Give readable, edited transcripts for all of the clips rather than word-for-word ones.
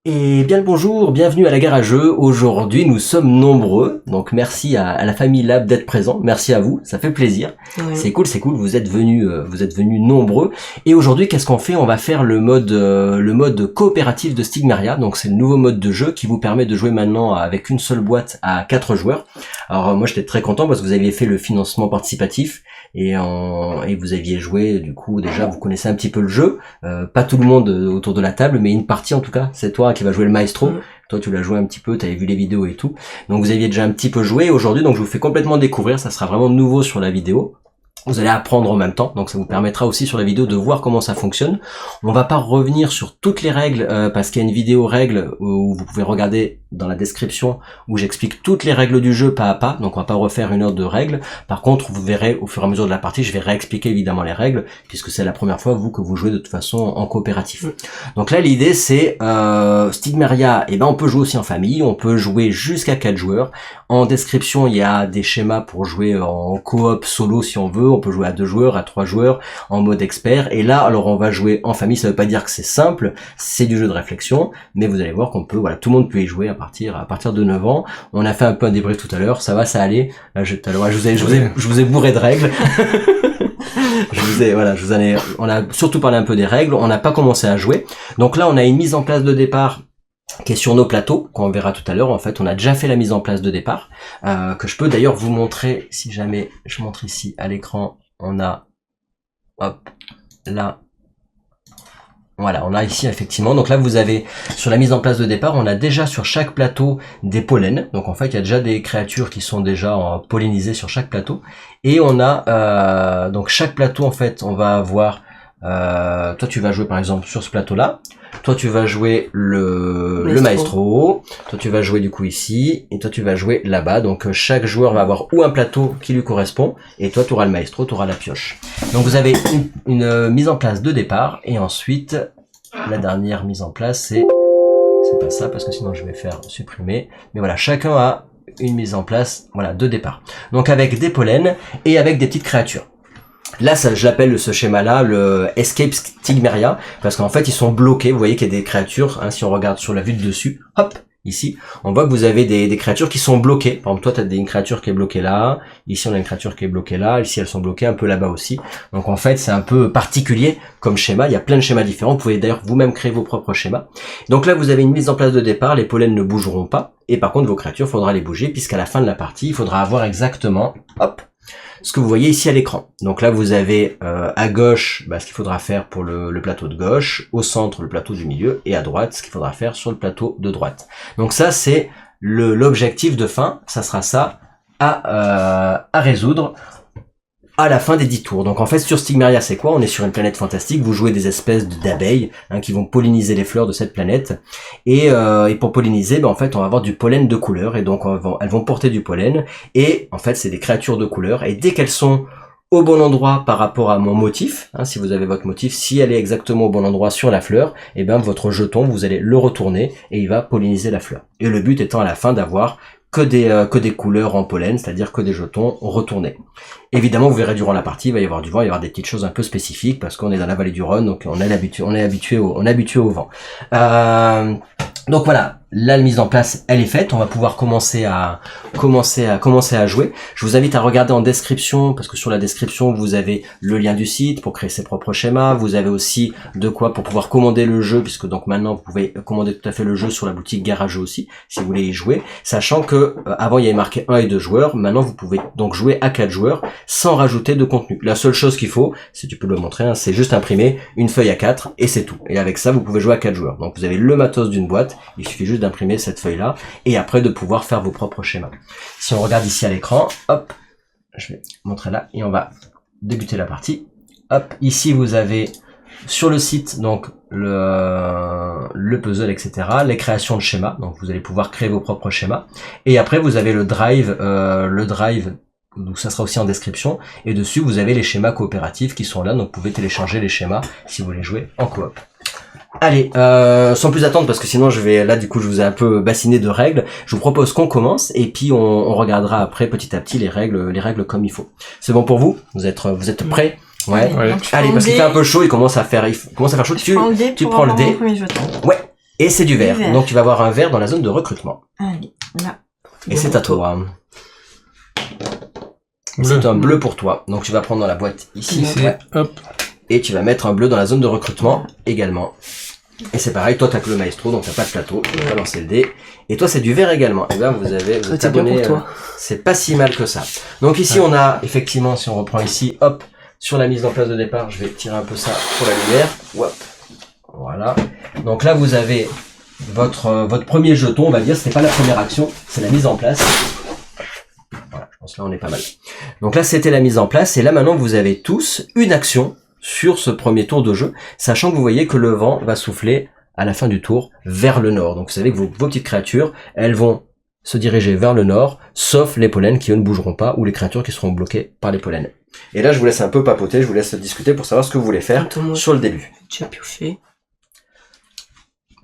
Et bien le bonjour, bienvenue à la gare à jeux. Aujourd'hui nous sommes nombreux, donc merci à la famille Lab d'être présent, merci à vous, ça fait plaisir. Ouais. C'est cool, vous êtes venus nombreux. Et aujourd'hui qu'est-ce qu'on fait? On va faire le mode coopératif de Stigmeria, donc c'est le nouveau mode de jeu qui vous permet de jouer maintenant avec une seule boîte à 4 joueurs. Alors moi j'étais très content parce que vous aviez fait le financement participatif et vous aviez joué, du coup déjà vous connaissez un petit peu le jeu, pas tout le monde autour de la table, mais une partie en tout cas, c'est toi qui va jouer le maestro. Toi tu l'as joué un petit peu, tu avais vu les vidéos et tout, donc vous aviez déjà un petit peu joué. Aujourd'hui donc je vous fais complètement découvrir, ça sera vraiment nouveau sur la vidéo. Vous allez apprendre en même temps, donc ça vous permettra aussi sur la vidéo de voir comment ça fonctionne. On va pas revenir sur toutes les règles parce qu'il y a une vidéo règles où vous pouvez regarder dans la description où j'explique toutes les règles du jeu pas à pas, donc on va pas refaire une heure de règles. Par contre, vous verrez au fur et à mesure de la partie, je vais réexpliquer évidemment les règles puisque c'est la première fois que vous jouez de toute façon en coopératif. Donc là l'idée c'est Stigmeria, on peut jouer aussi en famille, on peut jouer jusqu'à 4 joueurs. En description, il y a des schémas pour jouer en coop solo si on veut. On peut jouer à 2 joueurs, à 3 joueurs, en mode expert. Et là, alors on va jouer en famille. Ça veut pas dire que c'est simple, c'est du jeu de réflexion, mais vous allez voir qu'on peut, voilà, tout le monde peut y jouer à partir de 9 ans. On a fait un peu un débrief tout à l'heure. Ça va, ça allait. Là, je vous ai bourré de règles. On a surtout parlé un peu des règles. On n'a pas commencé à jouer. Donc là, on a une mise en place de départ qui est sur nos plateaux, qu'on verra tout à l'heure. En fait, on a déjà fait la mise en place de départ, que je peux d'ailleurs vous montrer, si jamais je montre ici à l'écran, on a, hop, là, voilà, on a ici effectivement, donc là vous avez, sur la mise en place de départ, on a déjà sur chaque plateau des pollens, donc en fait il y a déjà des créatures qui sont déjà pollinisées sur chaque plateau, et on a, donc chaque plateau en fait, on va avoir, toi tu vas jouer par exemple sur ce plateau-là, toi tu vas jouer le maestro, toi tu vas jouer du coup ici, et toi tu vas jouer là-bas. Donc chaque joueur va avoir ou un plateau qui lui correspond, et toi tu auras le maestro, tu auras la pioche. Donc vous avez une mise en place de départ, et ensuite la dernière mise en place c'est pas ça parce que sinon je vais faire supprimer, mais voilà, chacun a une mise en place, voilà, de départ. Donc avec des pollens et avec des petites créatures. Là, ça, je l'appelle ce schéma-là le Escape Stigmeria, parce qu'en fait, ils sont bloqués. Vous voyez qu'il y a des créatures, hein, si on regarde sur la vue de dessus, hop, ici, on voit que vous avez des créatures qui sont bloquées. Par exemple, toi, tu as une créature qui est bloquée là, ici, on a une créature qui est bloquée là, ici, elles sont bloquées un peu là-bas aussi. Donc, en fait, c'est un peu particulier comme schéma. Il y a plein de schémas différents. Vous pouvez d'ailleurs vous-même créer vos propres schémas. Donc là, vous avez une mise en place de départ. Les pollens ne bougeront pas. Et par contre, vos créatures, il faudra les bouger, puisqu'à la fin de la partie, il faudra avoir exactement, hop, ce que vous voyez ici à l'écran. Donc là vous avez à gauche ce qu'il faudra faire pour le plateau de gauche, au centre le plateau du milieu, et à droite ce qu'il faudra faire sur le plateau de droite. Donc ça c'est l'objectif de fin, ça sera ça à résoudre à la fin des 10 tours. Donc en fait sur Stigmeria c'est quoi? On est sur une planète fantastique, vous jouez des espèces d'abeilles qui vont polliniser les fleurs de cette planète, et pour polliniser en fait on va avoir du pollen de couleur, et donc elles vont porter du pollen, et en fait c'est des créatures de couleur, et dès qu'elles sont au bon endroit par rapport à mon motif, si vous avez votre motif, si elle est exactement au bon endroit sur la fleur, votre jeton vous allez le retourner et il va polliniser la fleur. Et le but étant à la fin d'avoir que des couleurs en pollen, c'est-à-dire que des jetons retournés. Évidemment, vous verrez durant la partie, il va y avoir du vent, il va y avoir des petites choses un peu spécifiques parce qu'on est dans la vallée du Rhône, donc on est habitué au vent. Donc voilà, là la mise en place elle est faite, on va pouvoir commencer à jouer. Je vous invite à regarder en description, parce que sur la description vous avez le lien du site pour créer ses propres schémas, vous avez aussi de quoi pour pouvoir commander le jeu, puisque donc maintenant vous pouvez commander tout à fait le jeu sur la boutique Gare à Jeux aussi, si vous voulez y jouer, sachant que avant il y avait marqué 1 et 2 joueurs, maintenant vous pouvez donc jouer à 4 joueurs sans rajouter de contenu. La seule chose qu'il faut, si tu peux le montrer, c'est juste imprimer une feuille A4 et c'est tout. Et avec ça vous pouvez jouer à 4 joueurs. Donc vous avez le matos d'une boîte, il suffit juste d'imprimer cette feuille là et après de pouvoir faire vos propres schémas. Si on regarde ici à l'écran, hop, je vais montrer là et on va débuter la partie. Hop, ici vous avez sur le site donc le puzzle, etc., les créations de schémas, donc vous allez pouvoir créer vos propres schémas, et après vous avez le drive, donc ça sera aussi en description, et dessus vous avez les schémas coopératifs qui sont là, donc vous pouvez télécharger les schémas si vous voulez jouer en coop. Allez, sans plus attendre, parce que sinon je vous ai un peu bassiné de règles, je vous propose qu'on commence, et puis on regardera après petit à petit les règles comme il faut. C'est bon pour vous? Vous êtes prêts? Ouais. Allez, parce qu'il fait un peu chaud, il commence à faire chaud. Tu prends le dé. Ouais. Et c'est du vert. Donc tu vas avoir un vert dans la zone de recrutement. Allez, là. Et c'est à toi. C'est un bleu pour toi. Donc tu vas prendre dans la boîte ici. Hop. Et tu vas mettre un bleu dans la zone de recrutement également. Et c'est pareil, toi t'as que le maestro, donc t'as pas de plateau, tu vas lancer le dé. Et toi c'est du vert également. Et bien vous êtes abonné, c'est pas si mal que ça. Donc ici on a, effectivement, si on reprend ici, hop, sur la mise en place de départ, je vais tirer un peu ça pour la lumière. Hop. Voilà. Donc là vous avez votre premier jeton, on va dire, c'était pas la première action, c'est la mise en place. Voilà, je pense que là on est pas mal. Donc là c'était la mise en place, et là maintenant vous avez tous une action sur ce premier tour de jeu, sachant que vous voyez que le vent va souffler à la fin du tour vers le nord. Donc vous savez que vos petites créatures, elles vont se diriger vers le nord, sauf les pollens qui eux ne bougeront pas, ou les créatures qui seront bloquées par les pollens. Et là je vous laisse un peu papoter, je vous laisse discuter pour savoir ce que vous voulez faire sur le début. Tu as pioché.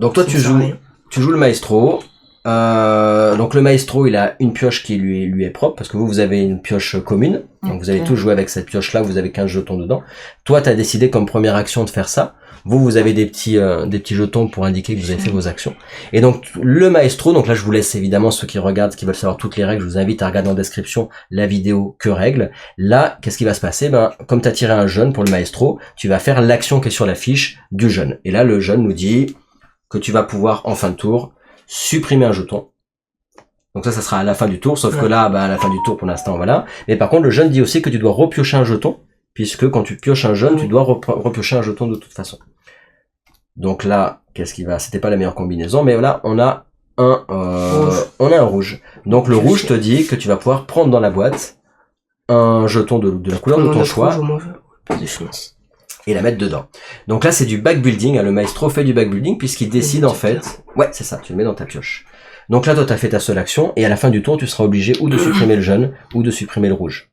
Donc toi tu joues le maestro. Donc le maestro il a une pioche qui lui est propre, parce que vous avez une pioche commune, donc vous avez tous joué avec cette pioche là, vous avez 15 jetons dedans. Toi tu as décidé comme première action de faire ça, vous avez des petits jetons pour indiquer que vous avez fait vos actions. Et donc le maestro, donc là je vous laisse évidemment, ceux qui regardent, qui veulent savoir toutes les règles, je vous invite à regarder en description la vidéo que règles. Là qu'est-ce qui va se passer? Comme tu as tiré un jeune pour le maestro, tu vas faire l'action qui est sur la fiche du jeune. Et là le jeune nous dit que tu vas pouvoir en fin de tour supprimer un jeton. Donc ça sera à la fin du tour, sauf que là, à la fin du tour, pour l'instant, voilà. Mais par contre, le jeune dit aussi que tu dois repiocher un jeton, puisque quand tu pioches un jeune, tu dois repiocher un jeton de toute façon. Donc là, c'était pas la meilleure combinaison, mais là, on a un rouge. Donc le rouge te dit que tu vas pouvoir prendre dans la boîte un jeton de la couleur de ton choix. Et la mettre dedans. Donc là, c'est du backbuilding. Le maestro fait du backbuilding puisqu'il décide en fait... Ouais, c'est ça, tu le mets dans ta pioche. Donc là, toi, tu as fait ta seule action, et à la fin du tour, tu seras obligé ou de supprimer le jaune, ou de supprimer le rouge.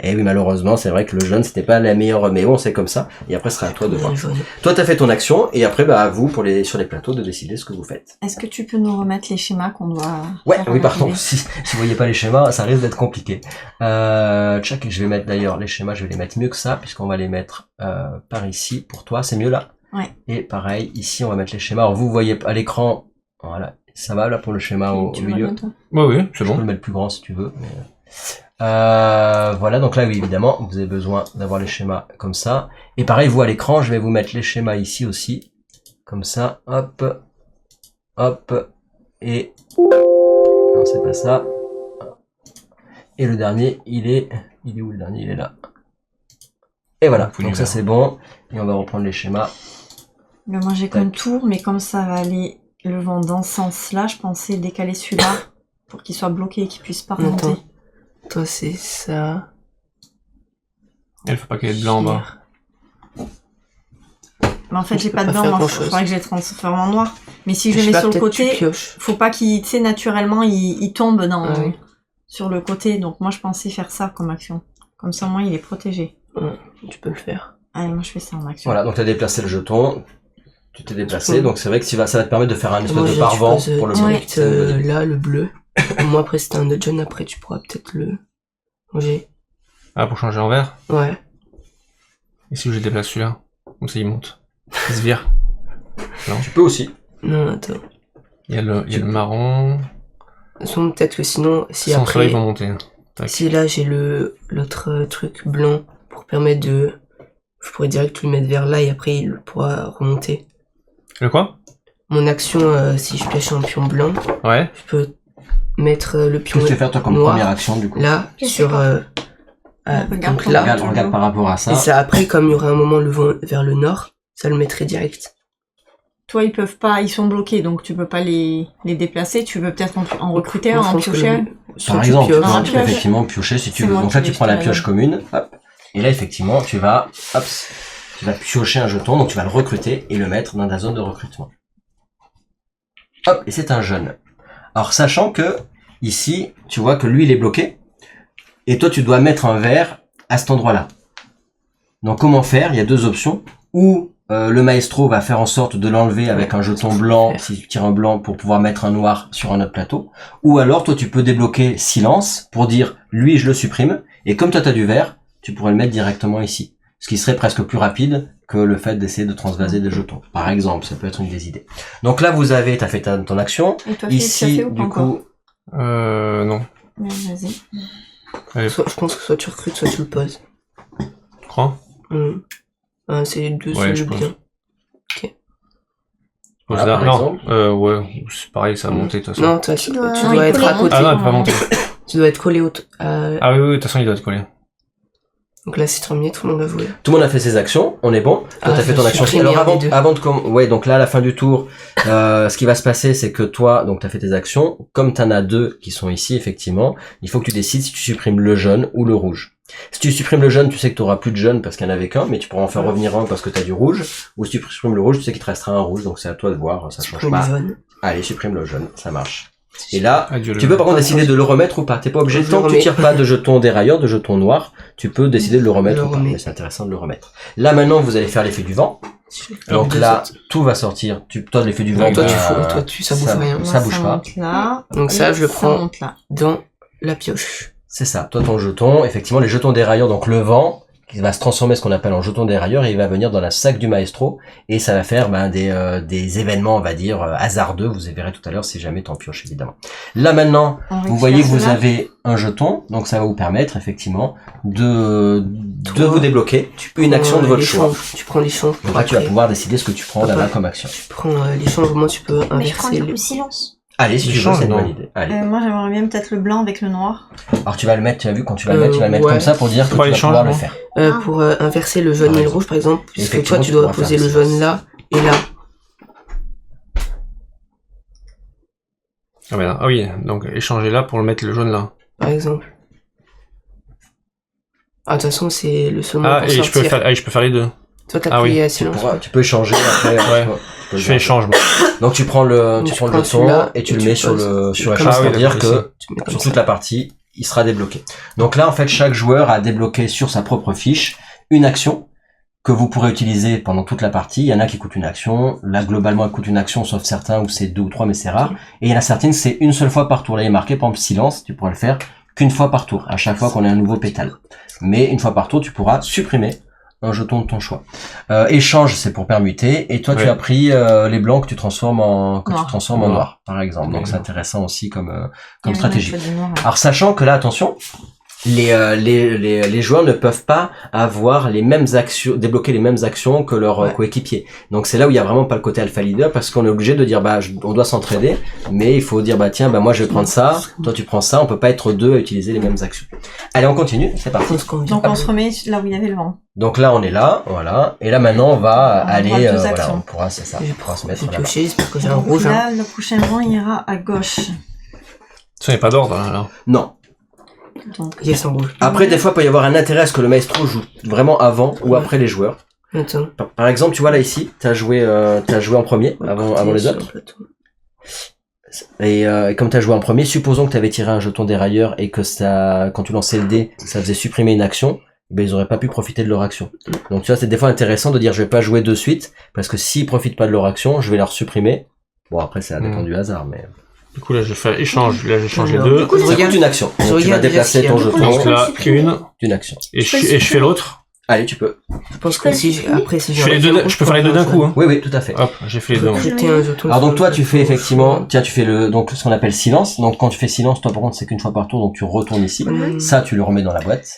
Et oui, malheureusement, c'est vrai que le jaune, c'était pas la meilleure, mais bon, c'est comme ça. Et après, ce sera à toi de voir. Toi, tu as fait ton action, et après, à vous, sur les plateaux, de décider ce que vous faites. Est-ce que tu peux nous remettre les schémas qu'on doit... Ouais, oui, pardon. Si vous voyez pas les schémas, ça risque d'être compliqué. Tchac, je vais mettre d'ailleurs les schémas, je vais les mettre mieux que ça, puisqu'on va les mettre par ici. Pour toi, c'est mieux là. Ouais. Et pareil, ici, on va mettre les schémas. Alors, vous voyez à l'écran, voilà. Ça va là pour le schéma au milieu? Oui, c'est bon. Je peux le mettre plus grand si tu veux. Mais... voilà, donc là oui, évidemment, vous avez besoin d'avoir les schémas comme ça. Et pareil, vous à l'écran, je vais vous mettre les schémas ici aussi. Comme ça, hop, hop, et... Non, c'est pas ça. Et le dernier, il est où le dernier? Il est là. Et voilà, donc ça c'est bon. Et on va reprendre les schémas. Moi j'ai comme tour, mais comme ça va aller le vent dans ce sens-là, je pensais décaler celui-là pour qu'il soit bloqué et qu'il puisse pas remonter. Toi c'est ça. Il faut pas qu'il y ait de blanc en bas. Mais en fait j'ai pas de blanc, il faudrait que je les transforme en noir. Mais si je les mets sur le côté, faut pas qu'il, tu sais, naturellement il tombe sur le côté. Donc moi je pensais faire ça comme action. Comme ça au moins il est protégé. Tu peux le faire. Allez, moi je fais ça en action. Voilà, donc tu as déplacé le jeton. Tu t'es déplacé, donc c'est vrai que ça va te permettre de faire un espèce de parvent pour le bleu. Là, le bleu. Moi, après, c'était un autre jaune, après, tu pourras peut-être le manger. Ah, pour changer en vert? Ouais. Et si je déplace celui-là? Comme ça, il monte. Il se vire. Non. Tu peux aussi. Non, attends. Il y a le marron. Peut-être que sinon, si sans après... ils vont monter. Tac. Si là, j'ai l'autre truc blanc pour permettre de... Je pourrais direct lui mettre vers là et après, il pourra remonter. Le quoi? Mon action, si je pioche un pion blanc, ouais. Je peux mettre le pion noir. Qu'est-ce que tu veux faire toi comme première action du coup? Là, sur... donc là, regarde par rapport à ça. Et ça, après, comme il y aurait un moment le vent vers le nord, ça le mettrait direct. Toi, ils peuvent pas, ils sont bloqués, donc tu peux pas les déplacer. Tu veux peut-être en recruter un, en piocher un. Par exemple, tu peux effectivement piocher si tu veux. Donc là, tu prends la pioche commune, hop. Et là, effectivement, tu vas piocher un jeton, donc tu vas le recruter et le mettre dans ta zone de recrutement. Hop, et c'est un jeune. Alors, sachant que, ici, tu vois que lui, il est bloqué, et toi, tu dois mettre un vert à cet endroit-là. Donc, comment faire? Il y a deux options. Ou le maestro va faire en sorte de l'enlever avec un jeton blanc, si tu tires un blanc, pour pouvoir mettre un noir sur un autre plateau. Ou alors, toi, tu peux débloquer silence pour dire, lui, je le supprime, et comme toi, tu as du vert, tu pourrais le mettre directement ici. Ce qui serait presque plus rapide que le fait d'essayer de transvaser des jetons. Par exemple, ça peut être une des idées. Donc là, t'as fait ton action. Et toi, Ici, du coup... non. Vas-y. Je pense que soit tu recrutes, soit tu le poses. Tu crois? C'est les deux, ouais, c'est bien. Ok. Voilà, par exemple. Ouais, c'est pareil, ça a monté de toute façon. Non, toi, tu dois être à côté. Ah non, il peut pas monter. Tu dois être collé au... Ah oui, de toute façon, il doit être collé. Donc là, c'est terminé, tout le monde a joué. Tout le monde a fait ses actions, on est bon. Toi, t'as fait ton action. Alors donc là, à la fin du tour, ce qui va se passer, c'est que toi, donc t'as fait tes actions. Comme t'en as deux qui sont ici, effectivement, il faut que tu décides si tu supprimes le jaune ou le rouge. Si tu supprimes le jaune, tu sais que tu auras plus de jaune parce qu'il n'y en avait qu'un, mais tu pourras en faire revenir un parce que tu as du rouge. Ou si tu supprimes le rouge, tu sais qu'il te restera un rouge, donc c'est à toi de voir, ça change pas. Allez, supprime le jaune, ça marche. Et là, tu peux par contre décider de le remettre ou pas. T'es pas obligé, tant que tu tires pas de jetons dérailleurs, de jetons noirs, tu peux décider de le remettre ou pas. Mais c'est intéressant de le remettre. Là maintenant, vous allez faire l'effet du vent. Donc là, tout va sortir. Toi, l'effet du vent, ça bouge rien. Ça bouge pas. Là, donc ça, je le prends dans la pioche. C'est ça. Toi, ton jeton, effectivement, les jetons dérailleurs, donc le vent, qui va se transformer ce qu'on appelle en jeton dérailleur et il va venir dans la sac du maestro et ça va faire des événements, on va dire, hasardeux. Vous verrez tout à l'heure si jamais t'en pioches, évidemment. Là maintenant, vous voyez que vous avez un jeton, donc ça va vous permettre effectivement de vous débloquer une action de votre choix. Tu prends l'échange. Donc là, tu vas pouvoir décider ce que tu prends là-bas comme action. Tu prends l'échange, au moins tu peux Mais je prends inverser du coup silence. Allez, si tu veux, c'est une bonne idée. Allez. Moi, j'aimerais bien peut-être le blanc avec le noir. Alors tu vas le mettre, tu as vu, quand tu vas le mettre, tu vas le mettre comme ça pour dire que tu vas pouvoir le faire. Pour inverser le jaune et le rouge, par exemple, puisque toi tu dois poser le jaune là et là. Ah oui, donc échanger là pour le mettre le jaune là. Par exemple. Ah, de toute façon, c'est le seul moment pour sortir. Je peux faire les deux. Toi, t'as pris silence. Tu peux échanger après. Ouais. Je fais échange, moi. Donc tu prends le jeton et tu le mets sur échange, c'est-à-dire que sur toute la partie, il sera débloqué. Donc là, en fait, chaque joueur a débloqué sur sa propre fiche une action que vous pourrez utiliser pendant toute la partie. Il y en a qui coûtent une action. Là, globalement, elle coûte une action, sauf certains où c'est 2 ou 3, mais c'est rare. Et il y en a certaines, c'est une seule fois par tour. Là, il est marqué, par exemple, silence, tu pourras le faire qu'une fois par tour, à chaque fois qu'on a un nouveau pétale. Mais une fois par tour, tu pourras supprimer un jeton de ton choix. Échange, c'est pour permuter. Et toi, tu as pris les blancs que tu transformes en noir, par exemple. Donc c'est intéressant aussi comme stratégie. Alors sachant que là, attention, les joueurs ne peuvent pas avoir les mêmes actions, débloquer les mêmes actions que leurs coéquipiers. Donc c'est là où il y a vraiment pas le côté alpha leader parce qu'on est obligé de dire on doit s'entraider, mais il faut dire tiens moi je vais prendre ça, toi tu prends ça, on peut pas être deux à utiliser les mêmes actions. Allez, on continue, c'est parti. Donc on se remet là où il y avait le vent. Donc là on est là, voilà, et là maintenant on va aller on pourra se mettre là-bas. J'espère que j'ai un rouge. Là, le prochain vent ira à gauche. Ça n'est pas d'ordre là. Non. Donc, yes, en rouge. Après, des fois, il peut y avoir un intérêt à ce que le maestro joue vraiment avant ou après les joueurs. Attends. Par exemple, tu vois là ici, t'as joué en premier avant les autres. Et comme t'as joué en premier, supposons que t'avais tiré un jeton dérailleur et que ça, quand tu lançais le dé, ça faisait supprimer une action. Ben ils auraient pas pu profiter de leur action. Donc tu vois, c'est des fois intéressant de dire je vais pas jouer de suite parce que s'ils profitent pas de leur action, je vais leur supprimer. Bon après ça dépend du hasard, mais. Du coup là je vais faire échange, là j'échange les deux. Ça coûte une action. Donc, tu vas déplacer ton jeton. Donc là une action. Et je fais l'autre. Allez, tu peux. Je pense que si je peux faire les deux d'un coup. Hein. Oui, tout à fait. Hop, j'ai fait les deux. Alors donc toi tu fais effectivement, tu fais donc ce qu'on appelle silence. Donc quand tu fais silence, toi par contre c'est qu'une fois par tour, donc tu retournes ici. Ça tu le remets dans la boîte.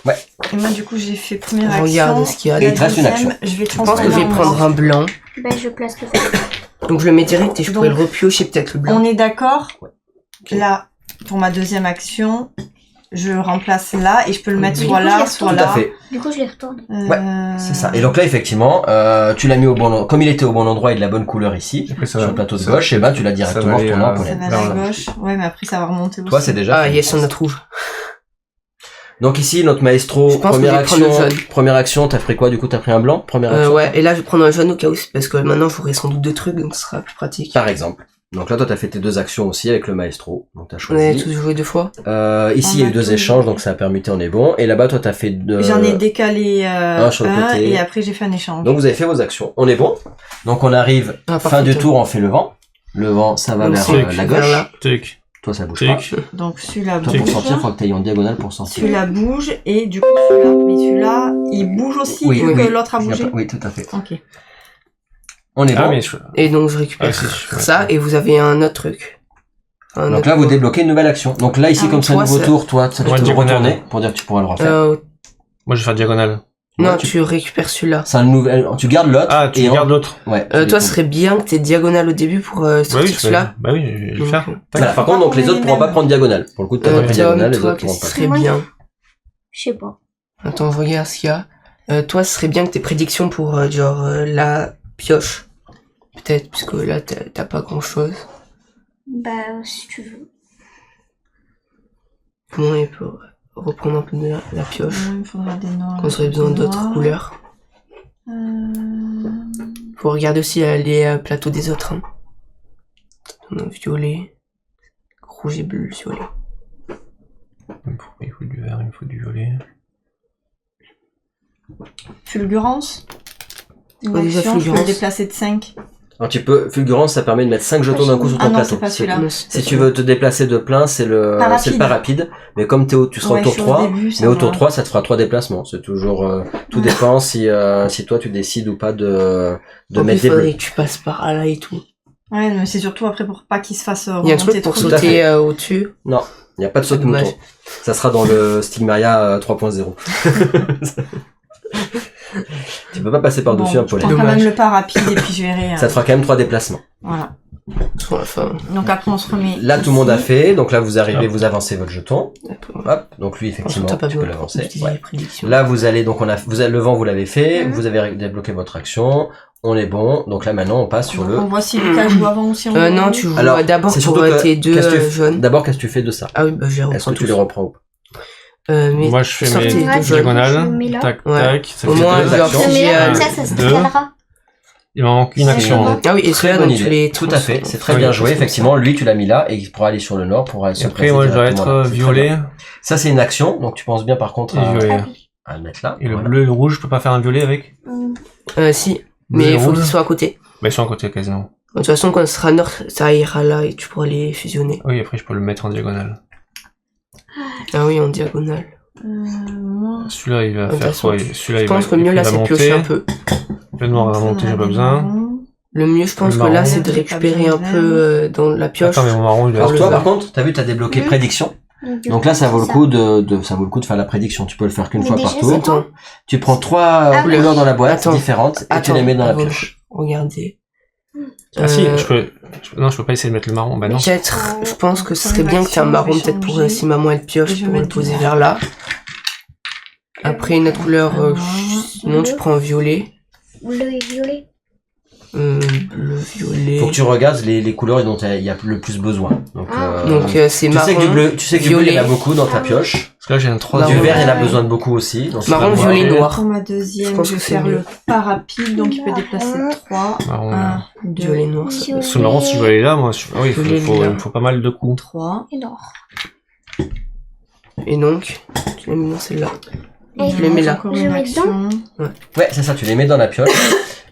Ouais. Et moi du coup j'ai fait première action. Regarde ce qu'il y a. Et il te reste une action. Je pense que je vais prendre un blanc. Ben je place le feu. Donc je le mets direct et je pourrais le repiocher peut-être le blanc. On est d'accord. Là, pour ma deuxième action, je remplace là et je peux le mettre soit là, soit là. Tout à fait. Du coup, je les retourne. Ouais, c'est ça. Et donc là, effectivement, tu l'as mis au bon endroit. Comme il était au bon endroit et de la bonne couleur ici, sur le plateau de gauche, et ben tu l'as directement retourné en Ça va à gauche. Ouais, mais après ça va remonter aussi. Toi, c'est déjà. Ah, yes, on a trouvé. Donc ici, notre maestro, première action, t'as pris quoi? Du coup, t'as pris un blanc? Première action. Ouais, et là, je vais prendre un jaune au cas où, parce que maintenant, j'aurai sans doute 2 trucs, donc ce sera plus pratique. Par exemple. Donc là, toi, t'as fait tes 2 actions aussi avec le maestro. Donc t'as choisi. On a tous joué 2 fois. Ici, il y a eu 2 échanges, donc ça a permuté, on est bon. Et là-bas, toi, t'as fait J'en ai décalé un sur le côté. Et après, j'ai fait un échange. Donc vous avez fait vos actions. On est bon. Donc on arrive, fin du tour, on fait le vent. Le vent, ça va vers la gauche. Toi, ça bouge Tic. pas. Donc celui-là Toi, bouge. pour sortir, il faut que tu ailles en diagonale pour sortir. Celui-là bouge et du coup celui-là. Mais celui-là, il bouge aussi vu que l'autre a bougé. Oui, tout à fait. Ok. On est Ah, bon. mais Et donc je récupère ça et vous avez un autre truc. Donc là, vous débloquez une nouvelle action. Donc là, ici, comme c'est un toi, nouveau ça- tour, toi, tu Ouais, peux diagonale. retourner pour dire que tu pourras le refaire. Moi, je vais faire diagonale. Non, Ouais, tu récupères celui-là. C'est un nouvel. Tu gardes l'autre. Ah, tu et gardes l'autre. Ouais. Toi, ce serait bien que t'aies diagonale au début pour Bah oui, sortir celui-là. Bah oui, je vais le faire. Voilà, par contre, donc les autres pourront pas prendre diagonale. Pour le coup, tu as pris diagonale, les toi, autres pourront qu'est-ce qui pas. serait bien? Je sais pas. Attends, je regarde ce qu'il y a. Toi, ce serait bien que tes prédictions pour, la pioche. Peut-être, puisque là, t'as pas grand-chose. Bah, si tu veux. Comment il peut reprendre un peu de la pioche? Il me faudra des noirs. Qu'on aurait besoin d'autres couleurs. Faut regarder aussi les plateaux des autres. Hein. On a violet, rouge et bleu, violet. Il faut du vert, il faut du violet. Fulgurance. Une Ouais, déjà, action, je peux le fulgurance. déplacer de 5. Alors tu peux, fulgurance, ça permet de mettre 5 jetons d'un coup sur ton Ah non, plateau. c'est pas celui-là. Si tu veux te déplacer de plein, c'est le pas rapide. Mais comme tu seras au tour 3, mais au tour 3, ça te fera 3 déplacements. C'est toujours, tout dépend si toi tu décides ou pas de mettre des bleus. Faudrait que tu passes par là et tout. Ouais, mais c'est surtout après pour pas qu'il se fasse Il y a un truc pour trop Tout à sauter fait. au-dessus. Non, il n'y a pas de saut de Dommage. mouton. Ça sera dans le Stigmaria 3.0. Tu peux pas passer par-dessus un Je pollen. prends quand Dommage. même le pas rapide et puis je verrai. Ça te fera quand même 3 déplacements. Voilà. Sur la fin. Donc après on se remet. Là, tout le monde a ici. fait. Donc là, vous arrivez, vous avancez votre jeton. D'accord. Hop. Donc lui, effectivement, T'as pas tu peux besoin l'avancer. d'utiliser Ouais. les prédictions. Là, vous allez, donc le vent, vous l'avez fait. Mhm. Vous avez débloqué votre action. On est bon. Donc là, maintenant, on passe sur le... On voit si Lucas joue avant ou si on joue. Non, tu joues Alors, d'abord c'est pour surtout que- tes deux qu'est-ce que tu fais jaunes. D'abord, qu'est-ce que tu fais de ça? Ah oui, bah je les Est-ce reprends que tu tous. les reprends ou pas? Mais Moi, je fais sortez mes les deux jaunes. Je mets diagonales. là. Tac, Ouais. tac. Ça Au fait moins, deux genre, actions. Je mets là, comme ça, Un, ça se deux. scalera. Il m'en manque une Ouais, action. je hein. Ah oui, et Très celui-là, bonne donc tu idée. les Tout à fait. C'est très Oui, bien comme joué. ça. Effectivement, lui, tu l'as mis là et il pourra aller sur le nord pour aller se Et après, placer moi, je dois directement là. être C'est très violet bien. Ça, c'est une action. Donc, tu penses bien, par contre, et violet. à le mettre là. Et le Voilà. bleu et le rouge, je peux pas faire un violet avec? Si, Bleu mais et il faut rouge. qu'ils soient à côté. Bah, ils sont à côté, quasiment. De toute façon, quand ce sera nord, ça ira là et tu pourras les fusionner. Oui, après, je peux le mettre en diagonale. Ah oui, en diagonale. Moi. Celui-là, il va De toute faire façon, quoi? Celui-là, Je il va, pense que le mieux il là, va c'est de monter. piocher un peu. Le noir va monter, j'ai pas besoin. Le mieux, je pense Le que là, marron. c'est de J'ai pas récupérer besoin un de peu vert. dans la pioche. Attends, mais mon marron, il va Alors le toi, vert. par contre, t'as vu, t'as débloqué Mhm. prédiction. Donc là, ça vaut le coup ça vaut le coup de faire la prédiction. Tu peux le faire qu'une Mais fois déjà, par tour. Attends, Tu prends 3 Ah oui. couleurs dans la boîte Attends. différentes et tu les mets dans la pioche. Regardez. Ah si, non, je peux pas essayer de mettre le marron. Bah non. Peut-être, je pense que ce Pour serait une bien que tu aies un action, marron je vais peut-être pour changer. si maman elle Et pioche je vais pour le mettre poser du vers là. Après une autre couleur, Alors, sinon tu prends un violet. Bleu et violet. Bleu, violet. Faut que tu regardes les couleurs dont il y a le plus besoin. Donc, Ah. Donc c'est tu marron. sais que du bleu, il y en a violet. beaucoup dans ta Ah oui. pioche. Parce que là, j'ai un 3 Marron. Du vert, il y en a Ouais. besoin de beaucoup aussi. Donc c'est Marron, pas violet, grave. noir. Pour ma Je deuxième, pense je vais que c'est faire mieux. le pas rapide, donc il peut déplacer 3. Marron, 1, 2, Violet, noir. ça. Violet. Parce que le marron, si je veux aller là, moi, ah oui, Violet, il lilas. me faut pas mal de coups. 3. Et noir. Et donc, tu l'as mis dans celle-là. Et Je les mets là. Encore Je une mets action. Ouais, c'est ça, tu les mets dans la pioche.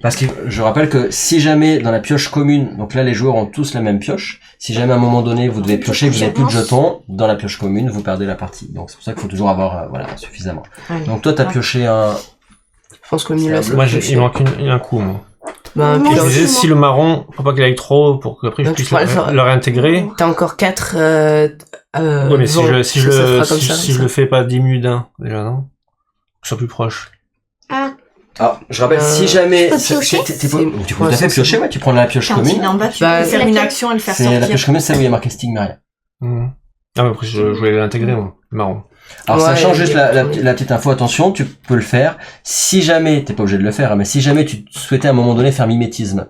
Parce que je rappelle que si jamais dans la pioche commune, donc là les joueurs ont tous la même pioche, si jamais à un moment donné vous devez piocher, que vous n'avez plus de jetons, dans la pioche commune, vous perdez la partie. Donc c'est pour ça qu'il faut toujours avoir suffisamment. Allez. Donc toi t'as Hop. pioché un... Je pense que le mieux là, c'est Moi, de piocher. il manque un coup, moi. Ben, Moi Je pioche. disais, si le marron, faut pas qu'il aille trop pour qu'après je Donc, tu puisse pourras le faire. le réintégrer. T'as encore 4 Ouais, mais si je ça. le fais pas 10 minutes d'un, déjà, non? Que ce soit plus proche. Ah, Alors, je rappelle, si jamais... je peux piocher Tu peux tout à fait piocher, ouais, tu prends la pioche Quand il est commune. en bas, tu Bah, peux faire c'est une laquelle action et le faire C'est la sortir. pioche commune, c'est où il y a marqué Stigmaria. Ah, mais après, je voulais l'intégrer, moi. Le marron. Alors, Ouais, ça change juste il y a- la petite info, attention, tu peux le faire. Si jamais, t'es pas obligé de le faire, hein, mais si jamais tu souhaitais à un moment donné faire mimétisme,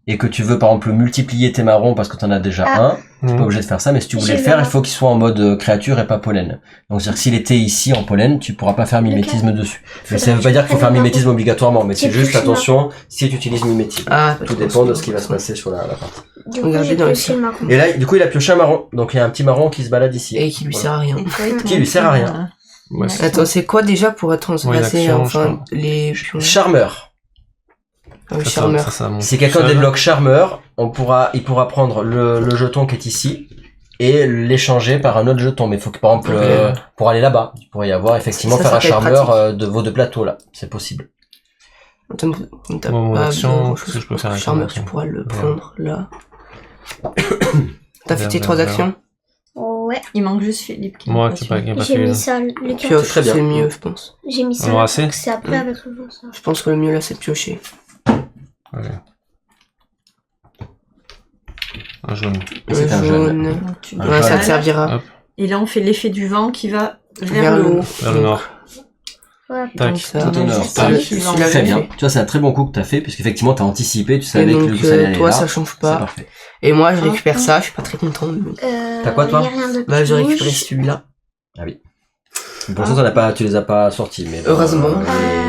et que tu veux par exemple multiplier tes marrons parce que t'en as déjà Ah. un, t'es pas obligé de faire ça, mais si tu voulais J'ai le faire, le- il faut qu'il soit en mode créature et pas pollen. Donc c'est-à-dire que s'il était ici en pollen, tu pourras pas faire mimétisme dessus. Mais ça veut pas dire qu'il faut faire mimétisme obligatoirement, mais c'est J'ai juste plus le attention si tu utilises mimétisme. Ah, Tout dépend de ce qui va se passer sur la partie. du coup, Regardez j'ai dans le pioché ciel. le marron. Et là, du coup, il a pioché un marron. Donc il y a un petit marron qui se balade ici. Et qui lui Voilà. sert à rien. Qui lui sert à rien. Ouais, c'est Attends, c'est quoi déjà pour transplacer l'action, enfin les pions Charmeur. Ah oui, ça, charmeur. ça monte Si quelqu'un tout seul. débloque Charmeur, il pourra prendre le jeton qui est ici et l'échanger par un autre jeton. Mais il faut que, par exemple, pour aller là-bas, il pourrait y avoir effectivement Ça faire un peut être charmeur de vos deux plateaux là. C'est possible. T'as Mon pas action, besoin qu'est-ce que je peux faire avec charmeur, mon tu action? pourras le Vert. prendre là. T'as fait tes Vert, 3 vert. actions? Ouais. Il manque juste Philippe qui Moi n'est qui pas n'ai pas J'ai fait. mis ça, les cartes. Pioche, très bien. c'est mieux, je pense. J'ai mis ça. Alors, là, assez donc c'est après avec le vent, ça. Je pense que le mieux là, c'est de piocher. Allez. Un jaune. C'est un jaune. sûr. Donc, tu Un Ouais, ça décales. te servira. Hop. Et là, on fait l'effet du vent qui va vers Vers le le haut. Vers le nord. Ouais. Tac. Donc ça, Tout honneur. Ah, celui- celui-là, celui-là, Très j'ai bien. fait. Tu vois, c'est un très bon coup que t'as fait, puisqu'effectivement t'as anticipé, tu Et savais donc, que ça allait aller toi, là. ça change C'est pas. parfait. Et moi, je récupère ça, je suis pas très content. T'as quoi, toi Y a rien de Bah, je rouge. récupère celui-là. Pour l'instant, tu les as pas sortis, mais bon, Heureusement.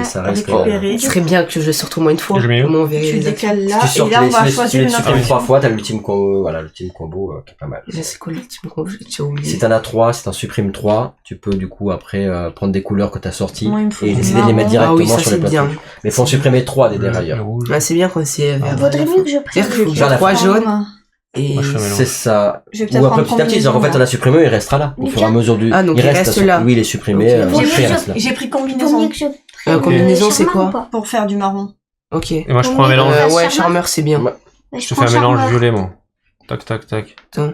ça reste. Récupérer. Il serait bien que je sorte au moins une fois. Je mets où Comment on verrait Tu les actions. décales là, Tu sors et là, on va tu choisir les une supprimes action. 3 fois, t'as l'ultime combo, voilà, l'ultime combo qui est pas mal. Déjà, c'est quoi l'ultime combo? J'ai oublié. Si t'en as 3, si t'en supprimes 3, tu peux du coup après prendre des couleurs que t'as sorties Moi, il me faut et du décider de les mettre marron. Ah oui, directement ça sur c'est les plateaux. bien. Mais faut en supprimer 3 des Le dérailleurs. rouge. Ah, c'est bien quand c'est vers. Vaudrait mieux que je C'est-à-dire qu'il faut prenne. que Vers j'ai la 3 fin. jaunes et. Moi, je fais mélange. C'est ça. Je vais Ou peut-être après prendre petit à petit, en fait, combinaison, on a supprimé, il restera là. Au Mais fur et à mesure du. Ah, donc il reste sur- là. Oui, il est supprimé, Ok. Vaut mieux après il que reste là. J'ai pris Vaut mieux combinaison que je prenne. Combinaison, c'est charmant quoi ou pas pour faire du marron. Ok. Et moi, je prends un mélange. Euh, Ouais, charmeur. charmeur, c'est bien. Ouais. Ouais, Je te prends fais un mélange charmeur. violet, moi. Tac, tac, tac. Attends.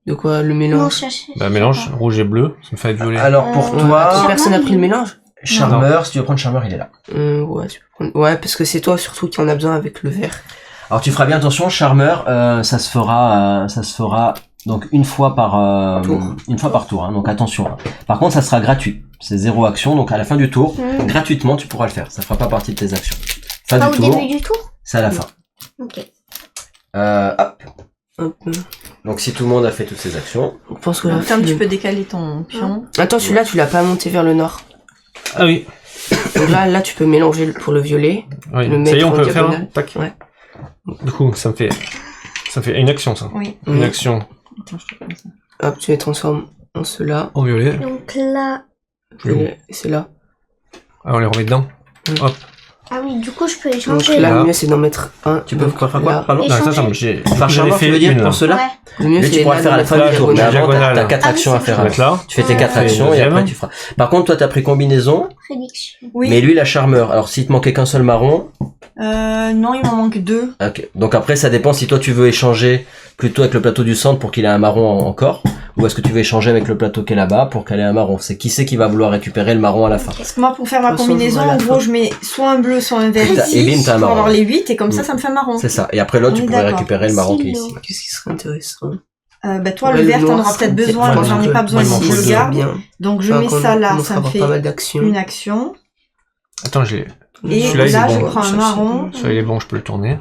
De quoi? Le Non, mélange? Bah, mélange, rouge et bleu. Ça me fait violet. Alors pour Euh, toi, Charmeur, Personne n'a pris le il- mélange? Charmeur, si tu veux prendre Charmeur, il est là. Ouais, tu peux prendre. Ouais, parce que c'est toi surtout qui en a besoin avec le vert. Alors tu feras bien attention, Charmeur, ça se fera donc une fois par tour, hein, donc attention. Hein. Par contre, ça sera gratuit. C'est 0 action, donc à la fin du tour, gratuitement, tu pourras le faire. Ça fera pas partie de tes actions. Fin Pas du au tour, début du tour. c'est à la fin. Ok. Hop. Hop. Donc si tout le monde a fait toutes ses actions, Je pense que là. Comme tu peux décaler ton pion. Attends, celui-là, tu l'as pas monté vers le nord. Ah oui. Donc là, tu peux mélanger pour le violet. Oui. Le Ça y est, mettre on en peut le faire. diagonale. Hein. Tac. Ouais. Du coup, ça me fait une action, ça. Oui. Une action Attends, je te prends ça. Hop, tu les transformes en cela. en violet. Donc là. Oui. Et c'est là. Ah, on les remet dedans. Hop. Ah oui, du coup, je peux Donc échanger. là, Là. le mieux c'est d'en mettre un. tu peux Donc, faire quoi là. Pardon Et Non, attends, changer. attends, j'ai Par j'en ai Charmeur, fait tu veux dire une, là. pour cela Ouais. Le mieux Mais c'est tu pourras le là faire à de la fin mettre du en tour. Mais diagonale. avant, diagonale. t'as 4 Ah oui, actions à c'est faire. Je vais mettre là. Tu fais tes 4 Ouais. actions et Deuxième. après tu feras. Par contre, toi, t'as pris combinaison, Prédiction. Oui. mais lui, la Charmeur. Alors, s'il te manquait qu'un seul marron, Non, il m'en manque 2. ok. Donc après, ça dépend si toi tu veux échanger plutôt avec le plateau du centre pour qu'il ait un marron encore, ou est-ce que tu veux échanger avec le plateau qui est là-bas pour qu'elle ait un marron. C'est qui va vouloir récupérer le marron à la fin. Parce que moi, pour faire ma De toute façon, combinaison, je vois à en la gros, fin. je mets soit un bleu, soit un vert Et t'as- ici, et bim, t'as un pour marron. avoir les 8, et comme ça, Mm. ça me fait marron. C'est ça. Et après l'autre, On tu est pourrais d'accord. récupérer le marron qui est Silo. ici. Qu'est-ce qui serait intéressant? Bah toi, Ouais, le vert, t'en noir, auras c'est peut-être bien. besoin, Ouais, moi j'en ai pas besoin, moi, si il m'en je faut le deux. garde. Bien. Donc je Enfin, mets qu'on ça là, commencera ça à me avoir fait pas mal d'actions. une action. Attends, je l'ai. Et Celui-là, il est là, bon, je ouais. prends un marron. Celui-là, il est bon, je peux le tourner.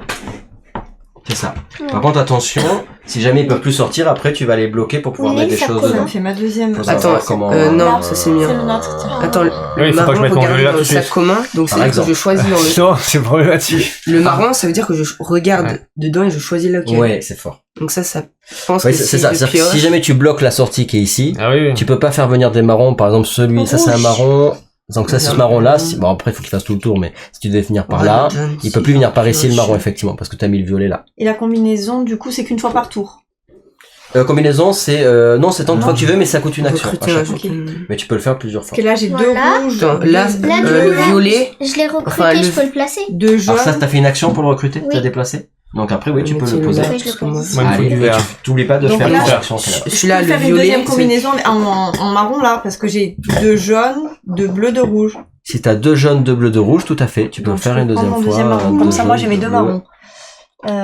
C'est ça. Par contre, attention, si jamais ils peuvent plus sortir, après tu vas les bloquer pour pouvoir Oui, mettre des ça choses colle. Ça dedans. me fait ma deuxième. Faut Attends, savoir comment. non, ça c'est mieux. C'est le nôtre. tiens. Attends, le il faut pas que je marron, mette mon regarde violet là dans tout le de sac suite. commun, donc Par c'est que exemple. je choisis dans le... Non, c'est problématique. Le marron, ça veut dire que je regarde Ouais. dedans et je choisis lequel. Ouais, c'est fort. Donc ça, je pense Ouais, que c'est si ça. je C'est-à-dire que pioche- si jamais tu bloques la sortie qui est ici, Ah oui, oui. tu peux pas faire venir des marrons. Par exemple, celui, ça c'est un Rouge. marron. Donc ça, c'est ce Non. marron-là. Bon, après, il faut qu'il fasse tout le tour, mais si tu devais finir par Ouais, là, John, il si peut plus venir par ici le pioche. marron, effectivement, parce que t'as mis le violet là. Et la combinaison, du coup, c'est qu'une fois par tour. Combinaison, c'est non, c'est tant de Non. fois que tu veux, mais ça coûte une action. Recruter à un chaque fois. Ok. jeton. Mais tu peux le faire plusieurs Parce fois. que là, j'ai Voilà. deux rouges, Attends, là, deux Là, bleus, le violet. Je l'ai recruté, Enfin, le- je peux le placer. deux jaunes. Alors ça, t'as fait une action pour le recruter, Oui. t'as déplacé. Donc après, oui, tu peux le Mettez-le poser. là, Oui, je parce le que moi- pose. Moi, il me faut Allez, du et vert. t'oublies pas de Donc faire là, une action. qui est là. Je Celui-là, peux le faire une violet, deuxième c'est- combinaison mais en marron là, parce que j'ai deux jaunes, deux bleus, deux rouges. Si t'as 2 jaunes, 2 bleus, 2 rouges, tout à fait. Tu peux Donc, le faire je une peux deuxième prendre fois. mon deuxième marron. deux Comme ça, moi, jaunes, j'ai mes deux bleus. marrons.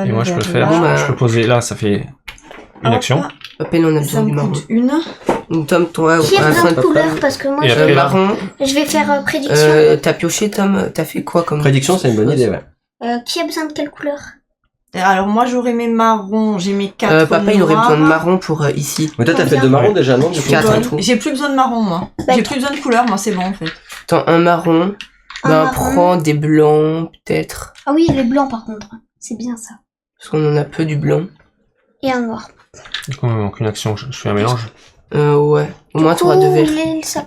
Et moi, je peux le faire. Bon, bah, Je peux poser là, ça fait une Hop, action. À peine on a Ça besoin du me marron. coûte une. Donc Tom, toi, Qui a à la besoin fin de couleurs parce que moi Et je, après, là. marron, je vais faire prédiction. t'as pioché Tom, t'as fait quoi comme... Prédiction, c'est une bonne idée, ouais. Qui a besoin de quelle couleur? Alors moi j'aurais mes marrons, j'ai mes quatre Papa, il aurait noirs. besoin de marron pour ici. Mais toi, t'as fait Combien 2 marrons déjà, non? Du coup, Quatre. Jaune. tout. J'ai plus besoin de marron moi. Bah, J'ai plus besoin de couleurs, moi c'est bon en fait. Attends, un marron. Un Bah, marron. prends des blancs, peut-être. Ah oui, les blancs par contre. C'est bien ça. Parce qu'on en a peu du blanc. Et un noir. Du coup, il me manque une action. Je fais un mélange. Ouais. Au moins, t'auras deux verres.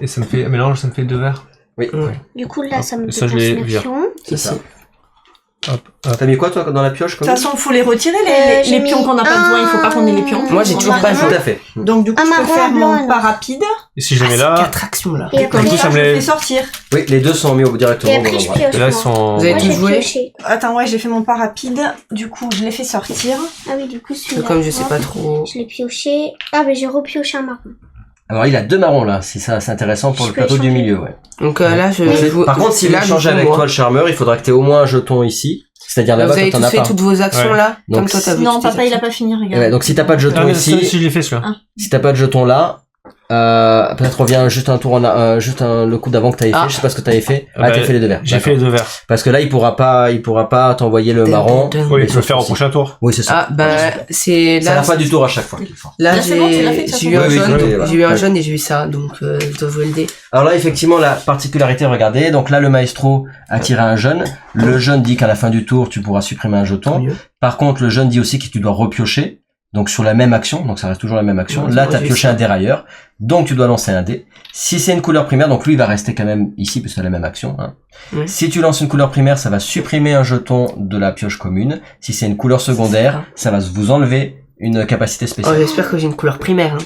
Et ça me fait un mélange, ça me fait 2 verres. Oui. Ouais. Du coup là, ça me Et ça, dépense je les une vire. action. C'est Ici. ça. T'as mis quoi toi dans la pioche De toute façon, il faut les retirer, les pions qu'on n'a pas besoin, il faut pas qu'on ait les pions. Moi, j'ai toujours pas joué. Tout à fait. Donc du coup, je peux faire mon pas rapide. Et si je les mets là, 4 actions là. Et après, Comme tout, ça je me les les... fais sortir. Oui, les deux sont mis directement et au bon après je endroit. pioche. Et là, ils moi. sont... Vous avez Moi, tout j'ai joué pioché. Attends, ouais, j'ai fait mon pas rapide. Du coup, je les fais sortir. Ah oui, du coup, celui-là. Comme je sais pas trop. Je l'ai pioché. Ah, mais j'ai repioché un marron. Alors il a 2 marrons là, c'est ça, c'est intéressant pour Je le peux plateau du échanger. milieu, ouais. Donc là, je Oui. joue. Par contre, s'il là, veut je changer joue avec moi. toi le charmeur, il faudra que tu aies au moins un jeton ici. C'est-à-dire Là, là-bas, vous avez toi tous t'en as fait pas. toutes vos actions Ouais. là. Donc, Comme toi, t'as vu. Non, toutes tes papa, il a actions. pas fini, Et regarde. ouais, donc si t'as pas de jeton Ah, mais ici, si je l'ai fait celui-là. si t'as pas de jeton là, peut-être reviens juste un tour le coup d'avant que t'avais Ah. fait, je sais pas ce que t'avais fait. Ah, T'as bah, fait les 2 verts. J'ai D'accord. fait les 2 verts. Parce que là, il pourra pas t'envoyer le marron. Oui, Mais je peux le faire au aussi. prochain tour. Oui, c'est ça. Ah, bah, c'est C'est à là. la fin du tour à chaque fois qu'il le faut. Là, Là, c'est bon, tu l'as fait, de toute j'ai eu un façon. Oui, jaune, oui, donc voilà. j'ai eu un Ouais. jaune et j'ai eu ça, donc je dois jouer le dé. Alors là, effectivement, la particularité, regardez, donc là, le maestro a tiré un jaune. Le jaune dit qu'à la fin du tour, tu pourras supprimer un Tant jeton. mieux. Par contre, le jaune dit aussi que tu dois repiocher. Donc sur la même action, donc ça reste toujours la même action. Ouais, Là, moi, tu as j'ai pioché ça. un dérailleur, donc tu dois lancer un dé. Si c'est une couleur primaire, donc lui, il va rester quand même ici, puisque c'est la même action. Hein. Ouais. Si tu lances une couleur primaire, ça va supprimer un jeton de la pioche commune. Si c'est une couleur secondaire, ça va vous enlever une capacité Oh, spéciale. j'espère que j'ai une couleur primaire.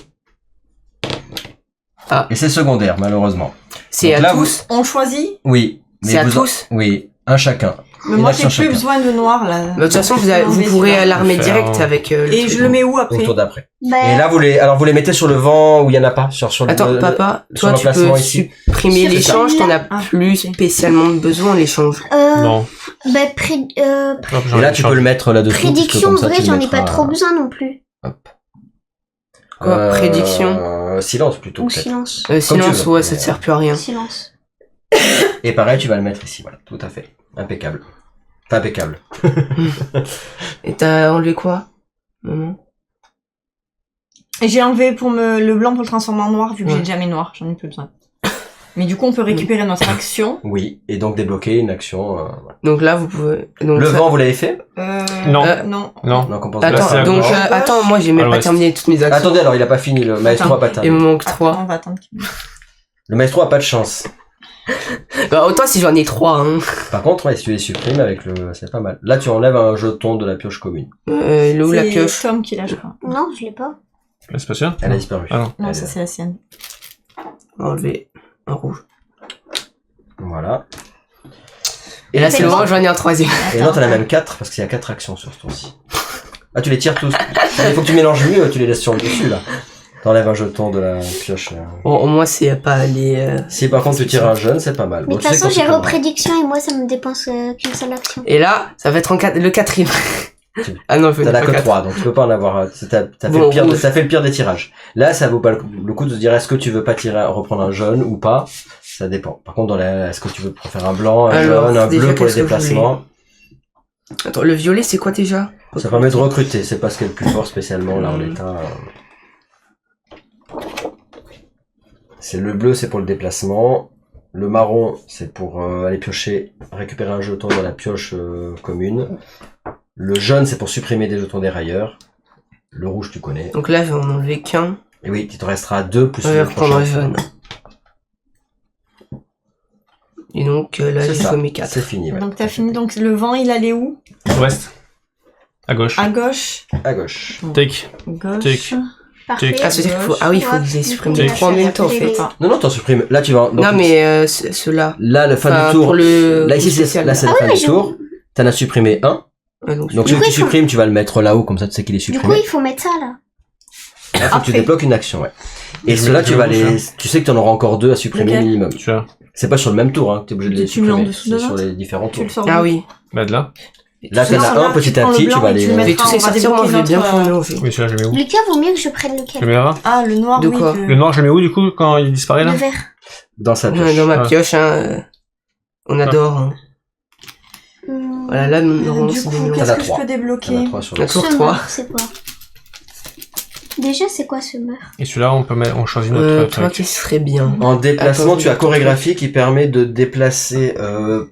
Hein. Et c'est secondaire, malheureusement. C'est Donc à là, tous. On choisit. Oui. C'est à vous- tous. Oui, un chacun. Mais Une moi, j'ai action plus chacun. besoin de noir, là. Bah, de toute façon, vous Enlever pourrez celui-là. l'armer Faire direct un- avec. Et je le mets où Au après? tour d'après. Bah, Et là, vous les mettez sur le vent où il y en a pas, sur le. Attends, papa, sur toi, tu l'emplacement peux ici. supprimer C'est l'échange, t'en as Ah, plus ok. spécialement besoin, l'échange. Non. bah, Hop, j'en Et là, ai tu changé. peux le mettre là-dessous. puisque prédiction, comme en ça, vrai, tu le j'en ai pas mettras- trop besoin non plus. Quoi, prédiction Silence plutôt. Ou peut-être. silence. Silence, tu veux, ouais, ça mais, te sert plus à rien. Silence. Et pareil, tu vas le mettre ici, voilà, tout à fait. Impeccable. Pas impeccable. Et t'as enlevé quoi maman Et j'ai enlevé le blanc pour le transformer en noir, vu que Ouais. j'ai déjà mes noirs, j'en ai plus besoin. Mais du coup, on peut récupérer notre action. Oui, et donc débloquer une action. Voilà. Donc là, vous pouvez. Donc Le ça- vent, vous l'avez fait? Non. Non. Non. Non, qu'on pense là, c'est Attends, à donc gauche. attends, moi j'ai même À pas l'ouest. terminé toutes mes actions. Attendez, alors il a pas fini, le maestro a pas Il me terminé. manque Après, 3. on va attendre qu'il... Le maestro a pas de chance. Bah, autant si j'en ai 3, hein. Par contre, ouais, si tu les supprimes avec le, c'est pas mal. Là, tu enlèves un jeton de la pioche commune. Il est où la C'est pioche Tom qui l'a, je crois. Non, je l'ai pas. C'est pas sûr? Elle a disparu. Ah non. Non, Elle ça est- c'est la sienne. On va enlever un rouge. Voilà. Et là, c'est C'est le bon. vent, j'en ai un troisième. Et non, t'en as même 4 parce qu'il y a 4 actions sur ce tour-ci. Ah, tu les tires tous. Il faut que tu mélanges mieux, tu les laisses sur le dessus, là. T'enlèves un jeton de la pioche. Bon, au moins, c'est pas les. Si par contre tu tires un jeune, c'est pas mal. Mais Bon, de tu toute sais façon, que j'ai t'en reprédiction et moi, ça me dépense qu'une seule action. Et là, ça va être le quatrième. Tu- Ah non, je T'en as pas que quatre. 3, donc tu peux pas en avoir. T'as fait, Bon, le pire rouge. t'as fait le pire des tirages. Là, ça vaut pas le coup de se dire est-ce que tu veux pas reprendre un jaune ou pas. Ça dépend. Par contre, est-ce que tu veux faire un blanc, un Alors, jaune, un déjà, bleu pour les qu'est-ce que vous déplacements? Attends, le violet, c'est quoi déjà Ça permet de recruter, c'est pas ce qui est le plus fort spécialement là en l'état. C'est le bleu, c'est pour le déplacement. Le marron, c'est pour aller piocher, récupérer un jeton dans la pioche commune. Le jaune, c'est pour supprimer des jetons dérailleurs. Le rouge, tu connais. Donc là, je vais en enlever qu'un. Et oui, il te restera 2 plus Je vais le reprendre un prochain. jaune. Et donc là, C'est j'ai ça, fait mes 4. c'est fini. Ouais. Donc t'as fini, donc le vent il allait où? Ouest. À gauche. À gauche. À gauche. Tic. Gauche. Tic. Parfait. Ah, c'est-à-dire qu'il faut. Ah oui, il faut que je les supprime Ouais, les 3 en même temps, en fait. Non, non, t'en supprimes. Là, tu vas. donc, Non, mais ceux-là. Là, la fin Enfin, du tour. pour le Là, ici, c'est spécial. là, c'est la Ah fin oui, du mais tour. T'en as supprimé un. Ouais, donc, Donc, Du celui coup, que tu il faut- supprimes, tu vas le mettre là-haut, comme ça, tu sais qu'il est Du coup, supprimé. il faut mettre ça là. Là, faut que tu Après. débloques une action, ouais. Et Je ceux-là, mets tu le vas rouge, les, hein. tu sais que t'en auras encore 2 à supprimer Lequel minimum. Tu vois. C'est pas sur le même tour, hein, que t'es obligé de les Tu mets en supprimer. dessous C'est de sur l'autre les différents Tu tours. le sors. Ah oui. Bah de là. Là, t'en Non, as là, un, petit à prends le petit, tu blanc vas et tu les. le Je mets- vais tous on les va sortir, moi, je vais débloquer bien notre, faire mélanger. Oui, celui-là, je le mets où? Lucas, vaut mieux que je prenne Je le lequel? mets là. Ah, le noir, De oui. quoi que- Le noir, je le mets où du coup quand il disparaît là? Le vert. Dans sa Ouais, pioche. dans ma Ouais. pioche, hein. On adore. Hein. Voilà, là, normalement, Du c'est coup, des mélanges. qu'est-ce T'en as que je trois. peux T'en as débloquer? 3 sur La le. tour Ce 3. meurtre, c'est quoi? Déjà, c'est quoi ce meurtre? Et celui-là, on choisit notre Toi, truc. qui serait bien. En déplacement, Attends, tu as attends. chorégraphie qui permet de déplacer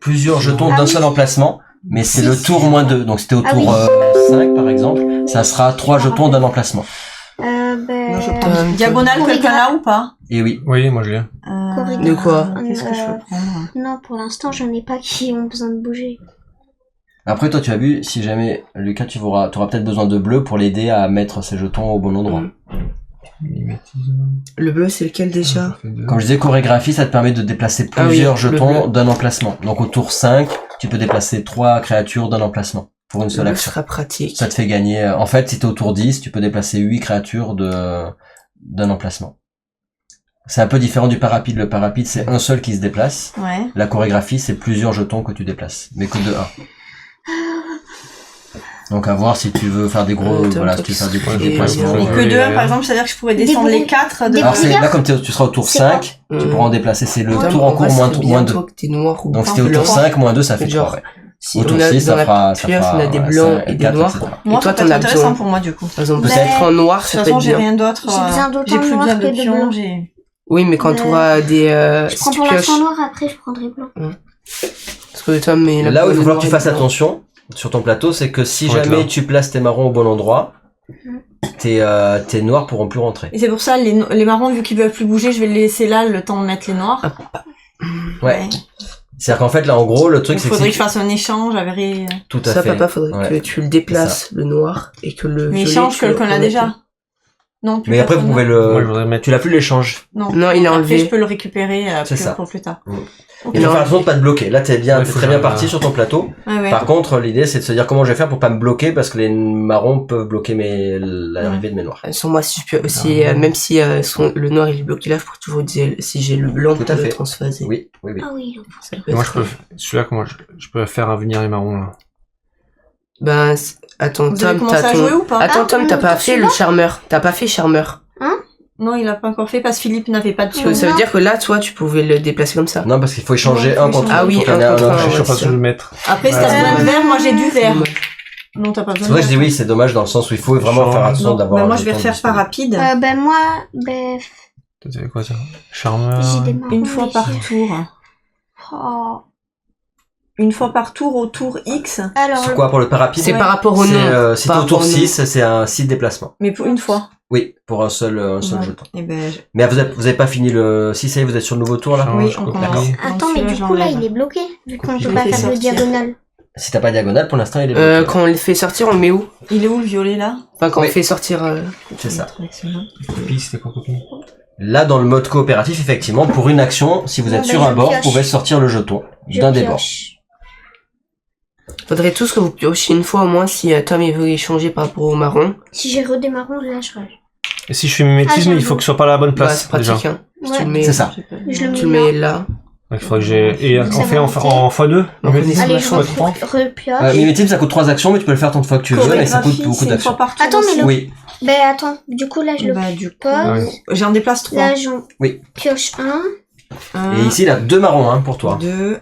plusieurs jetons d'un oui. seul emplacement, mais c'est le Si. tour moins 2. Donc c'était au Ah tour oui. 5 par exemple, ça sera 3 jetons d'un emplacement. Moi, je Ben... prends diagonale, quelqu'un là ou pas? Et oui. Oui, moi je l'ai. Corridor. De quoi? Qu'est-ce que je peux prendre? Non, pour l'instant, j'en ai pas qui ont besoin de bouger. Après, toi, tu as vu, si jamais, Lucas, tu auras peut-être besoin de bleu pour l'aider à mettre ses jetons au bon endroit. Le bleu, c'est lequel déjà? Comme je disais, chorégraphie, ça te permet de déplacer plusieurs jetons d'un emplacement. Donc au tour 5, tu peux déplacer 3 créatures d'un emplacement pour une seule Le action. sera pratique. Ça te fait gagner... En fait, si t'es au tour 10, tu peux déplacer 8 créatures d'un emplacement. C'est un peu différent du parapide. Le parapide, c'est un seul qui se déplace. Ouais. La chorégraphie, c'est plusieurs jetons que tu déplaces, mais que de 1. Donc à voir si tu veux faire des gros, si tu veux faire des gros déplacements. Et que de 1, par exemple, c'est-à-dire que je pourrais descendre les 4 de... Alors là, comme tu seras au tour 5, tu pourras en déplacer, c'est le tour en cours moins 2. Donc si t'es au tour 5, moins 2, ça fait 3, ouais. Si au tour 6, ça fera on a des blancs et des noirs. Moi, ça peut être intéressant pour moi, du coup. Par exemple, peut-être en noir, ça peut être bien. J'ai rien d'autre. J'ai plus besoin de pions, Oui, mais quand tu auras des... Je prends pour l'accent noir, après je prendrai blanc. Parce que Tom, là où il va falloir que tu fasses attention sur ton plateau, c'est que si jamais tu places tes marrons au bon endroit, tes noirs pourront plus rentrer. Et c'est pour ça, les marrons, vu qu'ils peuvent plus bouger, je vais les laisser là le temps de mettre les noirs. Ouais. C'est-à-dire qu'en fait, là, en gros, le truc, c'est que... Faudrait que je fasse un échange avec... Tout à fait. Ça, fait. papa, faudrait que tu le déplaces, le noir, et que le mais échange qu'on a déjà. Non, mais après, vous pouvez tu l'as plus l'échange. Non, il a enlevé. Après, je peux le récupérer pour plus tard. Il faut faire attention de pas te bloquer. Là, t'es très bien parti sur ton plateau. Par contre, l'idée, c'est de se dire comment je vais faire pour pas me bloquer, parce que les marrons peuvent bloquer l'arrivée de mes noirs. Sur moi, si je peux aussi, même si le noir il est bloqué là, je pourrais toujours dire si j'ai le blanc, tout à fait transphaser. Oui. Ah oui. Moi, celui-là, comment je peux faire venir les marrons là? Ben, attends, Tom, t'as pas fait le charmeur. T'as pas fait charmeur. Non, il a pas encore fait parce que Philippe n'avait pas de pion. Ça veut dire que là, toi, tu pouvais le déplacer comme ça. Non, parce qu'il faut échanger un contre un. Ah oui, un contre un. Je suis pas sûr de le mettre. Après, si t'as besoin de vert, moi j'ai du vert. Non, t'as pas besoin de vert. C'est vrai que je dis oui, c'est dommage dans le sens où il faut vraiment faire attention d'avoir. Moi, je vais refaire par rapide. T'avais quoi ça? Charmeur. Une fois par tour. Une fois par tour au tour X. C'est quoi pour le parapide? C'est par rapport au nom. Si t'es au tour 6, c'est un 6 déplacements. Mais pour une fois. Oui, pour un seul jeton. Et mais vous avez pas fini le... Si ça y est, vous êtes sur le nouveau tour là? Oui, on commence. Attends, mais du coup là, il est bloqué, vu qu'on peut pas faire de diagonale. Si t'as pas de diagonale, pour l'instant, il est bloqué. Quand on le fait sortir, on le met où? Il est où le violet là? Enfin, quand on le fait sortir... C'est ça. Copie, c'était quoi copie? Là, dans le mode coopératif, effectivement, pour une action, si vous êtes sur un bord, vous pouvez sortir le jeton d'un des bords. Faudrait tous que vous piochiez une fois au moins si Tom il veut échanger par rapport au marron. Si j'ai redé marron, là je rage. Et si je fais mimétisme, il faut que ce soit pas à la bonne place. C'est pratique, hein. C'est ça. Je le tu le mets là. Il faudrait que j'ai... Et on fait en x2? Allez, je repioche. Mimétisme, ça coûte 3 actions, mais tu peux le faire tant de fois que tu veux, mais ça coûte beaucoup d'actions. Attends, mais oui. Attends, du coup là je le pose. J'en déplace 3. Là j'en pioche 1. Et ici, il a 2 marrons pour toi. 2.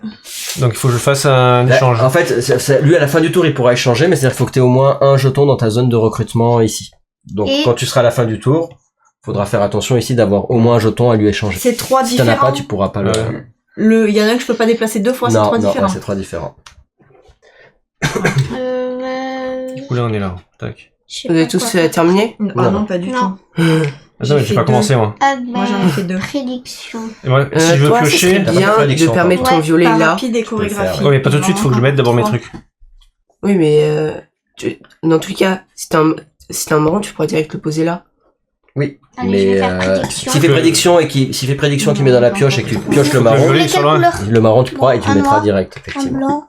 Donc il faut que je fasse un échange. En fait, lui à la fin du tour, il pourra échanger, mais c'est-à-dire qu'il faut que tu aies au moins un jeton dans ta zone de recrutement ici. Donc quand tu seras à la fin du tour, faudra faire attention ici d'avoir au moins un jeton à lui échanger. C'est 3 différents. Si t'en as pas, tu pourras pas il y en a que je peux pas déplacer 2 fois, c'est 3 différents. Non, c'est 3 différents. Du coup là on est là. Tac. Vous avez tous terminé? Non, pas du tout. Attends, mais j'ai pas commencé moi. Moi j'en ai fait 2. Prédiction. Et moi, si je veux toi, piocher, c'est bien de permettre ton violet là. Rapide et chorégraphie. Ouais, mais pas tout de suite, faut que je mette d'abord mes trucs. Oui, mais dans tous les cas, si t'as un marron, tu pourras direct le poser là. Oui, allez, mais s'il fait prédiction et qu'il met dans la pioche et que tu pioches le marron, le marron tu pourras et tu le mettras direct, effectivement.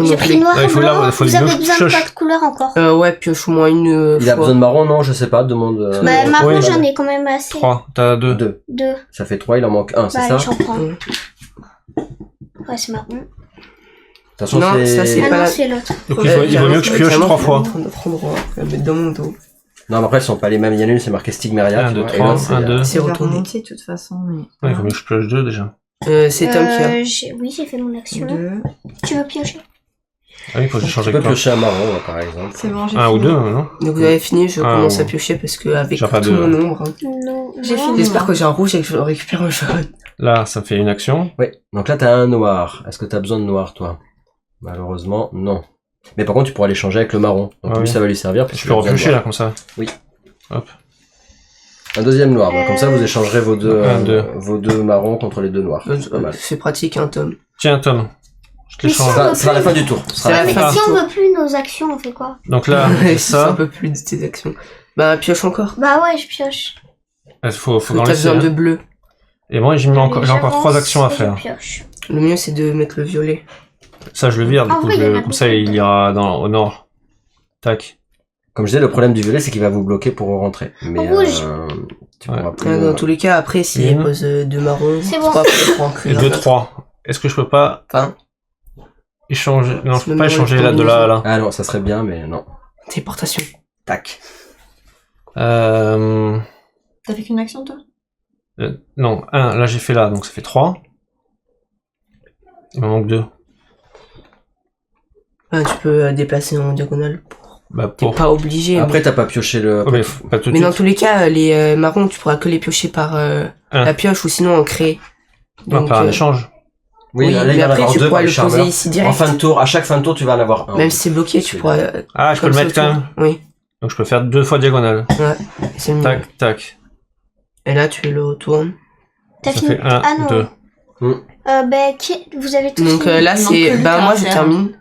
J'ai pris noir et blanc. Vous avez besoin de pas de couleur encore? Ouais, pioche au moins une Il a besoin de marron? Non, je sais pas, demande... marron, j'en ai quand même assez. 3, t'as 2. 2. Ça fait 3, il en manque 1, c'est ça? J'en prends. Ouais, c'est marron. Attention, non, ça c'est pas non, c'est l'autre. Donc il vaut mieux que je pioche 3 fois. Je vais mettre dans mon dos. Non, mais après, ils sont pas les mêmes. Il y en a une, c'est marqué Stigmeria. 1, 2, 3, 1, 2. C'est retourné. De toute façon, Ouais, il vaut mieux que je pioche 2 déjà. C'est Tom qui a. Oui, j'ai fait mon action. 2. Tu veux piocher? Ah oui, faut que je change avec toi. Tu peux piocher un marron, par exemple. C'est bon, j'ai 1 ou 2, non? Donc vous avez fini, je commence à piocher parce que avec tout mon nombre. Non. J'ai fini. J'espère que j'ai un rouge et que je récupère un jaune. Là, ça fait une action. Oui. Donc là, t'as un noir. Est-ce que t'as besoin de noir, toi? Malheureusement, non. Mais par contre, tu pourras l'échanger avec le marron. Donc lui, ça va lui servir. Je peux repiocher là, comme ça. Oui. Hop. Un deuxième noir. Donc, comme ça, vous échangerez vos deux marrons contre les 2 noirs. C'est pratique, hein, Tom. Tiens, Tom. Je te les change. Ça sera à la fin du tour. C'est la Mais fin si du on tour. veut plus nos actions, on fait quoi? Donc là, Si ça. un peu plus de tes actions. Bah, pioche encore. Bah ouais, je pioche. Il faut T'as en laisser. besoin de Hein. bleu. Et moi, j'ai encore J'avance 3 actions à et je faire. pioche. Le mieux, c'est de mettre le violet. Ça, je le vire, du Ah coup, oui, il y en a comme ça, il ira au nord. Tac. Comme je disais, le problème du violet, c'est qu'il va vous bloquer pour rentrer. Mais Rouge. tu Ouais. pourras plus... Dans tous les cas, après, s'il Une. pose 2 marrons, C'est bon. 3 pour en Et créer 2, un autre. 3. Est-ce que je peux pas Enfin, échanger? Non, je C'est peux le pas numéro échanger de là, de là à là. Ah non, ça serait bien, mais non. téléportation. Tac. T'as fait qu'une action, toi? Non, 1, là j'ai fait là, donc ça fait 3. Il m'en manque 2. Ah, tu peux déplacer en diagonale. Bah T'es pour... pas obligé. Après, t'as pas pioché le... Oh, mais pas tout de mais dans suite. tous les cas, les marrons, tu pourras que les piocher par la pioche ou sinon en créer. Non, Donc, par un échange. Oui, là, il mais va en après, avoir tu deux pourras par le les poser charmeurs. ici En direct. fin de tour, à chaque fin de tour, tu vas en avoir un. Même si c'est bloqué, tu pourras. Ah, je peux comme le mettre ça quand autour. même. Oui, Donc je peux faire 2 fois diagonale. c'est le mieux. Tac, tac. Et là, tu le retournes. T'as Ça fini? fait 1, Ah non. 2. Ben, vous avez tous Donc fini. là, Il manque c'est. que lui Bah, qui moi, a je à faire. termine.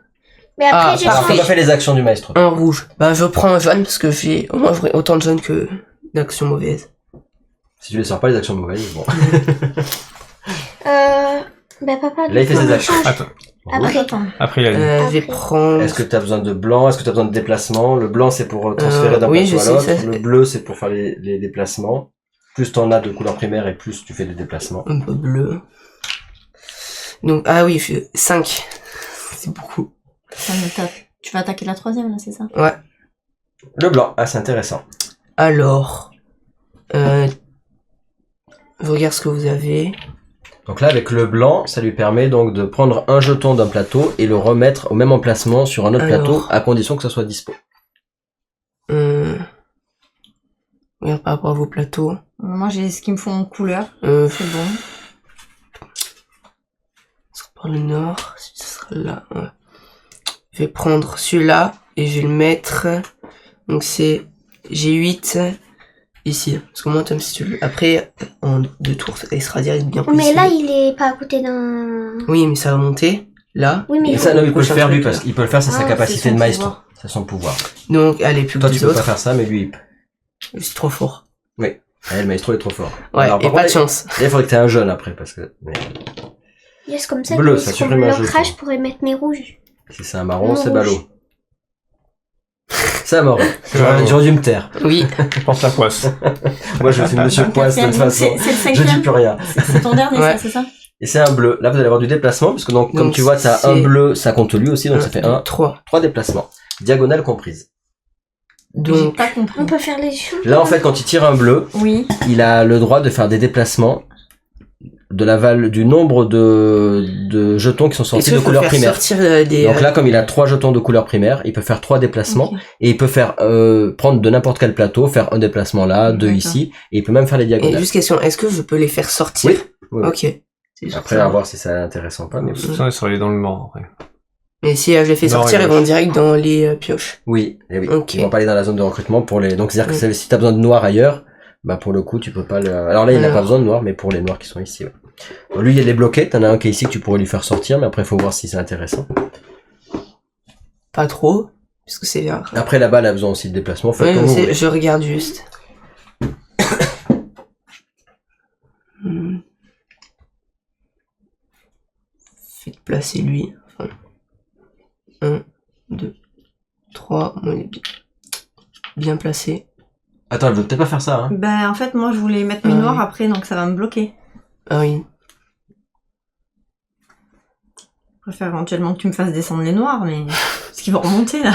Mais après, j'ai Alors, changé. on a fait les actions du maestro. Un rouge. Bah, je prends un jaune parce que j'ai. Au moins, j'aurai autant de jaune que d'actions mauvaises. Si tu les sors pas, les actions mauvaises, bon. Ben, papa, Là, il fait faut ses qu'on actions. change. Attends. Après. Attends. Après, il a dit. Je vais Après. prendre. Est-ce que tu as besoin de blanc? Est-ce que tu as besoin de déplacement? Le blanc, c'est pour transférer d'un oui, je plateau à sais, l'autre. ça, Le bleu, c'est pour faire les déplacements. Plus t'en as de couleur primaire et plus tu fais des déplacements. Un peu bleu. Donc, ah oui, 5. C'est beaucoup. Ça me tape. Tu vas attaquer la troisième, là, c'est ça? Ouais. Le blanc, ah, c'est intéressant. Alors. Je regarde ce que vous avez. Donc là, avec le blanc, ça lui permet donc de prendre un jeton d'un plateau et le remettre au même emplacement sur un autre Alors. plateau, à condition que ça soit dispo. Regarde par rapport à vos plateaux. Moi, j'ai ce qu'il me faut en couleur. Ça C'est bon. sera par le nord. Ça sera là. Ouais. Je vais prendre celui-là et je vais le mettre. Donc c'est G8 ici. Parce que moi, comme si tu le. Après, en 2 tours, il sera direct bien Mais positionné. là, il est pas à côté d'un. Oui, mais ça va monter. Là. Oui, mais Et il ça, faut. non, il peut le prochain faire lui, truc, parce là. qu'il peut le faire, c'est sa Ah, capacité c'est son de maestro. pouvoir. C'est son pouvoir. Donc, allez, plus Toi, que tu les peux pas autres. faire ça, mais lui, il peut. C'est trop fort. Le maestro est trop fort. Ouais, Alors, et par pas de contre, chance. là, il faudrait que tu aies un jaune après, parce que mais Yes, comme ça, Bleu, quand ça ils seront supprime un leur jeton. crash, je pourrais mettre mes rouges. si c'est un marron, Non, c'est rouge. ballot. C'est un marron. Marron. J'aurais dû me taire. Oui. Porte la poisse. Moi, je suis monsieur Poisse, de toute façon. C'est le Je dis cinquième. plus rien. C'est ton dernier, Ouais. ça, c'est ça? Et c'est un bleu. Là, vous allez avoir du déplacement, parce que donc, comme Donc, tu vois, t'as c'est- un bleu, ça compte lui aussi, donc ça fait 3. 3 déplacements. Diagonale comprise. J'ai Donc, pas compris. On peut faire les choses. Là, en fait, quand il tire un bleu, Oui. il a le droit de faire des déplacements du nombre de jetons qui sont est-ce sortis qu'il de faut couleur faire primaire. sortir des. Donc là, comme il a 3 jetons de couleur primaire, il peut faire 3 déplacements Ok. et il peut faire prendre de n'importe quel plateau, faire un déplacement là, 2 D'accord. ici, et il peut même faire les Et diagonales. juste question, est-ce que je peux les faire sortir? Oui. Oui, oui. Ok. C'est juste Après, ça. à voir si c'est intéressant ou pas, mais Ça, ça va aller dans le nord, après. Mais si je les fais Nord et sortir, ils gauche. vont direct dans les pioches. oui, et oui. Ok. Ils vont pas aller dans la zone de recrutement pour les. Donc c'est-à-dire que Oui. si t'as besoin de noir ailleurs, bah pour le coup tu peux pas le. Alors là il n'a Alors. pas besoin de noir, mais pour les noirs qui sont ici. Ouais. Bon, lui il est bloqué. T'en as un qui est ici que tu pourrais lui faire sortir, mais après il faut voir si c'est intéressant. Pas trop, puisque c'est vert. Après là-bas elle a besoin aussi de déplacement. Faites Ouais, comme vous voulez. je regarde juste. Faites placer lui. 1, 2, 3. Moi, il est bien placé. Attends, elle veut peut-être pas faire ça. Hein. Ben, en fait, moi, je voulais mettre mes Ah noirs oui. après, donc ça va me bloquer. Ah oui. Je préfère éventuellement que tu me fasses descendre les noirs, mais... Parce qu'ils vont remonter, là.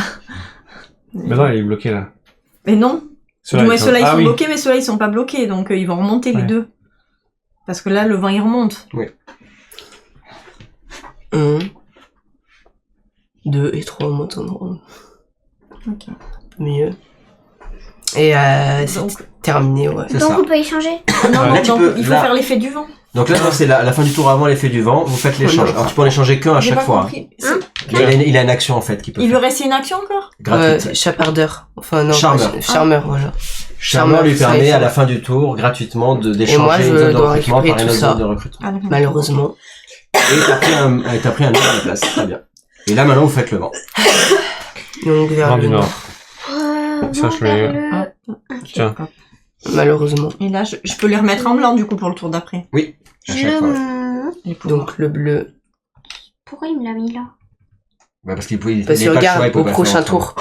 Mais non, il est bloqué, là. Mais non. Du Ceux-là, moins, ceux-là, ils Ah sont oui. bloqués, mais ceux-là, ils sont pas bloqués, donc ils vont remonter les Ouais. deux. Parce que là, le vent, il remonte. 1, 2 et 3 maintenant. Ok. Mieux. Et c'est Donc, terminé, ouais. C'est Donc ça. on peut y changer. non, Là, non, tu donc, peux- il faut là- faire l'effet du vent. Donc là c'est la fin du tour avant l'effet du vent. Vous faites l'échange. Alors tu peux en échanger qu'un à J'ai chaque pas fois. compris. Hein Mais il a une action en fait qui peut Il lui faire. restait une action encore? Gratuite. Chapardeur. Enfin, non. Charmeur. Charmeur, voilà. Charmeur lui ça, permet il faut- à la fin du tour gratuitement moi, d'échanger je une zone de dois recrutement par récupérer une tout autre ça. zone de recrutement. Ah, d'accord. Malheureusement. Et t'as pris un noir à la place, très bien. Et là maintenant vous faites le vent. Donc vers Vent le du nord. nord. Ça, je l'ai. Tiens. Malheureusement. Et là, je peux les remettre en blanc du coup pour le tour d'après. Oui, à Je chaque le fois. Ouais. monte. Les pouvoirs. Donc le bleu. Pourquoi il me l'a mis là? Ouais, parce qu'il pouvait. Parce que regarde, au prochain tour,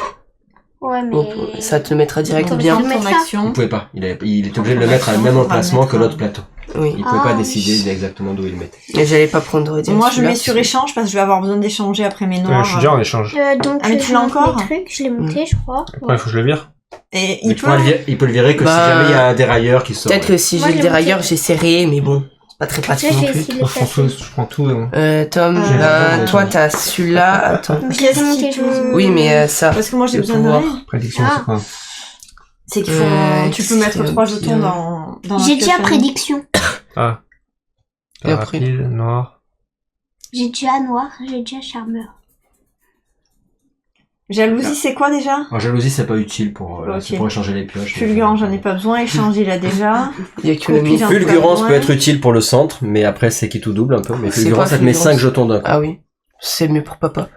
Ouais, mais... ça te le mettra direct Donc, bien. prendre ton Mettre là. action. Il pouvait pas. Il était obligé de le mettre à même emplacement que l'autre plateau. Oui. Il pouvait pas oui. décider exactement d'où il le mettait. Et j'allais pas prendre direct. Moi, je celui-là, mets sur échange parce que je vais avoir besoin d'échanger après mes Ouais, noirs. je suis déjà en échange. Donc, Ah, mais tu je l'as monte encore mes trucs, je l'ai monté, je crois. Après, il faut que je le vire. Et Mais il peut... il peut le virer que Bah, si jamais il y a un dérailleur qui sort. Peut-être que si Moi, j'ai je le l'ai dérailleur, monté. j'ai serré, mais bon, c'est pas très Là, pratique je non vais plus. essayer de Moi, le placer. je prends tout. Tom, J'ai raison, toi raison. t'as celui-là, attends. Je l'ai monté, je l'ai Oui, mais ça. Parce que moi, j'ai Le besoin de pouvoir. rien. Prédiction, Ah. c'est quoi? C'est qu'il faut... tu peux mettre 3 jetons dans la J'ai déjà pièce famille. prédiction. Ah. Et après Rapide, noir. J'ai déjà noir, j'ai déjà charmeur. Jalousie, c'est quoi déjà? En jalousie, c'est pas utile pour, Ok. c'est pour échanger les pioches. Fulgurant, j'en ai pas besoin. Échange, il a déjà. Il y a que le Copie, mien. j'en ai pas Fulgurance besoin. peut être utile pour le centre, mais après c'est qui tout double un peu. Mais C'est Fulgurance, quoi, ça te met Fulgurance 5 jetons d'un coup. Ah oui. C'est mieux pour papa.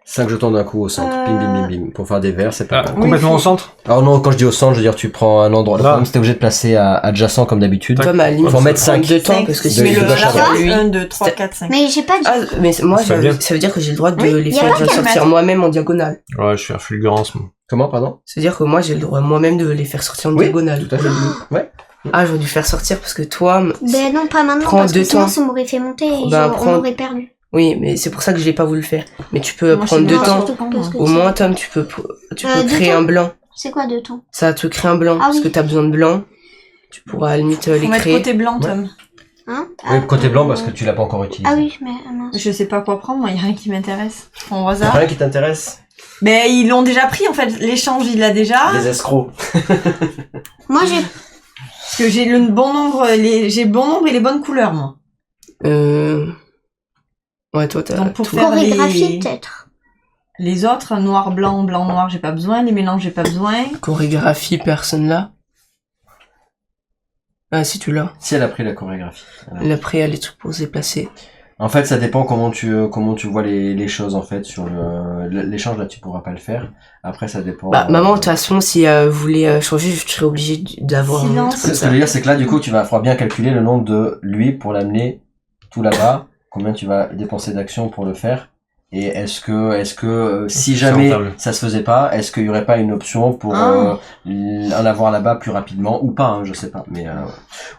5 jetons d'un coup au centre. Bim, bim, bim, bim. Pour faire des verres, c'est pas Ah, mal. complètement Oui, au centre? Alors non, quand je dis au centre, je veux dire tu prends un endroit. Le Là. problème, c'est que t'es obligé de placer adjacent comme d'habitude. Tom, à la limite, Faut en mettre prendre 5. 2 temps, parce que si de- tu de mets le gauche à vers droite. lui. 1, 2, 3, 4, 5. Mais j'ai pas dit. Ah, mais moi, Ça veut dire. ça veut dire que j'ai le droit de Oui, les y a faire pas qu'à sortir mettre. moi-même en diagonale. Ouais, je suis à fulgurance, moi. Comment, pardon? C'est-à-dire que moi, j'ai le droit moi-même de les faire sortir en Oui, diagonale. tout à fait. Ouais. Ah, j'aurais dû faire sortir parce que toi, Ben non, pas maintenant, Prends parce que 2 sinon temps. ça m'aurait fait monter et Bah, on prends- aurait perdu. oui, mais c'est pour ça que je l'ai pas voulu faire. Mais tu peux Moi, prendre je 2 sais temps. pas. Parce que Au c'est- moins, Tom, tu peux 2 créer temps. un blanc. C'est quoi 2 temps? Ça te crée un blanc. Ah parce oui. que t'as besoin de blanc. Tu pourras à la limite Faut les mettre créer. côté blanc, Tom. Hein? Oui, côté blanc parce que tu l'as pas encore utilisé. Ah oui, mais mince. Je sais pas quoi prendre, moi, y a rien qui m'intéresse. Je prends au Y'a hasard. rien qui t'intéresse? Mais ils l'ont déjà pris, en fait. L'échange, il l'a déjà. Les escrocs. Moi j'ai Parce que j'ai le bon nombre, j'ai le bon nombre et les bonnes couleurs, moi. Ouais, toi, t'as Donc, pour tout. faire chorégraphie peut-être. les autres, noir, blanc, blanc, noir, j'ai pas besoin. Les mélanges, j'ai pas besoin. Chorégraphie, personne là. Ah, si tu l'as. Si elle a pris la chorégraphie. Voilà. Elle a pris les trucs pour se déplacer. En fait, ça dépend comment tu vois les choses en fait sur l'échange là, tu pourras pas le faire. Après, ça dépend. Bah, maman, de toute façon, si vous voulez changer, je serais obligée d'avoir un Silence. truc comme Ce que je ça. veux dire, c'est que là, du coup, tu vas falloir bien calculer le nombre de lui pour l'amener tout là-bas. Combien tu vas dépenser d'actions pour le faire. Et est-ce que si C'est jamais rentable. ça se faisait pas, est-ce qu'il y aurait pas une option pour en avoir là-bas plus rapidement ou pas, hein, je sais pas. Mais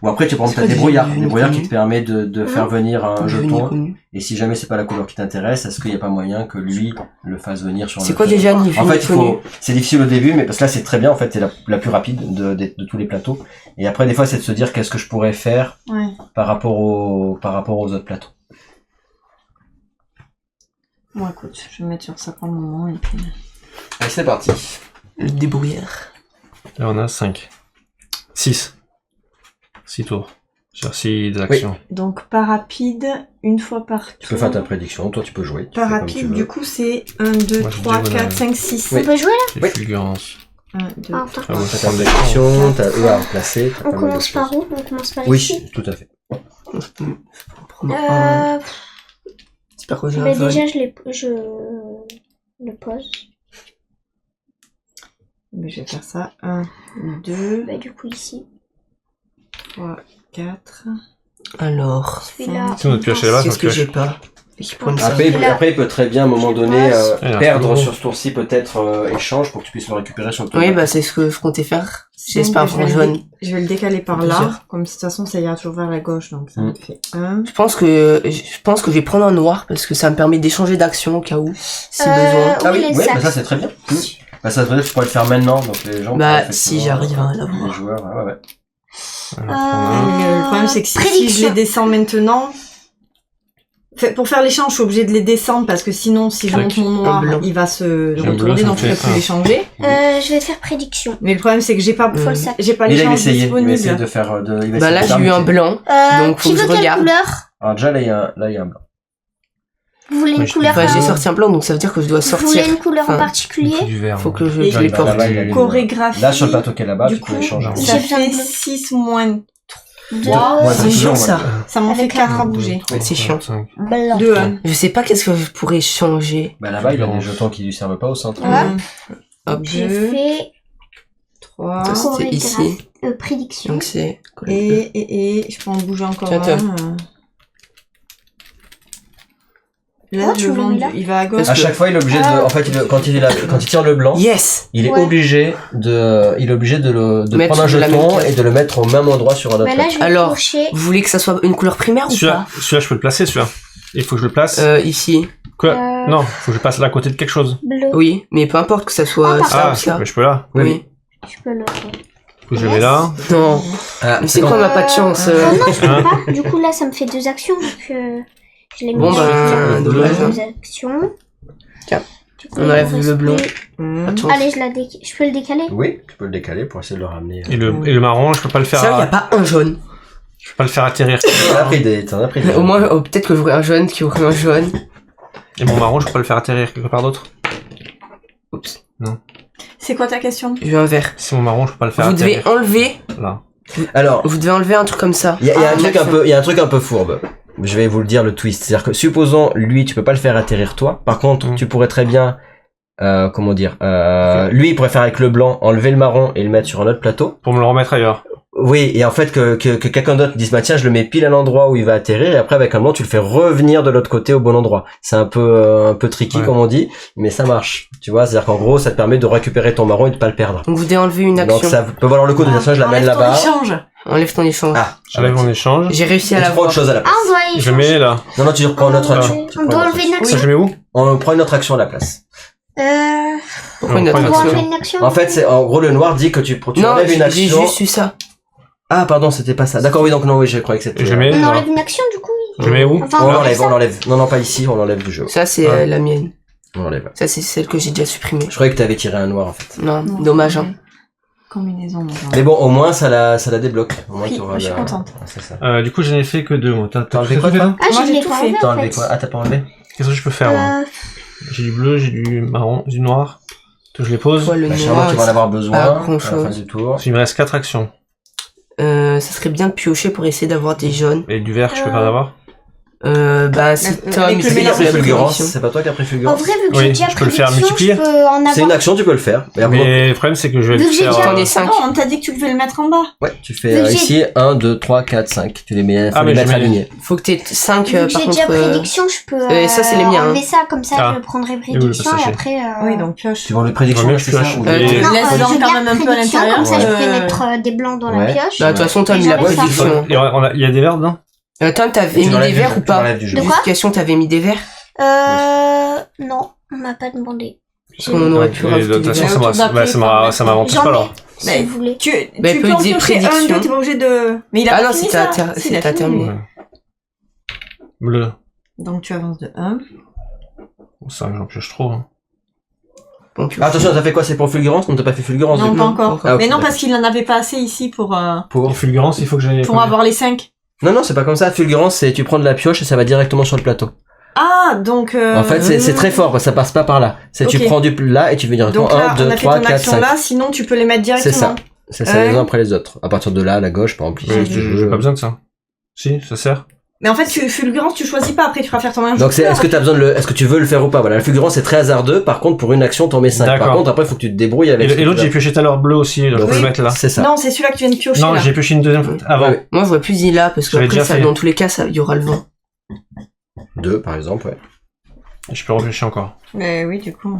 ou après tu prends C'est peut-être quoi des brouillards, devenu qui connu te permet de faire venir un Devenu jeton. connu. Et si jamais c'est pas la couleur qui t'intéresse, est-ce qu'il y a pas moyen que lui le fasse venir sur C'est le quoi plateau? déjà niveau En fait, connu c'est difficile au début, mais parce que là c'est très bien. En fait, c'est la plus rapide de tous les plateaux. Et après, des fois, c'est de se dire qu'est-ce que je pourrais faire Ouais. par rapport aux autres plateaux. Bon, écoute, je vais me mettre sur ça pour le moment et puis... Allez, c'est parti. Le débrouillard. Là, on a 5. 6. 6 tours. Sur 6 actions. Donc, pas rapide, une fois par tour. Tu peux faire ta prédiction. Toi, tu peux jouer. Tu Pas fais comme tu rapide, veux. du coup, c'est 1, 2, Moi, j'ai 3, diagonale. 4, 5, 6. Oui. On peut jouer là? C'est Oui. fulgurance. 1, 2, Ah, Ah, attends. moi, T'as je ta prends des prédiction, t'as eux à replacer. t'as On pas mal de commence par choses. où? On commence par Oui, ici. tout à fait. Prendre un. J'espère que j'ai un Bah vol. déjà je le pose. Mais je vais faire ça. 1, 2, Bah du coup ici. 3, 4. Alors, Celui-là. Si on a pioché là-bas, qu'est-ce on que pioche. j'ai pas? Et qui prend une Après, Là. il peut très bien à un moment donné Alors, perdre c'est sur ce tour-ci peut-être échange pour que tu puisses le récupérer sur le tour. Oui, d'après. bah c'est ce que je comptais faire. Donc, J'espère je pour vais jaune. Je vais le décaler par Plusieurs. là. Comme de toute façon, ça ira toujours vers la gauche. Donc, ça me fait 1. Je pense que je vais prendre un noir parce que ça me permet d'échanger d'action au cas où, si besoin. Ah oui, les oui, sacs. bah ça c'est très bien. Bah ça veut dire que tu pourrais le faire maintenant, donc les gens. Bah, pourraient si effectivement, j'arrive à l'avoir. Les joueurs, ouais. Alors, prendre Le problème, c'est que si je prédiction. les descends maintenant... Pour faire l'échange, je suis obligée de les descendre parce que sinon, si je monte Tac. mon Un noir, blanc. il va se J'ai un retourner, blanc, donc je ça ne me peux plus fait l'échanger. Je vais faire prédiction. Mais le problème, c'est que j'ai pas, Faut le sac. j'ai pas Il va l'échange essayer. Il va essayer disponible. de faire. Il va Bah essayer là de j'ai eu un permuter. blanc, donc faut Qui que je veut quelle regarde. couleur? Alors déjà là il y a un blanc. Vous voulez Ouais, une je- couleur Enfin, j'ai hein sorti un blanc, donc ça veut dire que je dois Vous voulez sortir. une couleur en Enfin, il faut particulier? du vert. Faut que je Et les porte. Là-bas, il a les- Chorégraphie. Là sur le plateau qui est là-bas, Du tu peux coup, échanger. J'ai ça besoin de fait bleu. 6 moins C'est chiant ça. Ça m'en fait 4 à bouger. C'est chiant. 5. Blanc. 2. Je sais pas qu'est-ce que je pourrais changer. Bah là-bas, il y a des jetons qui lui servent pas au centre. Hop. J'ai 2, fait 3. Ça, c'était ici. prédiction. Donc c'est... Et je peux en bouger encore Tiens, un. Là, Oh, tu le le vent, mets là il va à gauche. À chaque fois, il est obligé de, en fait, quand il tire le blanc, Yes. il est Ouais. obligé de Mettre prendre un de la jeton même et de le mettre au même endroit sur un autre. Bah là, je vais Alors, cocher. Vous voulez que ça soit une couleur primaire ou Celui-là, pas je peux le placer, celui-là. Il faut que je le place. Ici. Quoi Non, faut que je passe là à côté de quelque chose. Bleu. Oui, mais peu importe que ça soit Ah, ça Ah, ou ça. mais je peux là. Oui. Je peux le faire. Du coup, je le mets là. Non. Ah, Mais c'est quoi, on n'a pas de chance. Non, non, je peux Hein pas. Du coup, là, ça me fait 2 actions. Donc, je les mets Bon, bah, dommage. 2 actions. Tiens. Du coup, On enlève il me le blond. reste Pas de chance. Allez, je peux le décaler. Oui, tu peux le décaler pour essayer de le ramener. Et le marron, je peux pas le faire. Ça, il n'y a pas un jaune. Je peux pas le faire atterrir. T'en as pris des. Au moins, peut-être que j'aurai un jaune qui aurait un jaune. Et mon marron, je peux pas le faire atterrir quelque part d'autre. Oups. C'est quoi ta question? J'ai un vert. Si mon marron, je peux pas le faire Vous devez atterrir. enlever. Là. Alors, Vous devez enlever un truc comme ça. il y a un truc un peu fourbe. Je vais vous le dire, le twist. C'est-à-dire que, supposons, lui, tu peux pas le faire atterrir toi. Par contre, tu pourrais très bien, comment dire, lui, il pourrait faire avec le blanc, enlever le marron et le mettre sur un autre plateau. Pour me le remettre ailleurs. Oui, et en fait, que quelqu'un d'autre dise, bah tiens, je le mets pile à l'endroit où il va atterrir, et après, avec un blanc, tu le fais revenir de l'autre côté au bon endroit. C'est un peu tricky, Ouais. comme on dit, mais ça marche. Tu vois, c'est-à-dire qu'en gros, ça te permet de récupérer ton marron et de pas le perdre. Donc vous devez enlever une action. Donc ça peut valoir le coup de dire, tiens, je l'amène Enlève ton là-bas. échange. Enlève ton échange. Ah, J'enlève mon échange. J'ai réussi à et tu prends l'avoir. autre chose à la Ah, place. on doit y Je le mets là. Non, tu reprends notre action. Tu On prends doit notre enlever une action. Ça, action. je le mets où On prend une autre action à la place. Pourquoi une On autre prend On doit action enlever une action. En fait, c'est en gros le noir dit que tu Non, enlèves une j'ai action. juste eu ça. Ah pardon, c'était pas ça. D'accord, oui, donc non, oui, je croyais que c'était. Et je mets On là. enlève une action, du coup. Je le mets où Enfin, On enlève l'enlève, ça. on l'enlève. Non, non, pas ici, on l'enlève du jeu. Ça, c'est Ah. la mienne. On l'enlève. Ça, c'est celle que j'ai déjà supprimée. Je croyais que t'avais tiré un noir en fait. Non, dommage. Hein. Combinaison. Mais bon, au moins ça la débloque. Au moins Oui, t'auras je suis la- contente. Ah, c'est ça. Du coup, je n'ai fait que 2, moi. T'as enlevé quoi, fait toi là Ah, Moi, je j'ai l'ai tout pas fait. enlevé, T'as en enlevé fait. quoi? Ah, t'as pas enlevé? Qu'est-ce que je peux faire, moi J'ai du bleu, j'ai du marron, du noir. Je les pose. Toi, le Bah, noir, tu vas en avoir besoin pas à la grand-chose. fin du tour. Il me reste 4 actions. ça serait bien de piocher pour essayer d'avoir des jaunes. Et du vert, je peux pas en avoir. Bah, si Avec Tom, le il C'est qui mélange a pris de fulgurance? prédiction. C'est pas toi qui a pris En fulgurance? vrai, vu que Oui, j'ai déjà je peux le faire prédiction, multiplier. je peux en C'est une avoir. action, tu peux le faire. Et après, Mais le problème, c'est que je vais Vu le que j'ai faire. déjà- J'en ai 5. Non, on t'a dit que tu devais le mettre en bas. ouais, tu fais Mais j'ai- ici 1, 2, 3, 4, 5. Tu les mets, faut Ah, les mais je mettre mets- alignés. Faut que t'aies 5 Vu que par j'ai contre. déjà prédiction, je peux ça, c'est les miens, enlever ça, comme ça Ah. je prendrai oui, prédiction ça, et j'ai. après... Oui, donc pioche. Tu vends les prédictions, Vaut mieux c'est que je ça? pioche. Ou Et- des- Non, Laisse-en je quand garde même un peu à prédiction, l'intérieur. comme ça je pourrais Ouais. mettre des blancs dans Ouais. la pioche. Bah, de toute façon, Tom, Et il a j'enlève ça. prédiction. Il y a des verts dedans Tom, t'avais Tu mis l'enlèves des du verts jeu, ou tu pas l'enlèves du jeu. De quoi Justification, t'avais mis des verts Non, on m'a pas demandé. Parce qu'on aurait pu Et rajouter de toute des façon, verts. ça m'avance J'en pas ai, alors. si Mais- vous voulez. Tu Bah, il peut peux en dire piocher un, prédiction. deux, t'es pas obligé de... Mais il a Ah pas non, fini si ça. t'as Si, il a fini. terminé. Ouais. Bleu. Donc tu avances de 1. Bon, ça, j'en pioche trop. Hein. Bon, puis- Ah, attention, t'as fait quoi? C'est pour fulgurance? On t'a pas fait fulgurance Non, du pas coup? encore. Ah, ok, Mais non, d'accord. parce qu'il en avait pas assez ici pour Et fulgurance, il faut que j'aille. avoir les 5. Non, non, c'est pas comme ça. Fulgurance, c'est tu prends de la pioche et ça va directement sur le plateau. Ah, donc... En fait, c'est très fort, parce que ça passe pas par là. C'est tu Ok. prends du là et tu veux directement Donc là, 1, 2, on a fait 3, ton 4, action 5. là, sinon tu peux les mettre C'est ça. directement. C'est ça, les Ouais. uns après les autres. À partir de là, à la gauche, par exemple, ici, Ouais, si tu j'ai veux. pas besoin de ça. Si, ça sert. Mais en fait, fulgurance, tu choisis pas, après tu feras faire ton mélange. Donc c'est, est-ce que t'as besoin de est-ce que tu veux le faire ou pas? Voilà, la fulgurance c'est très hasardeux, par contre, pour une action, t'en mets 5. Par D'accord. contre, après, faut que tu te débrouilles avec. ce que Et l'autre, tu j'ai as. pioché tout à l'heure bleu aussi, donc je peux Oui. le mettre là. C'est ça. Non, c'est celui-là que tu viens de piocher Non, là. j'ai pioché une deuxième fois avant. Ouais. Moi, je vois plus dit là, parce que J'avais après, déjà ça, fait. dans tous les cas, il y aura le vent. 2, par exemple, ouais. Et je peux repiocher encore. Mais oui, du coup.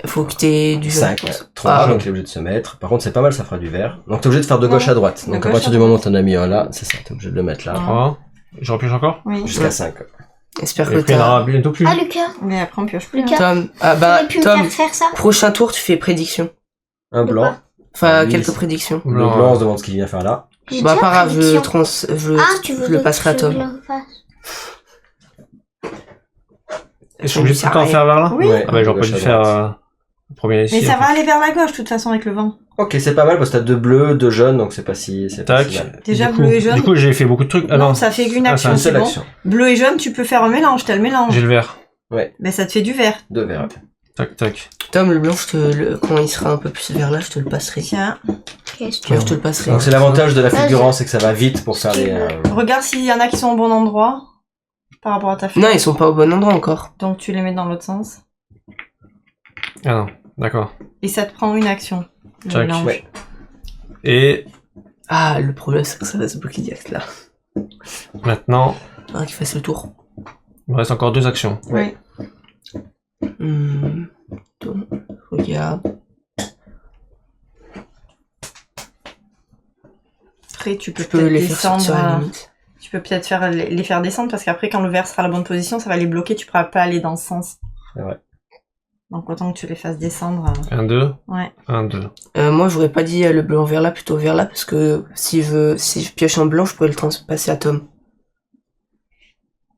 Faut que t'aies du jaune. 5, ouais. 3, Ah, donc ouais. t'es obligé de se mettre. Par contre, c'est pas mal, ça fera du vert. Donc t'es obligé de faire de gauche à droite. De Donc à gauche partir à du moment où t'en as mis un là, c'est ça, t'es obligé de le mettre là. 3. Je repioche encore. Oui. Jusqu'à 5. J'espère Et que puis il y en t'as... aura bientôt plus. Ah, Lucas, Mais après on pioche plus. Lucas, Tom, ah tu bah, aurais pu me Tom, faire faire ça. prochain tour, tu fais prédiction. Un De blanc. quoi Enfin, Oui, quelques c'est- prédictions. Le Blanc, blanc, on se demande ce qu'il vient faire là. J'ai Bah, déjà pas grave, prédiction. Ah, tu veux je le passerai à que je Tom. le fasse. Et je suis obligé de tout le temps faire vers là Oui. Ouais, Ah bah j'aurais pas gauche dû à faire droite. le premier ici. Mais ça en va fait. aller vers la gauche, de toute façon, avec le vent. Ok, c'est pas mal parce que t'as 2 bleus, 2 jaunes, donc c'est pas si Tac. mal. Déjà, Du coup- bleu et jaune. Du coup, j'ai fait beaucoup de trucs. Ah non, non, ça fait qu'une Ah, action, Une c'est seule bon. action. Bleu et jaune, tu peux faire un mélange, t'as le mélange. j'ai le vert. Mais ça te fait du vert. 2 verts. Tac, tac. Tom, le blanc, quand il sera un peu plus vers là, je te le passerai. Tiens. Moi, je te le passerai. Donc c'est l'avantage de la fulgurance, c'est que ça va vite pour faire les... Regarde s'il y en a qui sont au bon endroit par rapport à ta feuille. Non, ils sont pas au bon endroit encore. Donc tu les mets dans l'autre sens. Ah non, d'accord. Et ça te prend une action. Le Tac. mélange. Ouais. Et Ah, le problème, c'est que ça va se bloquer direct là. maintenant, Faudra qu'il fasse le tour. il me reste encore 2 actions. Ouais. Tom, regarde. Après tu peux Je peux peut-être les faire sortir à la descendre. limite. Tu peux peut-être les faire descendre parce qu'après quand le vert sera à la bonne position, ça va les bloquer, tu pourras pas aller dans ce sens. C'est vrai. Donc autant que tu les fasses descendre. 1, 2. Ouais. 1, 2. Moi, j'aurais pas dit le blanc vers là, plutôt vers là, parce que si je pioche en blanc, je pourrais le transpasser à Tom.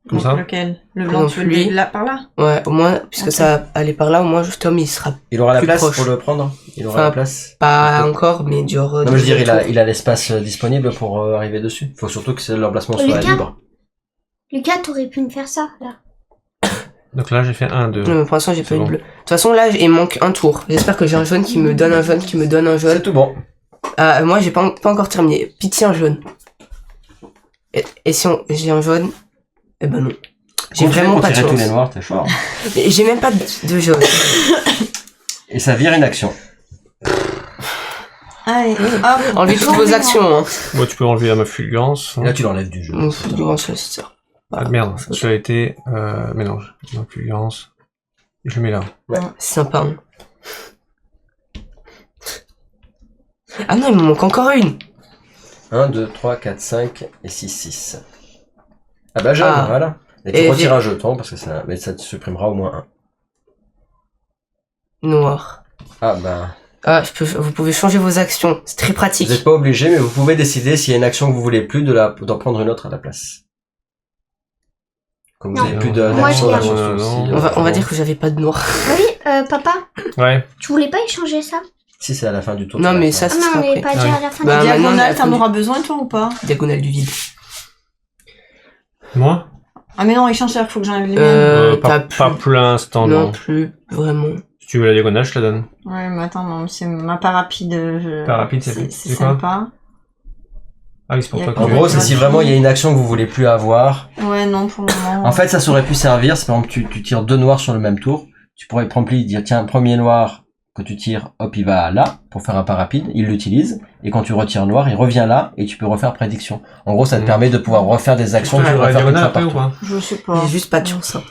Comme Donc ça lequel? Le blanc, Donc, tu veux le lui. là par là? Ouais, au moins, puisque Ok. ça va aller par là, au moins, Tom, il sera Il aura la Plus place proche. pour le prendre. Il aura Enfin, la place. pas encore, mais genre... Non, mais je veux dire, il a l'espace disponible pour arriver dessus. Il faut surtout que l'emplacement soit Lucas libre. Lucas, t'aurais pu me faire ça, là. Donc là, j'ai fait 1, 2. Non, mais pour l'instant, j'ai pas C'est eu bon. de bleu. De toute façon, là, il manque un tour. J'espère que j'ai un jaune qui me donne un jaune, qui me donne un jaune. C'est tout bon. Moi, j'ai pas encore terminé. Pitié, un jaune. Et si j'ai un jaune, eh ben non. J'ai Continue vraiment pour pas de tirer tous les chance. noirs, t'es fort. Mais j'ai même pas de jaune. Et ça vire une action. Allez, hop. Enlevez toutes vos actions, hein. Moi, tu peux enlever ma fulgurance. Et là, tu l'enlèves du jeu. Durant ça, c'est ça. Ah merde, ça a été mélange. Ma fulgurance. Je le mets là. C'est sympa, hein. Ah non, il me manque encore une. 1, 2, 3, 4, 5 et 6, 6. Ah bah jaune, Ah. voilà. Et tu Et retires j'ai- un jeton parce que mais ça te supprimera au moins un. Noir. Ah bah, Vous pouvez changer vos actions. C'est très pratique. vous n'êtes pas obligé, mais vous pouvez décider s'il y a une action que vous voulez plus d'en prendre une autre à la place. Comme vous Non. avez plus Moi, d'action je à l'ai. la chose aussi. On va dire que j'avais pas de noir. Oui, papa, Ouais. tu voulais pas échanger ça? Si c'est à la fin du tour. Non, tu vas mais le ça, faire. Ah ce non, sera on n'est après. pas déjà à la fin. Bah, La maintenant, diagonale, il a t'en fallu- auras besoin toi ou pas? Diagonale du vide. Moi Ah mais non, échange, c'est-à-dire qu'il faut que j'enlève les miennes. pas, t'as pas pour l'instant, Non non. plus, vraiment. Si tu veux la diagonale, je te la donne. Ouais, mais attends, non, c'est ma parapide. Parapide, c'est c'est quoi sympa. Ah oui, c'est pour toi que En tu gros, veux. c'est si vraiment il y a une action que vous voulez plus avoir. Ouais, non, pour le moment. En fait, ça saurait pu servir. Si par exemple tu tires 2 noirs sur le même tour, tu pourrais promptly dire tiens, premier noir que tu tires, hop, il va là pour faire un pas rapide. Il l'utilise et quand tu retires noir, il revient là et tu peux refaire prédiction. En gros, ça te Mhm. permet de pouvoir refaire des actions que Tu tu veux la pourrais faire une diagonale fois après ou par tour. pas Je sais pas. J'ai juste pas de chance. Hein.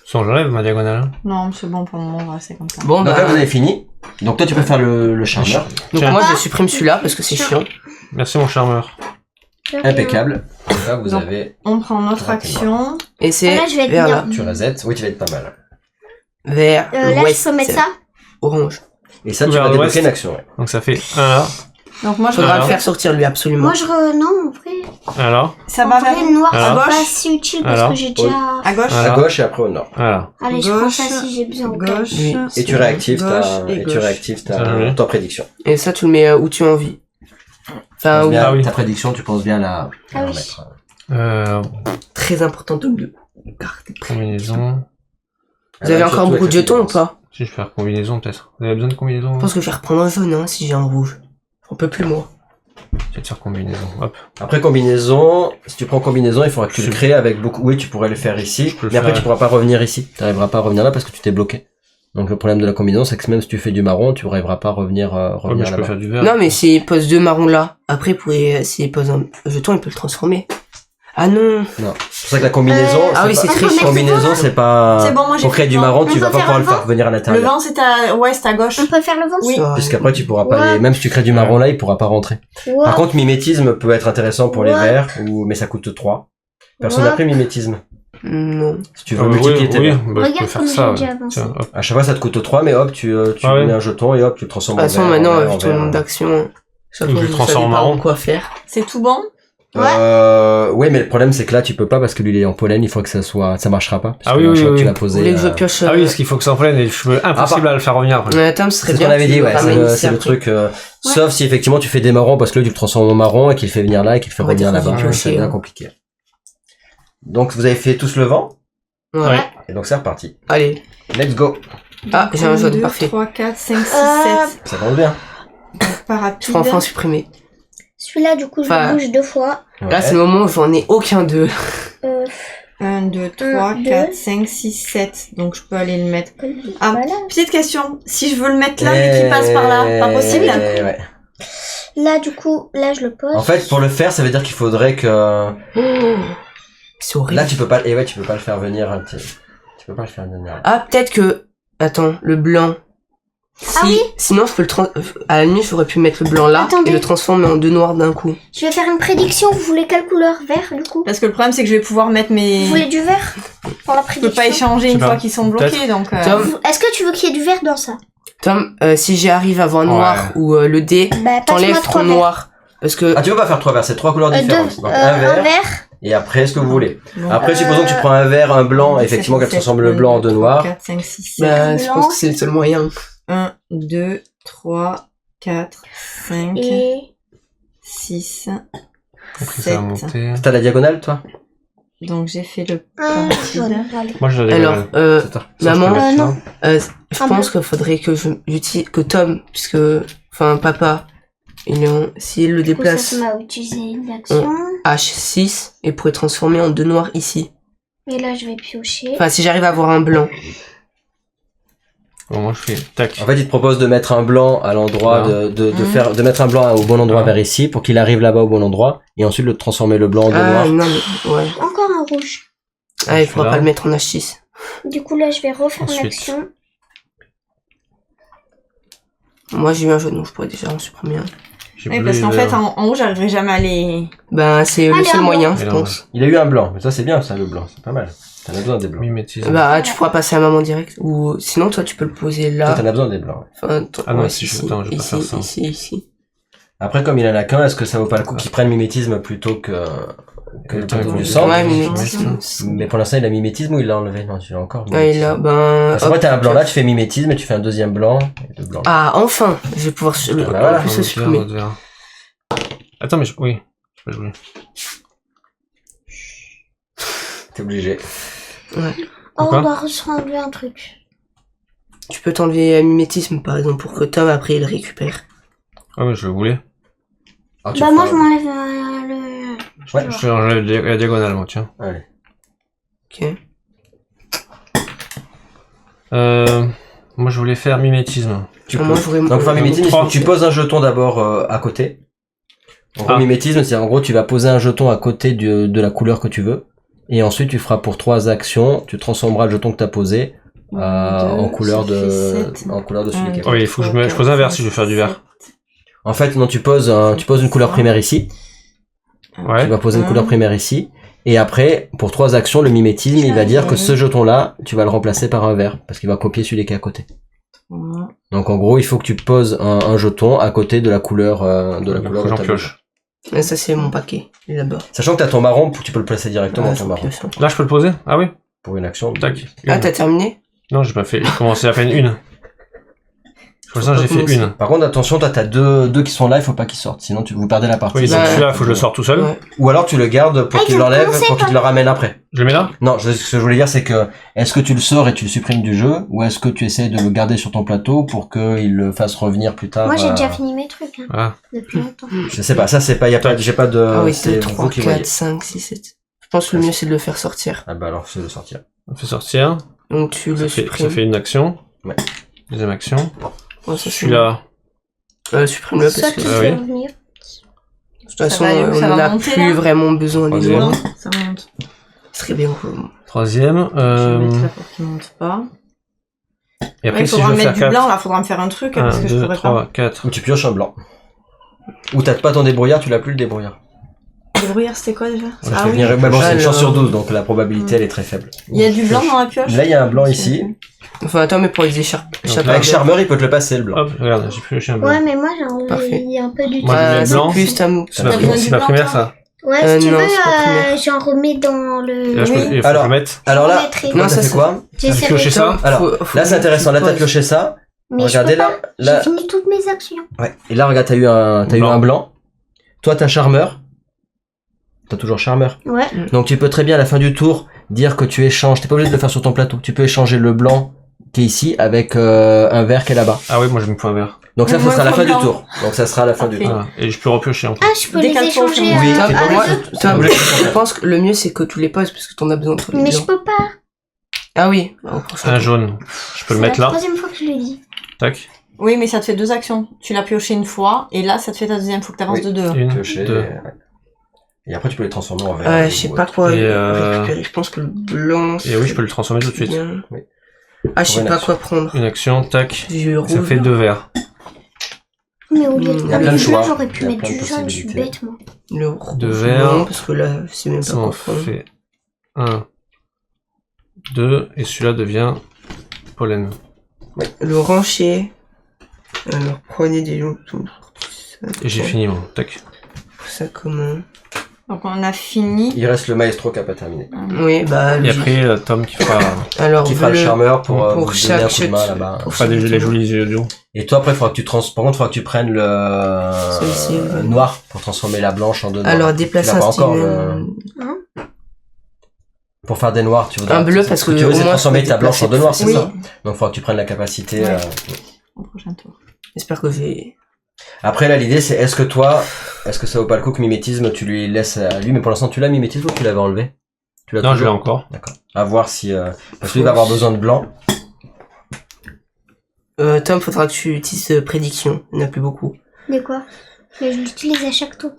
Sans j'enlève ma diagonale. Non, c'est bon pour le moment, on va rester comme ça. Bon, Donc là, bah. vous avez fini. Donc toi, tu peux faire le charmeur. Donc Tiens. moi, je supprime celui-là parce que c'est chiant. Merci mon charmeur. Impeccable. Donc là, vous Donc, avez... On prend notre action. Et c'est Là, je vais être vers bien. là. Tu reset. Oui, tu vas être pas mal. Vers Là, l'ouest. je peux mettre ça? Orange. Et ça, tu Vers vas l'ouest. débloquer une action. Ouais. Donc ça fait 1 là. Donc moi, je Faudra Alors. le faire sortir lui, absolument. Moi, non, en vrai. Alors. Ça En va vrai, vers le noir, à Alors. c'est pas gauche. si utile parce Alors. que j'ai déjà... À gauche. Voilà. À gauche et après au nord. Voilà. Allez, je prends Gauche. ça si j'ai besoin. au cas où. Gauche. Oui. Et tu réactives gauche ta, et et tu gauche. réactives Ça, je l'ai. ta prédiction. Et ça, tu le mets où tu as envie. Enfin, Pense où... bien, Ah oui. Ta prédiction, tu penses bien la Ah oui. remettre. Très important de mieux. Garder prêt. Combinaison. Vous avez encore beaucoup de jetons ou pas? Si je vais faire combinaison peut-être. Vous avez besoin de combinaison? Je pense que je vais reprendre un jaune, hein, si j'ai un rouge. On peut plus, moi. Je vais te faire combinaison. Hop. Après combinaison, si tu prends combinaison, il faudra que tu le Je- crées avec beaucoup. Oui, tu pourrais le faire ici, peux le mais après faire. tu pourras pas revenir ici. Tu n'arriveras pas à revenir là parce que tu t'es bloqué. Donc le problème de la combinaison, c'est que même si tu fais du marron, tu n'arriveras pas à revenir Ouais, mais revenir je peux là-bas. faire du vert. Non, mais s'il pose 2 marrons là, après, s'il pose un jeton, il peut le transformer. Ah non. C'est pour ça que la combinaison, Ah oui, c'est pas... très chiant. combinaison, c'est pas. C'est bon, moi, j'ai Pour créer fait du le vent. marron, On tu peut vas pas faire pouvoir le le faire venir à Le l'intérieur. vent, c'est à ouest, à gauche. On peut faire le vent? Oui. Ça, Puisqu'après tu pourras pas Ouais. les... Même si tu crées du marron là, il pourra pas rentrer. Ouais. Par contre, mimétisme peut être intéressant pour les Ouais. verts, mais ça coûte 3. Personne n'a Ouais. pris mimétisme. Non. Si tu veux multiplier tes verts. bah, je peux Regarde faire comme ça. j'ai déjà ouais. avancé. Tiens, hop. À chaque fois, ça te coûte 3, mais hop, tu Ah ouais. mets un jeton et hop, tu le De transformes toute en façon, vert. maintenant, en vert, vu en ton vert. nombre d'actions, chaque Donc, fois, je vous transforme savez en pas marron. quoi faire. C'est tout bon? Ouais, mais le problème, c'est que là, tu peux pas parce que lui, il est en pollen, il faut que ça marchera pas. Ah oui, oui, Tu oui. l'as Vous posé. voulez que je pioche Ah oui, parce qu'il faut que ça en prenne et je veux impossible à le faire revenir après. Tom, ce serait C'est ce bien. qu'on avait que dit, tu ouais. ramènes ici C'est le après. truc. Sauf si effectivement tu fais des marrons parce que là, tu le transformes en marron et qu'il fait venir là et qu'il fait On va revenir dire qu'on là-bas. va C'est piocher, bien hein. compliqué. Donc, vous avez fait tous le vent Ouais. et donc c'est reparti. Allez. Let's go. Ah, j'ai un jaune, 2, parfait. 3, 4, 5, 6, 7. Ça compte bien. Donc, pas Je rapide. peux enfin supprimer. Celui-là, du coup, je Enfin, le bouge 2 fois. Là, c'est le moment où j'en ai aucun d'eux. 1, 2, 3, 2. 4, 5, 6, 7. Donc je peux aller le mettre. Ah, Voilà. petite question. Si je veux le mettre là, mais qu'il passe par là, pas possible. Ouais. Là, du coup, là, je le pose. En fait, pour le faire, ça veut dire qu'il faudrait que... C'est horrible. Là, tu peux pas... Et ouais, tu peux pas le faire venir. Tu peux pas le faire venir. Ah, peut-être que... Attends, le blanc. Ah oui. Sinon, je peux à la nuit, j'aurais pu mettre le blanc là Attendez. et le transformer en 2 noirs d'un coup. Je vais faire une prédiction. Vous voulez quelle couleur? Vert, du coup. Parce que le problème, c'est que je vais pouvoir mettre mes... Vous voulez du vert pour la Je prédiction? peux pas échanger Je sais une pas. fois qu'ils sont bloqués, donc... Tom, Est-ce que tu veux qu'il y ait du vert dans ça? Tom, si j'arrive à avoir noir ou le dé, Bah, t'enlèves passe-moi 3 ton verts. noir. Parce que... Ah, tu peux pas faire 3 verres, c'est 3 couleurs différentes. Donc, un un vert, vert. et après, ce que vous voulez. Bon. Après, supposons que tu prends un vert, un blanc, effectivement, qu'elle transforme le blanc en 2 noirs. 4, 5, 6, 7. Bah, je pense que c'est le seul moyen. 1, 2, 3, 4, 5, Et 6, Après, ça va 7. monter. T'as la diagonale, toi? Donc j'ai fait le un rapide. jaune. Allez. Moi, je l'avais. Alors, C'est ça. maman, Ça, je peux le non. mettre je Un pense bleu. qu'il faudrait que j'utilise que Tom, puisque, enfin, papa, s'il le Du coup, ça déplace m'a utilisé une action. H6, il pourrait transformer en 2 noirs ici. Et là, je vais piocher. Enfin, si j'arrive à avoir un blanc. Bon, moi, je fais tac. En fait, il te propose de mettre un blanc à l'endroit Voilà. de mettre un blanc au bon endroit Voilà. vers ici pour qu'il arrive là-bas au bon endroit et ensuite de transformer le blanc en 2 Ah, noirs. non, mais, ouais. Encore un rouge. Ah, il Je faudra fais pas là. le mettre en H6. Du coup, là, je vais refaire Ensuite. l'action. Moi, j'ai eu un jaune, donc je pourrais déjà en supprimer un. J'ai Oui, bleu parce et qu'en vert. fait, en haut, j'arriverai jamais à les... Ben, c'est le Allez, seul un moyen, blanc. je Et là, pense. Il a eu un blanc, mais ça c'est bien ça le blanc, c'est pas mal. T'en as besoin des blancs. Mimétisme. Bah, tu pourras passer à maman direct. Ou sinon, toi, tu peux le poser Toi là. t'en as besoin des blancs. Ouais. Enfin, toi, Ah non, ouais, si ici, je- attends, je vais pas ici, faire ça. ici. Après comme il en a qu'un, est-ce que ça vaut pas le coup qu'il prenne mimétisme plutôt que le Attends, plateau il du faut- centre? Ouais, mimétisme. Mais pour l'instant il a mimétisme ou il l'a enlevé? Non, tu l'as encore. Ah, et là, ben... Parce que moi hop, t'as un blanc là, tu fais mimétisme et tu fais un deuxième blanc et deux blancs. Ah, enfin! Je vais pouvoir bah voilà. en plus le supprimer. Attends, mais oui. Je peux jouer. T'es obligé. Oh, Pourquoi on doit ressembler un truc. Tu peux t'enlever un mimétisme, par exemple, pour que Tom, après, il le récupère. Ah oui, je le voulais. Alors, tu Bah, feras- moi, je m'enlève le... Ouais. Je vais enlever la diagonale, moi, tiens. Allez. Ok. Moi, je voulais faire mimétisme. Tu Ah, peux. moi, je voudrais... Donc pour faire mimétisme, il faut que tu Trois. poses un jeton d'abord à côté. En gros, Ah. mimétisme, c'est en gros tu vas poser un jeton à côté de la couleur que tu veux. Et ensuite tu feras pour 3 actions, tu transformeras le jeton que tu as posé en couleur de celui qui est. Oh, oui, il faut que je pose un vert si je veux faire du vert. En fait, non, tu poses une couleur primaire ici. Ouais. Tu vas poser une couleur primaire ici. Et après, pour 3 actions, le mimétisme, il va dire que ce jeton-là, tu vas le remplacer par un vert. Parce qu'il va copier celui qui est à côté. Donc en gros, il faut que tu poses un jeton à côté de la couleur de J'en ta pioche. Ah, ça, c'est mon paquet. Il est là-bas. Sachant que t'as ton marron, tu peux le placer directement Ah, ton faut marron. piocher. Là, je peux le poser? Ah oui? Pour une action. Tac. Ah, Une. t'as terminé? Non, j'ai pas fait. J'ai commencé à peine une. Pour l'instant, Faut j'ai pas fait commencer. une. Par contre, attention, toi t'as deux qui sont là, il faut pas qu'ils sortent, sinon vous perdez la partie. Oui, donc Bah, celui-là, faut que je le sorte tout seul. Ouais. Ou alors tu le gardes pour Ah, qu'il ils ont l'enlève, commencé pour qu'il te le ramène après. Je le mets là? Non, ce que je voulais dire c'est que, est-ce que tu le sors et tu le supprimes du jeu, ou est-ce que tu essaies de le garder sur ton plateau pour qu'il le fasse revenir plus tard Moi, j'ai déjà fini mes trucs, hein, Ah. depuis longtemps. Je sais pas, ça c'est pas, j'ai pas de... Ah oui, c'est 2, vous 3, qui voyez. 4, 5, 6, 7. Je pense que le mieux, c'est de le faire sortir. Ah bah alors, c'est le sortir. On fait sortir. Donc, tu le Ça supprimes. fait une action. Ouais. Deuxième action. Ouais, ça, c'est Celui-là. supprime-le Ça parce qui que... Ah fait oui. revenir. De toute façon, va- on ça va n'en a monter, plus là vraiment besoin des Troisième. noirs. Non, ça monte. Ce serait bien. Troisième. Je vais mettre là pour qu'il monte pas. Et après, Il si je faudra veux me faire mettre du 4. blanc, là, faudra me faire un truc, parce 1, que je 2, pourrais 3, 4. Ou tu pioches un blanc. Ou t'as pas ton débrouillard, tu l'as plus le débrouillard. pas. Le brouillard, c'était quoi déjà? Ça Ah fait oui. venir... bah bon, c'est une Alors. chance sur 12, donc la probabilité elle est très faible. Il y a du blanc dans la pioche? Là il y a un blanc ici. Enfin, attends, mais pour les écharpes. Avec Charmeur, il peut te le passer le blanc. Hop, regarde, j'ai pioché un blanc. Ouais, mais moi, j'ai enlevé Parfait. un peu du Moi, temps. je vais mettre blanc. plus Tom. C'est ma, T'as besoin du c'est ma blanc, primaire, toi ça. Ouais, si tu non, veux, c'est pas primaire. j'en remets dans Et là, le... je peux, il faut que je Alors, le mette. Alors là, mettrai. toi, Non, t'as ça, fait c'est- quoi? J'essaierai pioché de- ça Alors, là c'est intéressant, là t'as pioché ça. Mais Regardez je peux là, pas. là. J'ai fini toutes mes actions. Ouais. Et là regarde, t'as eu un Blanc. blanc. Toi t'as Charmeur. T'as toujours Charmeur. Ouais. Donc tu peux très bien à la fin du tour dire que tu échanges. T'es pas obligé de le faire sur ton plateau. Tu peux échanger le blanc qui est ici, avec un vert qui est là-bas. Ah oui, moi j'ai mis point vert. Donc ça, Moi, sera la le fin du blanc. tour. Donc ça sera la fin du Parfait. tour. Ah, et je peux repiocher en fait. Ah, je peux les Décale-toi au échanger. fur et à Oui, mesure. t'es à bon, deux. Tom, Oui. je pense que le mieux c'est que tu les poses parce que t'en as besoin de Mais je peux pas. Ah oui, au prochain Un tour. jaune. Je peux le C'est mettre la là. troisième fois que je le dis. Tac. Oui, mais ça te fait 2 actions. Tu l'as pioché une fois, et là, ça te fait ta deuxième. Faut que t'avances Oui. de 2. Une, Piocher, deux. et après tu peux les transformer en vert. Je sais pas quoi Et, récupérer. Je pense que le blanc. Et oui, je peux le transformer tout de suite. bien. Oui. Ah, je sais Pour une pas action. quoi prendre. Une action, tac. J'ai eu Ça rouge. fait 2 verts. Mais au lieu de Il y a prendre plein de du choix. bleu, j'aurais pu Il y a mettre plein de du jaune, je suis possibilités. bête, moi. Le rouge. De vert. Non, parce que là, je sais même pas Ça quoi en prendre. fait 1, 2, et celui-là devient pollen. Le rancher. Alors, prenez des gens. Et j'ai fini, moi. Tac. Ça comment? Donc on a fini. Il reste le maestro qui n'a pas terminé. Oui, bah. Et logique. après, Tom qui fera, Alors, Qui fera le charmeur pour pour vous donner chaque un coup de main chute. là-bas. Pour fera les jolis yeux. Et toi après, par contre, il faudra que tu prennes le Celui-ci, oui. noir pour transformer la blanche en deux noirs. Alors, Tu déplacer l'as un pas encore, Steven. Pour faire des noirs, tu voudrais Un bleu, parce ce que tu veux, au c'est moins, transformer je peux ta blanche en deux noirs, c'est Oui. ça. Donc il faudra que tu prennes la capacité. Ouais. Au prochain tour. J'espère que j'ai. Après là, l'idée c'est est-ce que ça vaut pas le coup que mimétisme tu lui laisses à lui, mais pour l'instant tu l'as mimétisme ou tu l'avais enlevé? Tu l'as Non, je l'ai toujours encore. D'accord. À voir si parce qu'il va avoir besoin de blanc. Tom, faudra que tu utilises prédiction. Il n'y en a plus beaucoup. Mais quoi? Mais je l'utilise à chaque tour.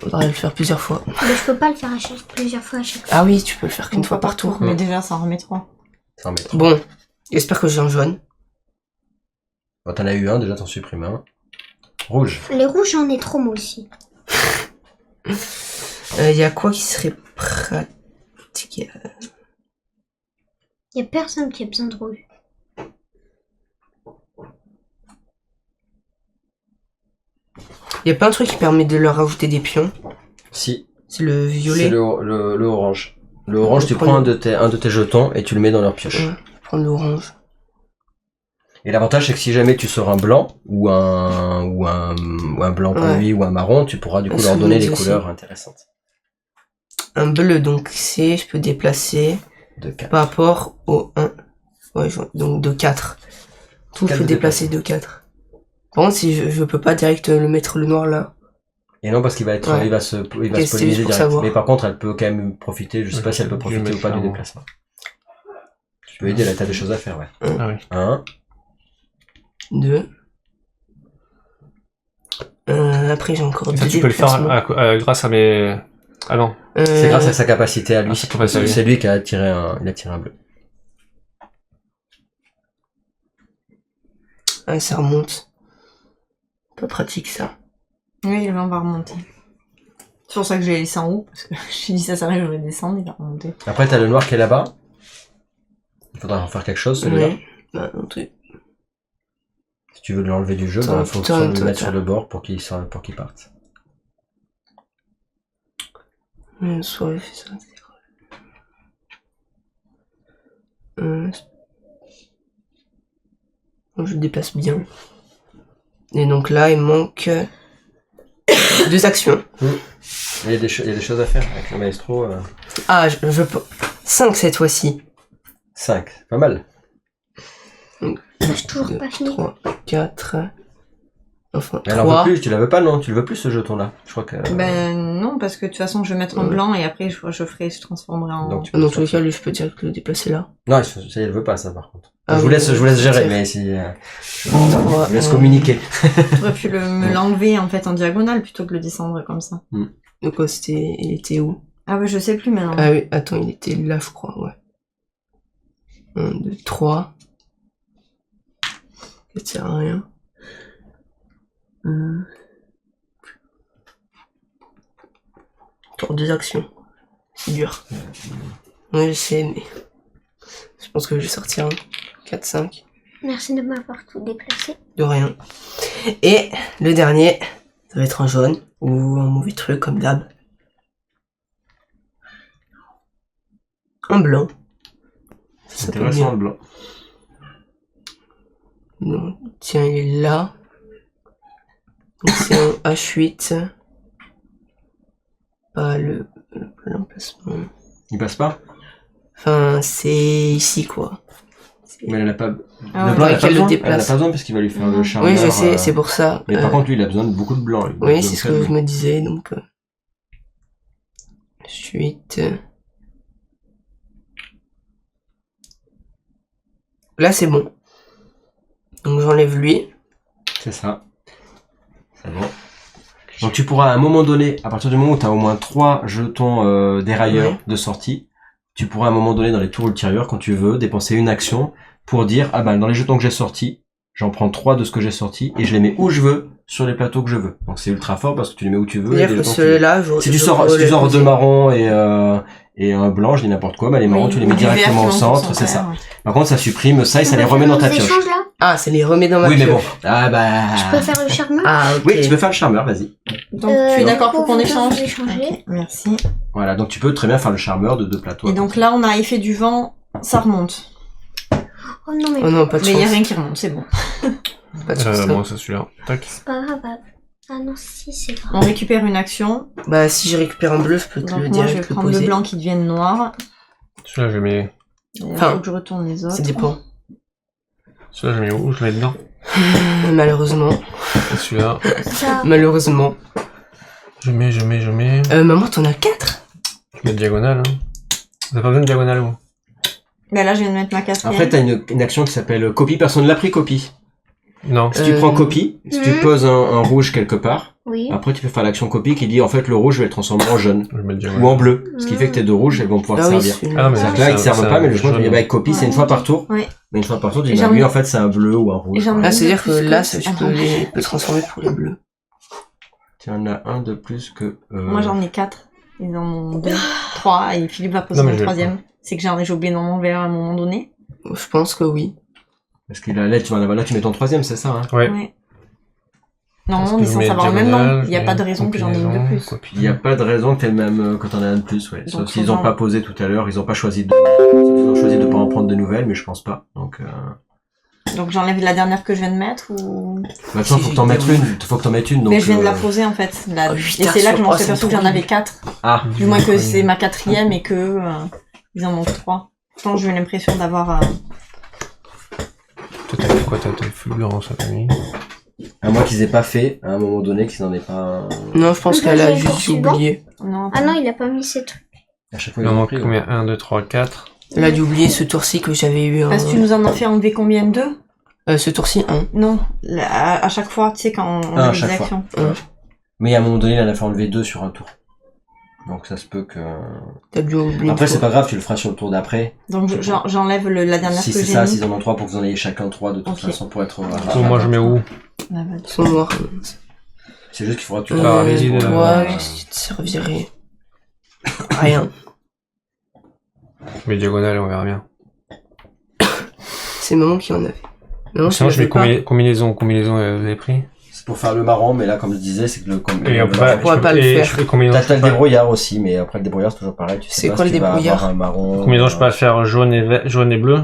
Faudra le faire plusieurs fois. Mais je peux pas le faire plusieurs fois à chaque tour. Ah oui, tu peux le faire qu'une fois par tour. Mais déjà, ça en remet 3. Ça en met trop. Bon, j'espère que j'ai un jaune. Bon, t'en as eu un, déjà t'en supprimes un. Rouge. Les rouges, j'en ai trop, moi aussi. Il y a quoi qui serait pratique? Y a personne qui a besoin de rouge. Il y a pas un truc qui permet de leur rajouter des pions. Si. C'est le violet. C'est le orange. Le orange, tu Prends prends un de tes jetons et tu le mets dans leur pioche. Ouais, prendre l'orange. Et l'avantage, c'est que si jamais tu sors un blanc ou un blanc pour Ouais. lui ou un marron, tu pourras du coup Ça leur donner nous des aussi. couleurs intéressantes. Un bleu, donc c'est, je peux déplacer De 4. par rapport au 1. Ouais, donc de 4. Tout, je Quatre peux de déplacer de 4. Par contre, si je peux pas direct le mettre le noir là. Et non, parce qu'il va être, Ouais. il va se Ok, c'est polliniser juste pour direct. savoir. Mais par contre, elle peut quand même profiter, je sais pas si elle peut Je vais profiter mettre ou pas du clairement. déplacement. Tu peux aider, là, t'as des choses à faire, ouais. Ah oui. 1. 2. Après, j'ai encore Et ça, deux tu peux le faire déplacements. grâce à mes... Ah non. C'est grâce à sa capacité à lui. Ah, sa capacité à lui. C'est lui qui a tiré un bleu. Ça remonte. Pas pratique ça. Oui, le vent va remonter. C'est pour ça que j'ai laissé en haut, parce que j'ai dit ça s'arrête, je vais descendre, il va remonter. Après, t'as le noir qui est là-bas. Il faudra en faire quelque chose, celui-là. Ouais. Bah, un truc. Si tu veux l'enlever du jeu, Attends, bah, faut attends, le mettre attends. sur le bord pour qu'il parte. Soit je fais ça. Je déplace bien. Et donc là, il manque 2 actions. Il y a des choses à faire avec le maestro. Ah, je peux. 5 cette fois-ci. 5, pas mal. J'ai toujours pas fini. 3, 4. Enfin, Elle en 3. veut plus, tu la veux pas, non? Tu le veux plus, ce jeton-là? Je crois que... Ben non, parce que de toute façon, je vais mettre en blanc et après, je transformerai en... Donc, tu peux Dans le tous les sortir. cas, lui, je peux direct le déplacer là. Non, ça, elle veut pas, ça, par contre. Ah je vous oui, laisse gérer, c'est- mais si... je Trois, vous laisse un. communiquer. J'aurais pu me l'enlever en fait en diagonale plutôt que le descendre comme ça. Donc, il était où? Ah ouais, je sais plus maintenant. Ah oui, attends, il était là, je crois, ouais. 1, 2, 3. Ça sert à rien. Encore 2 actions. C'est dur. Ouais, je sais, mais... Je pense que je vais sortir un. 4, 5. Merci de m'avoir tout déplacé. De rien. Et le dernier, ça va être un jaune. Ou un mauvais truc, comme d'hab. Un blanc. Ça peut bien. le blanc. Non, tiens, il est là. Donc c'est un H8. Pas l'emplacement. Il passe pas? Enfin, c'est ici, quoi. Mais elle n'a pas... Ah, le blanc, elle a pas qu'elle le besoin. Elle déplace. n'a pas besoin parce qu'il va lui faire le charmeur. Oui, je sais, c'est pour ça. Mais par contre, lui, il a besoin de beaucoup de blanc. lui. Il a Oui, besoin c'est ce de que très je me disais, donc... Ensuite... Là, c'est bon. Donc j'enlève lui. C'est ça. C'est bon. Donc tu pourras à un moment donné, à partir du moment où tu as au moins 3 jetons dérailleurs de sortie, tu pourras à un moment donné dans les tours ultérieurs, quand tu veux, dépenser une action pour dire, ah ben dans les jetons que j'ai sortis, j'en prends 3 de ce que j'ai sorti et je les mets où je veux sur les plateaux que je veux. Donc c'est ultra fort parce que tu les mets où tu veux. C'est-à-dire que ceux-là, si tu sors 2 marrons et un blanc, je dis n'importe quoi, bah les marrons tu les mets directement au centre, c'est ça. Par contre ça supprime ça et ça les remet dans ta pioche. Ah, ça les remet dans ma pioche. Oui mais bon, ah bah... Je peux faire le charmeur? Ah, ok. Oui, tu peux faire le charmeur, vas-y. Donc tu es d'accord pour qu'on échange? Échanger. Merci. Voilà, donc tu peux très bien faire le charmeur de 2 plateaux. Et donc là, on a effet du vent, ça remonte. Oh non, mais Oh non, pas de Mais il n'y a chance. rien qui remonte, c'est bon. Pas de chance. Moi, c'est celui-là. Tac. c'est pas grave. Ah non, si, c'est grave. On récupère une action. Bah, si je récupère un bleu, je peux te Donc le moi, je vais direct le prendre le poser. blanc qui devienne noir. Celui-là, je le mets. Il Enfin, faut que je retourne les autres. Ça dépend. Celui-là, je le mets où? Je le mets dedans. Malheureusement. Et celui-là. Ça. Malheureusement. Je mets. Maman, t'en as 4? Je mets diagonale. Hein. Vous avez pas besoin de diagonale, vous? Ben là, je viens de mettre ma quatrième. Après, t'as une action qui s'appelle copie. Personne l'a pris, copie. Non. Si tu prends copie, si tu poses un rouge quelque part, Oui. après tu peux faire l'action copie qui dit en fait le rouge je vais le transformer en jaune Je vais mettre ou diagonale. en bleu. Ce qui fait que tes 2 rouges elles vont pouvoir Ah oui, servir. celui-là. Ah non, mais C'est-à-dire que là ils servent pas, mais le chemin avec copie c'est une fois par tour. Oui. Mais une fois par tour, tu Et dis j'en bah, lui ai- en fait c'est un bleu ou un rouge. et j'en ai- Ah, c'est-à-dire que Plus que- là, ça, je peux Attends. les transformer pour les bleus. Tu en as un de plus que. Moi, j'en ai 4. Ils en ont 2, 3, et Philippe va poser Non, mais mon je vais le troisième. C'est que j'ai oublié dans mon verre à un moment donné. Je pense que oui. Parce qu'il a là tu vas en avoir là tu mets ton troisième c'est ça. Hein. Ouais. Ouais. Non, Est-ce on que est je censé mets avoir le même diagonale, nom. Il n'y a je pas de mets raison que j'en ai une de combinaison, plus. copie. Il n'y a pas de raison que t'aies le même quand on a un de plus ouais. Sauf Donc, s'ils faut ont pas genre- posé tout à l'heure, ils ont pas choisi de. Ils ont choisi de pas en prendre de nouvelles, mais je pense pas. Donc. Donc j'enlève la dernière que je viens de mettre ou... Maintenant faut que t'en mettes une. Faut que t'en mettes une. Donc, Mais je viens de la poser en fait. La... Oh, et putain, c'est là que je m'en oh, suis c'est aperçue que trop j'en avais bien. 4. Ah. Du moins que c'est ma quatrième et que ils en manquent 3. Pourtant j'ai eu l'impression d'avoir... Toi, t'as fait quoi? T'as le fulgurance, ça t'a mis. À moins qu'ils aient pas fait, à un moment donné, qu'ils n'en aient pas un... Non, je pense Moi, qu'elle a j'ai juste suivant. oublié. Non, Ah non, il a pas mis ses trucs. À chaque fois, Il ils en ont manque pris, combien? 1, 2, 3, 4. Elle a dû oublier ce tour-ci que j'avais eu. Parce que tu nous en as fait enlever combien? 2? Ce tour-ci, 1. Non, à chaque fois, tu sais, quand on à a des chaque fois. actions. Mais à un moment donné, il en a fait enlever 2 sur un tour. Donc ça se peut que... T'as dû oublier. Après, une c'est fois. pas grave, tu le feras sur le tour d'après. Donc j'enlève la dernière Si que c'est j'ai ça, mis. s'ils en ont 3 pour que vous en ayez chacun 3 de toute Ok. façon pour être... Moi, je mets où? Ah, bah, Ils sont noirs. C'est juste qu'il faudra que tu Ah, paralyses vas-y, pour... Toi, tu te servirais. Rien. Je mets diagonale et on verra bien. C'est maman qui en avait. Non, Sinon, je mets pas. combinaison, vous avez pris? C'est pour faire le marron, mais là, comme je disais, c'est que le... Et après, on pourra pas le faire. je fais combinaison. T'as le je peux pas- débrouillard aussi, mais après le débrouillard, c'est toujours pareil. Tu sais C'est pas quoi si le tu vas débrouillard avoir un marron... Combinaison, je peux pas faire jaune et bleu?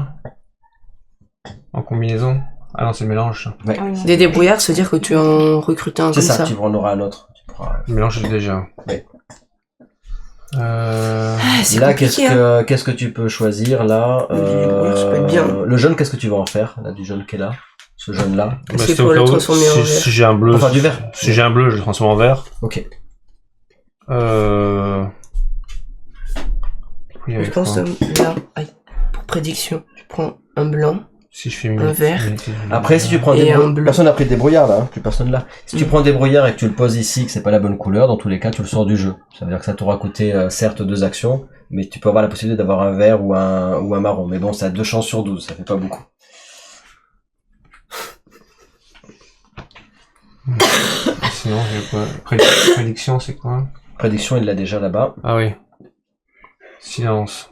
En combinaison? Ah non, c'est le mélange. Ça. Ouais. Ah oui, non. Des débrouillards, c'est-à-dire que tu en recrutes un C'est comme ça, ça. tu en auras un autre. Tu pourras... Le mélange, j'ai déjà. Ouais. C'est Là, compliqué, hein. qu'est-ce que tu peux choisir là Ça peut être bien. Le jaune, qu'est-ce que tu vas en faire là, du jaune qui est là, ce jaune là. C'est c'était pour au le cas où, transformer en vert. si j'ai un bleu, Enfin, du vert. si j'ai un bleu, je le transforme en vert. Ok. Oui, avec Je pense quoi là, aïe, pour prédiction, je prends un blanc. Si je fais un vert. Après, si tu prends Et des un bleu. personne n'a pris des brouillards là, hein, plus personne là. Si tu prends des brouillards et que tu le poses ici, que c'est pas la bonne couleur, dans tous les cas, tu le sors du jeu. Ça veut dire que ça t'aura coûté certes 2 actions, mais tu peux avoir la possibilité d'avoir un vert ou un marron. Mais bon, ça a 2 chances sur 12, ça fait pas beaucoup. Sinon, j'ai quoi? Prédiction, c'est quoi? Prédiction, il l'a déjà là-bas. Ah oui. Silence.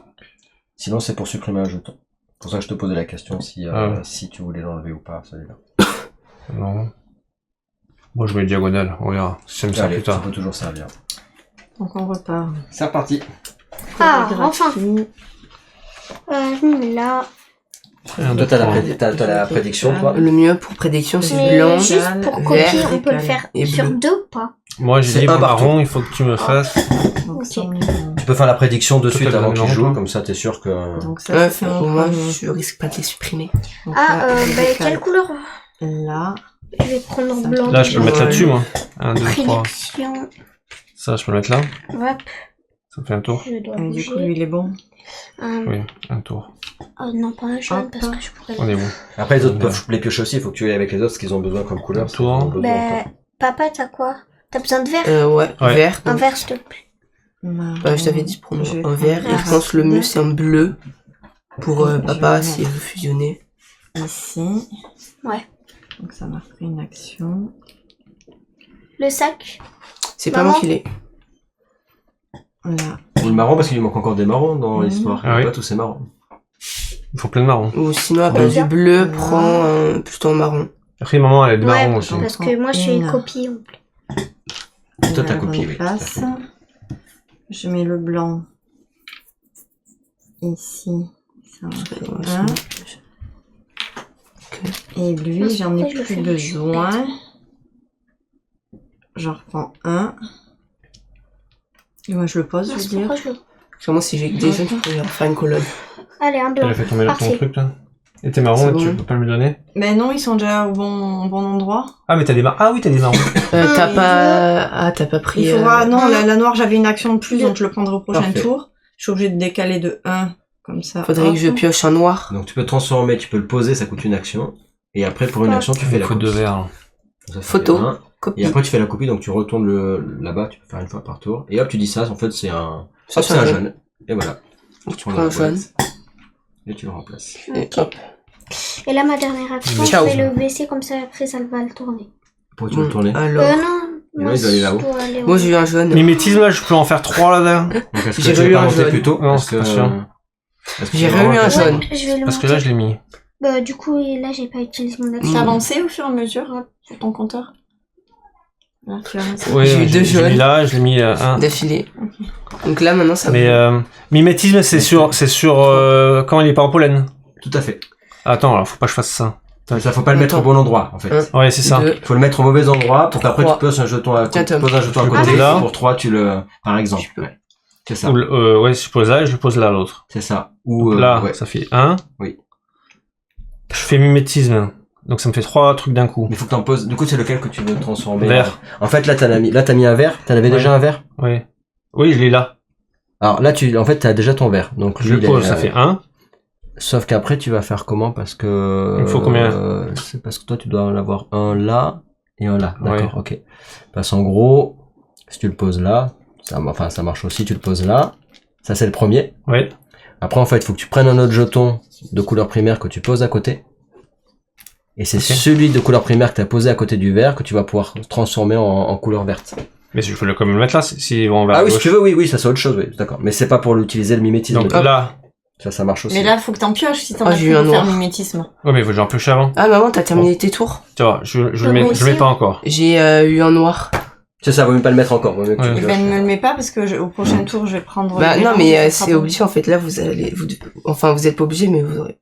Sinon, c'est pour supprimer un jeton. C'est pour ça que je te posais la question si Ah. si tu voulais l'enlever ou pas, celui-là. Non. Moi, je mets diagonale, on verra. Si ça me sert Allez, plus ça tard. peut toujours servir. Donc on repart. C'est reparti. Ah, Photographie. enfin. Je me mets là. Toi, t'as la prédiction, toi. Le mieux pour prédiction, c'est Mais blanc. juste pour copier, vert on peut le décalé. faire et sur bleu. 2 ou pas? Moi, j'ai C'est dit un partout. marron, il faut que tu me fasses. Donc, Ok. ça, on est- Tu peux peux faire la prédiction de Toi, suite t'as avant le qu'il numéro, joue, toi comme ça t'es sûr que... Donc ça, c'est au moins, je risque pas de les supprimer. Donc Ah, là, je décale quelle couleur? Là. Je vais prendre Ça, blanc. Là, je peux le mettre Ouais. là-dessus, moi. 1, 2, 3. Prédiction. Ça, je peux le mettre là. Hop, Ça fait un tour. je dois Et du coup, bouger. lui, il est bon. Oui, un tour. Oh non, pas un jaune, Hop. parce que je pourrais... On est bon. Après les autres peuvent les piocher aussi, il faut que tu ailles avec les autres, ce qu'ils ont besoin comme couleur. parce qu'ils Tour. ont besoin, Ben, toi. papa, t'as quoi? T'as besoin de vert? Ouais, Ouais. vert. Un donc. vert, s'il te plaît. Je t'avais dit de prendre Je vais un vert. Et prendre je pense le mieux, vert. c'est un bleu. Pour Je papa, vais s'il veut fusionner. Ici. Ouais. Donc ça m'a fait une action. Le sac. C'est pas Maman. moi qui l'ai. Là. Le marron, parce qu'il lui manque encore des marrons dans Mhm. l'histoire. Ah oui. Pas tous ces marrons. Il faut plein de marrons. Ou sinon, à place du bleu, prends plutôt un marron. Après, maman, elle a du Ouais, marron aussi. parce que moi, je suis Une. copie. en plus. Toi, t'as La copié, bonne oui. place. tout à fait. Je mets le blanc ici. Ça en fait un. Et lui, Mince, j'en ai pourquoi je le plus fais besoin. J'en reprends un. Et moi, je le pose, je Mince, veux dire. pourquoi je le... Sûrement, si j'ai que des jeunes, je pourrais leur faire une colonne. Allez, un blanc. Elle a fait tomber là ton Parfait. truc, là. Et tes marrons, C'est tu bon. peux pas me le donner? Mais non, ils sont déjà au bon endroit. Ah, mais t'as des marrons. Ah oui, t'as des marrons. T'as Et pas... Ah, t'as pas pris... Il faudra... Non, la noire, j'avais une action de plus, Deux. donc je le prendrai au prochain Parfait. tour. Je suis obligée de décaler de 1, comme ça. Faudrait Hop. que je pioche un noir. Donc tu peux transformer, tu peux le poser, ça coûte une action. Et après, pour une action, tu fais Il la faut copie. deux verres. Ça fait Photo. un. Copie. Et après, tu fais la copie, donc tu retournes là-bas, tu peux faire une fois par tour. Et hop, tu dis ça, en fait, c'est un... Ça, Hop, c'est un jaune. Et voilà. Tu prends un jaune. Et tu le remplaces. Et Ok. hop. Et là, ma dernière action, Ciao. je vais le baisser comme ça, après, ça va le tourner. Pourquoi tu veux le tourner? Alors... Non. Et là, il doit aller là-haut. je dois aller Moi, en- j'ai eu un jaune. Mimétisme, là, je peux en faire 3 là-dedans. Donc est-ce que J'ai tu veux eu pas un monter jaune. plus tôt? Non, Parce c'est que... pas sûr. Est-ce que J'ai tu veux eu vraiment un que- jaune. Ouais, je vais le Parce que monter. là, je l'ai mis. Bah, du coup, et là, j'ai pas utilisé mon action. T'as avancé au fur et à mesure sur ton compteur? Là, tu as avancé. Oui, J'ai eu deux je l'ai mis jaunes. là, je l'ai mis 1. D'affilée. Donc là, maintenant, ça... Mais mimétisme, c'est sur quand il est pas en pollen. Tout à fait. Attends, alors faut pas que je fasse ça. Mais ça, faut pas le mettre au bon endroit, en fait. Ouais, c'est ça. Deux. Faut le mettre au mauvais endroit pour qu'après tu Trois. poses un jeton à Tiens, côté. Tom. Poses un jeton à Je le côté. pose là. Pour 3, tu le, par exemple. Tu peux. Ouais. C'est ça. Ou ouais, si je pose là, je le pose là l'autre. C'est ça. Ou, Là, ouais. ça fait 1. Oui. Je fais mimétisme. Donc ça me fait 3 trucs d'un coup. Mais faut que t'en poses. Du coup, c'est lequel que tu veux transformer? Vert. En fait, là, t'as mis un vert. T'en avais Ouais. déjà un vert? Oui. Oui, je l'ai là. Alors là, en fait, t'as déjà ton vert. Donc, Je lui, le pose, ça fait 1. Sauf qu'après, tu vas faire comment? Parce que... Il me faut combien? C'est parce que toi, tu dois en avoir un là et un là. D'accord, Ouais. ok. Parce qu'en gros, si tu le poses là, ça marche aussi, tu le poses là. Ça, c'est le premier. Oui. Après, en fait, il faut que tu prennes un autre jeton de couleur primaire que tu poses à côté. Et c'est Ok. celui de couleur primaire que tu as posé à côté du vert que tu vas pouvoir transformer en couleur verte. Mais je peux quand même le mettre là, si on va Ah à oui, si gauche. tu veux, oui, ça c'est autre chose, oui, d'accord. Mais c'est pas pour l'utiliser le mimétisme. Donc là. Ça marche aussi. Mais là, faut que t'en pioches si t'en Ah, as j'ai plus eu un pour faire noir. mimétisme. Ouais, mais il faut que j'en pioche avant. Ah, maman, t'as terminé tes tours? Tu vois, je le Moi mets aussi, pas encore. J'ai eu un noir. C'est ça, vaut mieux pas le mettre encore. Vaut mieux que tu Ouais. le Ben, pioches. ne me le mets pas parce que au prochain tour, je vais prendre. Bah le non, mélange, mais ça sera c'est bon. obligé, en fait. Là, vous êtes pas obligé, mais vous aurez...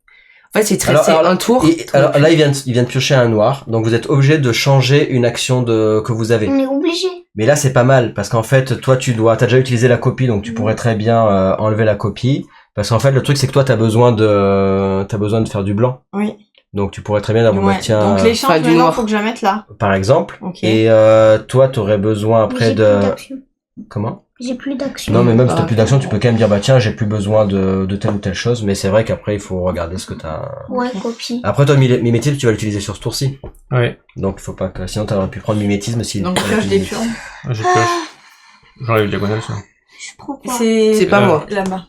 En fait, c'est très... Alors, c'est un tour. Alors là, il vient de piocher un noir, donc vous êtes obligé de changer une action que vous avez. On est obligé. Mais là, c'est pas mal, parce qu'en fait, toi, t'as déjà utilisé la copie, donc tu pourrais très bien enlever la copie. Parce qu'en fait, le truc, c'est que toi, t'as besoin de faire du blanc. Oui. Donc, tu pourrais très bien avoir, Ouais. bah, tiens, Donc l'échange, Enfin, du maintenant, noir. faut que je la mette là. par exemple. Ok. Et toi, t'aurais besoin après J'ai de... plus d'action. Comment? J'ai plus d'action. Non, mais même si t'as Ah. plus d'action, tu peux quand même dire, bah tiens, j'ai plus besoin de telle ou telle chose, mais c'est vrai qu'après, il faut regarder ce que t'as... Ouais, copie. Après, toi, mimétisme, tu vas l'utiliser sur ce tour-ci. Ouais, Donc, il faut pas que... Sinon, t'aurais pu prendre mimétisme si... Donc t'avais pioche plus des de- pions. je pioche. J'enlève le diagonale, ça. Je prends quoi? C'est pas moi. Là-bas.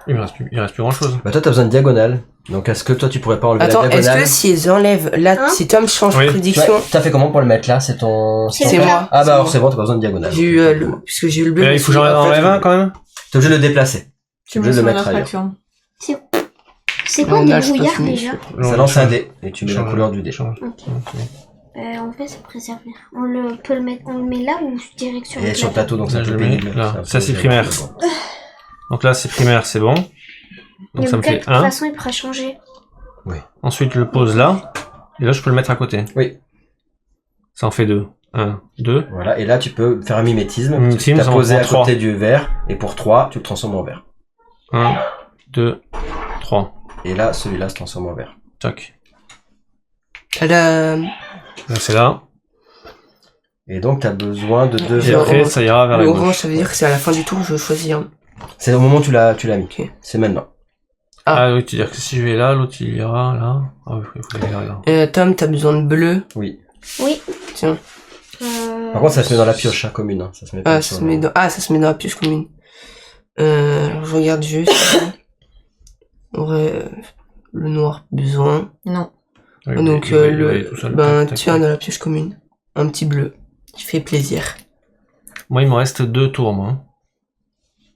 Il reste plus grand chose. Bah toi, t'as besoin de diagonale. Donc, est-ce que toi, tu pourrais pas enlever Attends, la est-ce diagonale? que si j'enlève là, Hein si Tom change Oui. prédiction, Ouais, t'as fait comment pour le mettre là? C'est ton... C'est c'est ça. moi. Ah bah alors moi. c'est bon, t'as pas besoin de diagonale. J'ai eu puisque j'ai eu le bleu. Et là, il faut que j'en en fait, enlève un quand même. T'es obligé de le déplacer. Tu Je mets vais sur le une mettre autre ailleurs. action. C'est quoi Là, des je peux brouillards finir. déjà? Ça lance un dé. Et tu mets la couleur du dé. Change. Ok. On fait se préserver. On le met là ou direct sur Et le sur le plateau, donc Là, c'est un je peu le mets pénible. là. un peu Ça, c'est pénible. primaire. Donc là, c'est primaire, c'est bon. Donc ça me De fait toute 1. façon, il pourra changer. Ensuite, je le pose là. Et là, je peux le mettre à côté. Oui. Ça en fait 2. 1, 2. Voilà, et là tu peux faire un mimétisme. Mimétisme, Tu as ça posé va à prendre côté du vert, et pour 3, tu le transformes en vert. 1, 2, 3. Et là, celui-là se transforme en vert. Tac. Tadam. Là, c'est là. Et donc tu as besoin de 2 Et verts. après, ça ira vers la Le orange, gauche. ça veut dire que c'est à la fin du tour, je choisis un. C'est au moment où tu l'as mis. Ok. C'est maintenant. Ah oui, tu veux dire que si je vais là, l'autre il ira là. Ah oui, il faut aller là. Tom, t'as besoin de bleu. Oui. Oui. Tiens. Par contre, ça se met dans la pioche commune. Hein. Ça se met pas Ah, ça se met dans la pioche commune. Je regarde juste. Aurait le noir besoin. Non. Oui, Donc il va aller tout seul. Tac, tac, tiens, tac. dans la pioche commune. Un petit bleu. Qui fait plaisir. Moi, il me reste 2 tours, moi.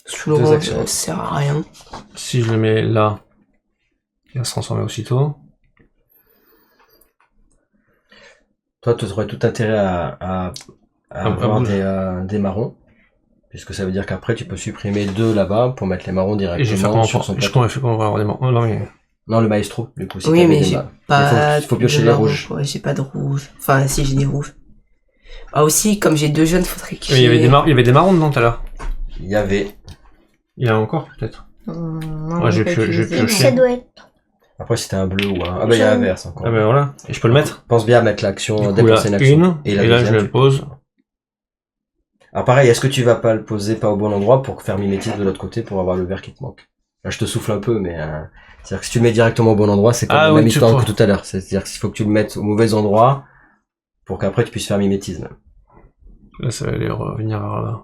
Sous Deux l'orange, actions. ça sert à rien. Si je le mets là, il va se transformer aussitôt. Toi, tu aurais tout intérêt à avoir bouge. des marrons. Puisque ça veut dire qu'après, tu peux supprimer 2 là-bas pour mettre les marrons Et je vais faire directement comment sur son je plateau. comment fait qu'on va avoir des marrons. Non, mais... Non, le maestro, du coup. Si Oui, t'avais mais des j'ai ma- pas. Il faut piocher de les marron, rouges. quoi. J'ai pas de rouge. Enfin, si, j'ai des rouges. Ah, aussi, comme j'ai 2 jaunes, faudrait que Mais il y avait des marrons dedans tout à l'heure. Il y avait... Il y en a encore, peut-être. Non, Ouais, on j'ai peut pu- j'ai utiliser, pu- non. je Ça doit être. Après, c'était un bleu ou un... Ah bah, il y a un vert, c'est encore. Ah ben voilà. Et je peux le mettre. Pense bien à mettre l'action, Du coup, dépenser une là, action. une. Et là, je deuxième, le pose. Alors pareil, est-ce que tu vas pas le poser pas au bon endroit pour faire mimétisme de l'autre côté pour avoir le vert qui te manque? Là, je te souffle un peu, mais c'est-à-dire que si tu le mets directement au bon endroit, c'est comme Ah la oui, même tu histoire peux. que tout à l'heure. C'est-à-dire qu'il faut que tu le mettes au mauvais endroit pour qu'après tu puisses faire mimétisme. Là, ça va aller revenir vers là.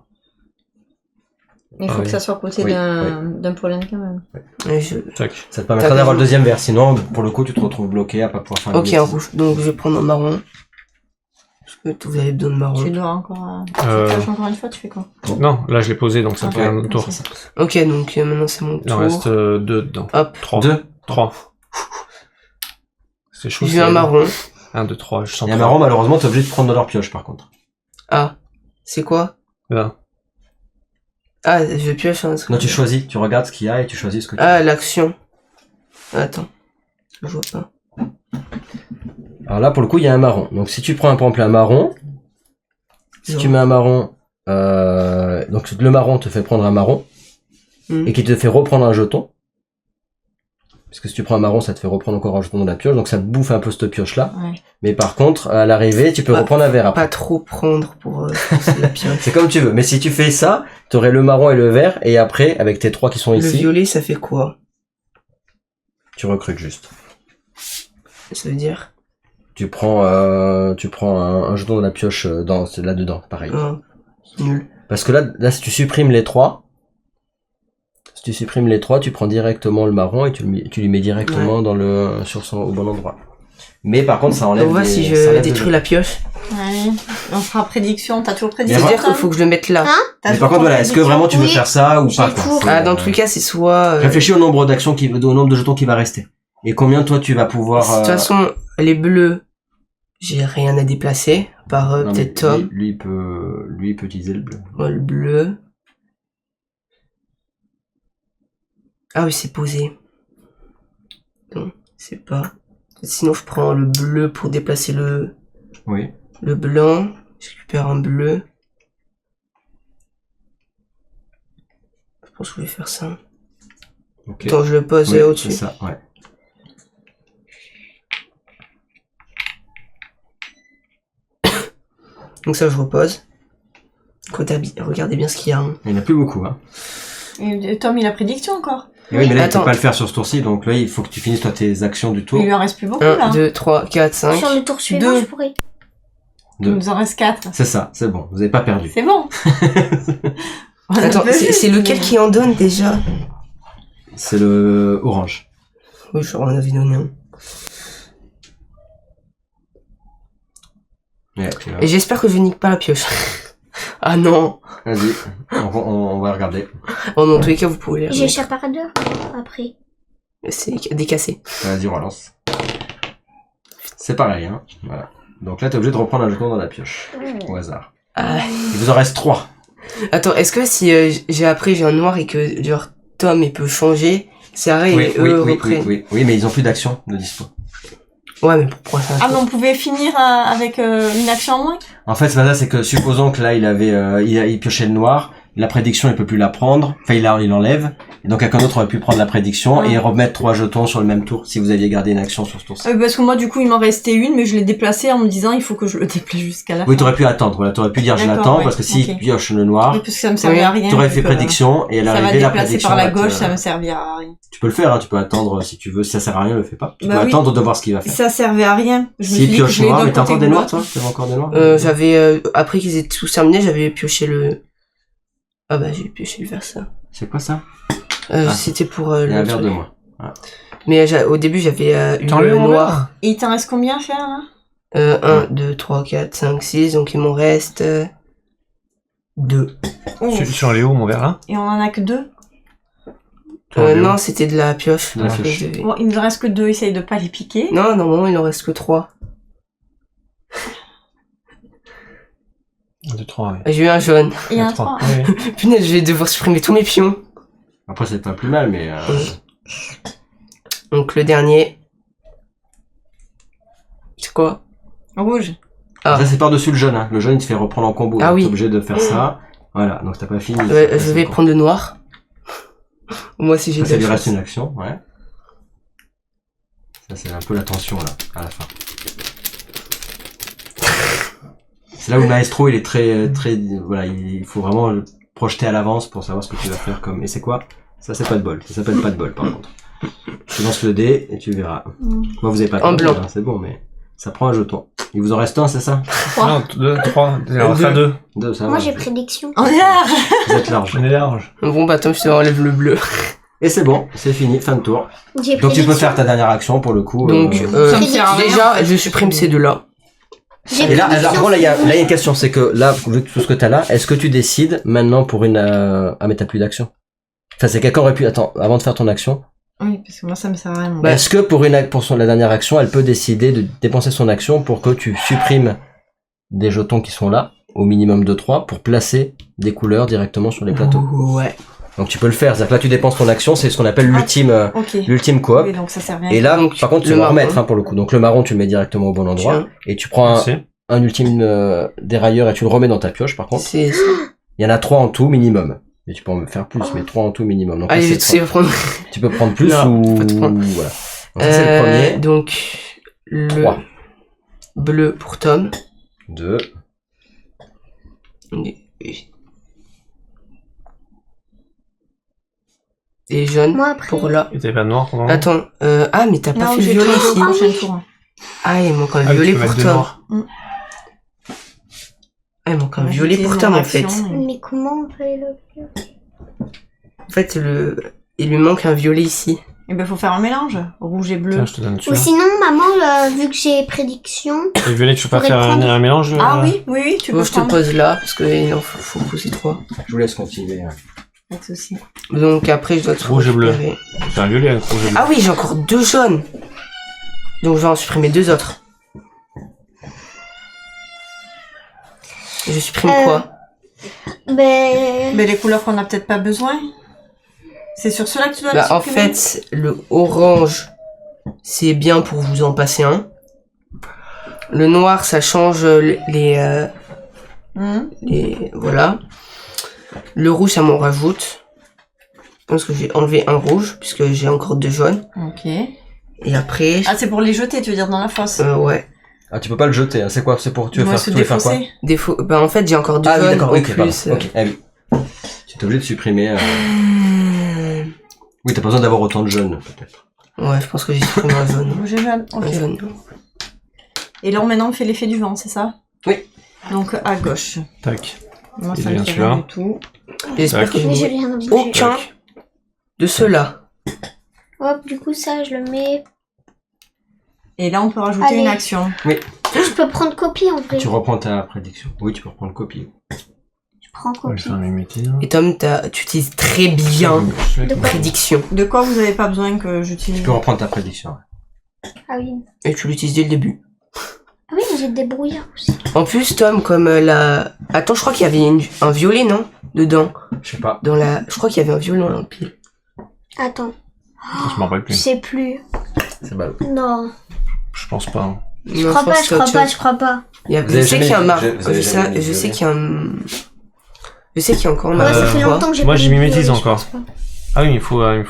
Il faut Ah oui. que ça soit à côté Oui, d'un pollen quand même. Ouais, Tac. Ça te permettra T'as d'avoir le raison. deuxième vert. Sinon, pour le coup, tu te retrouves bloqué à pas pouvoir faire Ok, un mimétisme. rouge. Donc, je vais prendre un marron. Parce que vous avez besoin de marron. Tu dois encore... Tu Euh, pioches encore une fois, tu fais quoi? Non, là, je l'ai posé, donc ça Ah, fait un ouais, tour. c'est ça. Ok, donc maintenant c'est mon Il en tour. reste 2 dedans. Hop, 3. 2. 3. C'est chaud. j'ai un marron. 1, 2, 3. Je sens Et un trois. marron, malheureusement, t'es obligé de prendre de leur pioche, par contre. Ah, c'est quoi? Là. Ah, je pioche un truc. Non, tu choisis, tu regardes ce qu'il y a et tu choisis ce que tu Ah, veux. l'action. Attends. Je vois pas. Alors là, pour le coup, il y a un marron. Donc si tu prends par exemple un marron, si Genre. tu mets un marron, donc le marron te fait prendre un marron, et qui te fait reprendre un jeton. Parce que si tu prends un marron, ça te fait reprendre encore un jeton dans la pioche, donc ça te bouffe un peu cette pioche-là. Ouais. Mais par contre, à l'arrivée, tu peux Pas- reprendre un verre après. Pas trop prendre pour lancer la pioche. C'est comme tu veux. Mais si tu fais ça, t'aurais le marron et le vert, et après, avec tes 3 qui sont Le ici, violet, ça fait quoi? tu recrutes juste. Ça veut dire? Tu prends un jeton dans la pioche là-dedans, pareil. Ah, nul. Parce que là, si tu supprimes les 3, tu prends directement le marron et tu lui mets directement dans au bon endroit. Mais par contre, ça enlève. On voit si ça je enlève détruis la pioche. Allez, on fera prédiction. T'as toujours Ça prédiction? veut dire qu'il faut que je le mette là. T'as Mais toujours par contre, voilà, est-ce que vraiment tu veux Oui. faire ça ou J'ai pas quoi tout. C'est, Ah, dans tous les cas, c'est soit... Réfléchis au nombre d'actions au nombre de jetons qui va rester. Et combien toi tu vas pouvoir. De toute façon, les bleus, j'ai rien à déplacer. À part non, mais peut-être Tom. lui, il peut utiliser le bleu. Moi, le bleu. Ah oui, c'est posé. Non, c'est pas. Sinon, je prends le bleu pour déplacer Oui. le blanc. Je récupère un bleu. Je pense que je vais faire ça. Ok. Attends, je le pose Oui, au-dessus. c'est ça, ouais. Donc ça, je repose. Regardez bien ce qu'il y a. Hein. Il n'y en a plus beaucoup, hein. Et Tom, il a prédiction encore. Et oui, mais là, il Attends. peut pas le faire sur ce tour-ci, donc là, il faut que tu finisses toi tes actions du tour. Il lui en reste plus beaucoup, là. 1, 2, 3, 4, 5. Sur le tour suivant, Deux. je pourrais. Il Deux. nous en reste 4. C'est ça, c'est bon, vous avez pas perdu. C'est bon. On a Attends, peu c'est juste, lequel mais- qui en donne déjà? C'est le orange. Oui, je en avais donné un. Ouais, tu vois. Et j'espère que je nique pas la pioche. Ah non. Vas-y, on va regarder. Oh, dans tous les cas, vous pouvez les remettre. J'échappe à deux après. C'est décassé. Vas-y, on relance. C'est pareil, hein. Voilà. Donc là, t'es obligé de reprendre un jeton dans la pioche. Au hasard. Ah. Il vous en reste 3. Attends, est-ce que si j'ai un noir et que genre Tom il peut changer, c'est arrêt et eux reprennent. oui, mais ils ont plus d'action de dispo. Ouais, mais pourquoi ça? Ah, mais on pouvait finir avec une action en moins? En fait, c'est pas ça, c'est que supposons que là, il avait, il piochait le noir, la prédiction, il peut plus la prendre, enfin, il enlève, et donc quelqu'un d'autre aurait pu prendre la prédiction et remettre 3 jetons sur le même tour, si vous aviez gardé une action sur ce tour-ci. Parce que moi, du coup, il m'en restait une, mais je l'ai déplacée en me disant, il faut que je le déplace jusqu'à la fin. Oui, t'aurais pu attendre, voilà, t'aurais pu dire je l'attends, parce que s'il pioche le noir, parce que ça me servait à rien. T'aurais fait prédiction, et elle arrivait la prédiction. Ça va déplacer par la gauche, ça me servira à rien. Tu peux le faire, hein, tu peux attendre si tu veux, si ça sert à rien, le fais pas. Tu peux attendre de voir ce qu'il va faire. Ça servait à rien. S'il pioche noir, mais t'as encore des noirs, toi? T'avais encore des noirs? J'avais, après qu'ils aient tous terminé, j'avais pioché le... Ah bah, j'ai pioché le vert, ça. C'est quoi ça? C'était pour le vert de moi. Ah. Mais au début, j'avais eu le noir. Et il t'en reste combien à faire, là? 1, 2, 3, 4, 5, 6, donc il m'en reste 2. Sur les hauts, mon verre, là? Et on en a que 2? Non, c'était de la pioche. Bon, il ne reste que 2, essaye de pas les piquer. Non, normalement, il en reste que 3. 1, 2, 3, oui. J'ai eu un jaune. Et un 3. Oui. Punaise, je vais devoir supprimer tous mes pions. Après, c'est pas plus mal, mais... Donc, le dernier. C'est quoi? Rouge. Ah. Ça, c'est par-dessus le jaune, hein. Le jaune, il te fait reprendre en combo. Ah oui. T'es obligé de faire ça. Voilà, donc t'as pas fini. Je vais prendre le noir. Moi, si j'ai ça lui reste une action, ouais. Ça, c'est un peu la tension, là, à la fin. C'est là où le maestro, il est très, voilà, il faut vraiment le projeter à l'avance pour savoir ce que tu vas faire comme, et c'est quoi? Ça, c'est pas de bol. Ça s'appelle pas de bol, par contre. Tu lances le dé, et tu verras. Moi, vous avez pas en blanc. Hein, c'est bon, mais ça prend un jeton. Il vous en reste un, c'est ça? 3. Non, 2, 3. Il en reste 2. 2, ça va. Moi j'ai prédiction. On est large. Vous êtes large. On est large. Bon, bah, attends, je te enlève le bleu. Et c'est bon, c'est fini, fin de tour. J'ai Donc tu peux faire ta dernière action pour le coup. Donc, ça me sert à rien. déjà, je supprime ces deux-là. Et là, alors, là, il y a une question, c'est que là, vu que tout ce que t'as là, est-ce que tu décides maintenant pour une, ah, mais t'as plus d'action. Enfin, c'est quelqu'un aurait pu, attends, avant de faire ton action. Oui, parce que moi, ça me sert à rien. Bah, Est-ce que pour la dernière action, elle peut décider de dépenser son action pour que tu supprimes des jetons qui sont là, au minimum de 3, pour placer des couleurs directement sur les plateaux? Ouais. Donc tu peux le faire, c'est-à-dire que là tu dépenses ton action, c'est ce qu'on appelle l'ultime l'ultime coop. Oui, donc ça sert bien. Et là, donc, par contre, tu vas remettre pour le coup. Donc le marron, tu le mets directement au bon endroit. Et tu prends un ultime dérailleur et tu le remets dans ta pioche, par contre. C'est ça. Il y en a 3 en tout minimum. Mais tu peux en faire plus, mais 3 en tout minimum. Donc, allez, je vais essayer de prendre. Tu peux prendre plus non, ou... Voilà. Donc ça, c'est le premier. Donc, le 3. Bleu pour Tom. 2. Et jaune moi, après. pour là. Et t'avais pas de noir pendant... Attends, ah, mais t'as pas fait le violet ici. Ah, il manque un violet pour Tom. Ah, il manque un violet pour Tom, en fait. Mais comment on peut le... En fait, il lui manque un violet ici. Et ben, faut faire un mélange. Rouge et bleu. Tiens, je te donne Ou sinon, maman, vu que j'ai prédiction... Et violet, tu peux pas faire un mélange? Ah oui, tu peux je te pose là, parce qu'il faut poser 3. Je vous laisse continuer. Pas de soucis. Donc après, je dois tout rouge et bleu. récupérer. C'est un violet avec rouge et bleu. Ah oui, j'ai encore 2 jaunes. Donc je vais en supprimer 2 autres. Et je supprime quoi? Mais les couleurs qu'on a peut-être pas besoin. C'est sur cela que tu dois Bah, le en supprimer. fait, le orange, c'est bien pour vous en passer un. Le noir, ça change les voilà. Le rouge, ça m'en rajoute. Parce que j'ai enlevé un rouge, puisque j'ai encore 2 jaunes. Ok. Et après... Ah, c'est pour les jeter, tu veux dire, dans la fosse? Ouais. Ah, tu peux pas le jeter, hein. C'est quoi? C'est pour, tu veux faire quoi? Bah, en fait, j'ai encore 2 jaunes. oui, d'accord, en ok, plus. Ok, ah oui. Tu es obligé de supprimer, Oui, t'as pas besoin d'avoir autant de jaunes, peut-être. Ouais, je pense que j'ai supprimé un jaune. Rouge et jaune, ok. Un jaune. Et là, maintenant, on fait l'effet du vent, c'est ça? Oui. Donc, à gauche. Tac. Moi, Et ça me bien fait celui-là. rien du tout. J'espère que mais je j'ai n'ai rien à bouger. aucun de ceux-là. Hop, du coup, ça, je le mets... Et là, on peut rajouter Allez. une action. Je peux prendre copie, en fait. Tu reprends ta prédiction. Oui, tu peux reprendre copie. Je prends On va copie. faire un mimétisme. Et Tom, tu utilises très bien De quoi? prédiction. De quoi vous avez pas besoin que j'utilise? Tu peux reprendre ta prédiction. Ah oui. Et tu l'utilises dès le début. Ah oui, mais j'ai des brouillards aussi. En plus, Tom, comme la... Attends, je crois qu'il y avait un violet, non? Dedans. Je sais pas. Dans la... Je crois qu'il y avait un violet dans la pile. Attends, Je m'en rappelle je plus. sais plus. C'est ballot. Non. Je pense pas. Hein. Je crois pas. Je sais qu'il y a un marron. Je sais qu'il y a un... Je sais qu'il y a encore un marron. Ça fait longtemps que j'ai moi, pas j'ai vu, mimétise je encore. pense pas. Ah oui, il faut un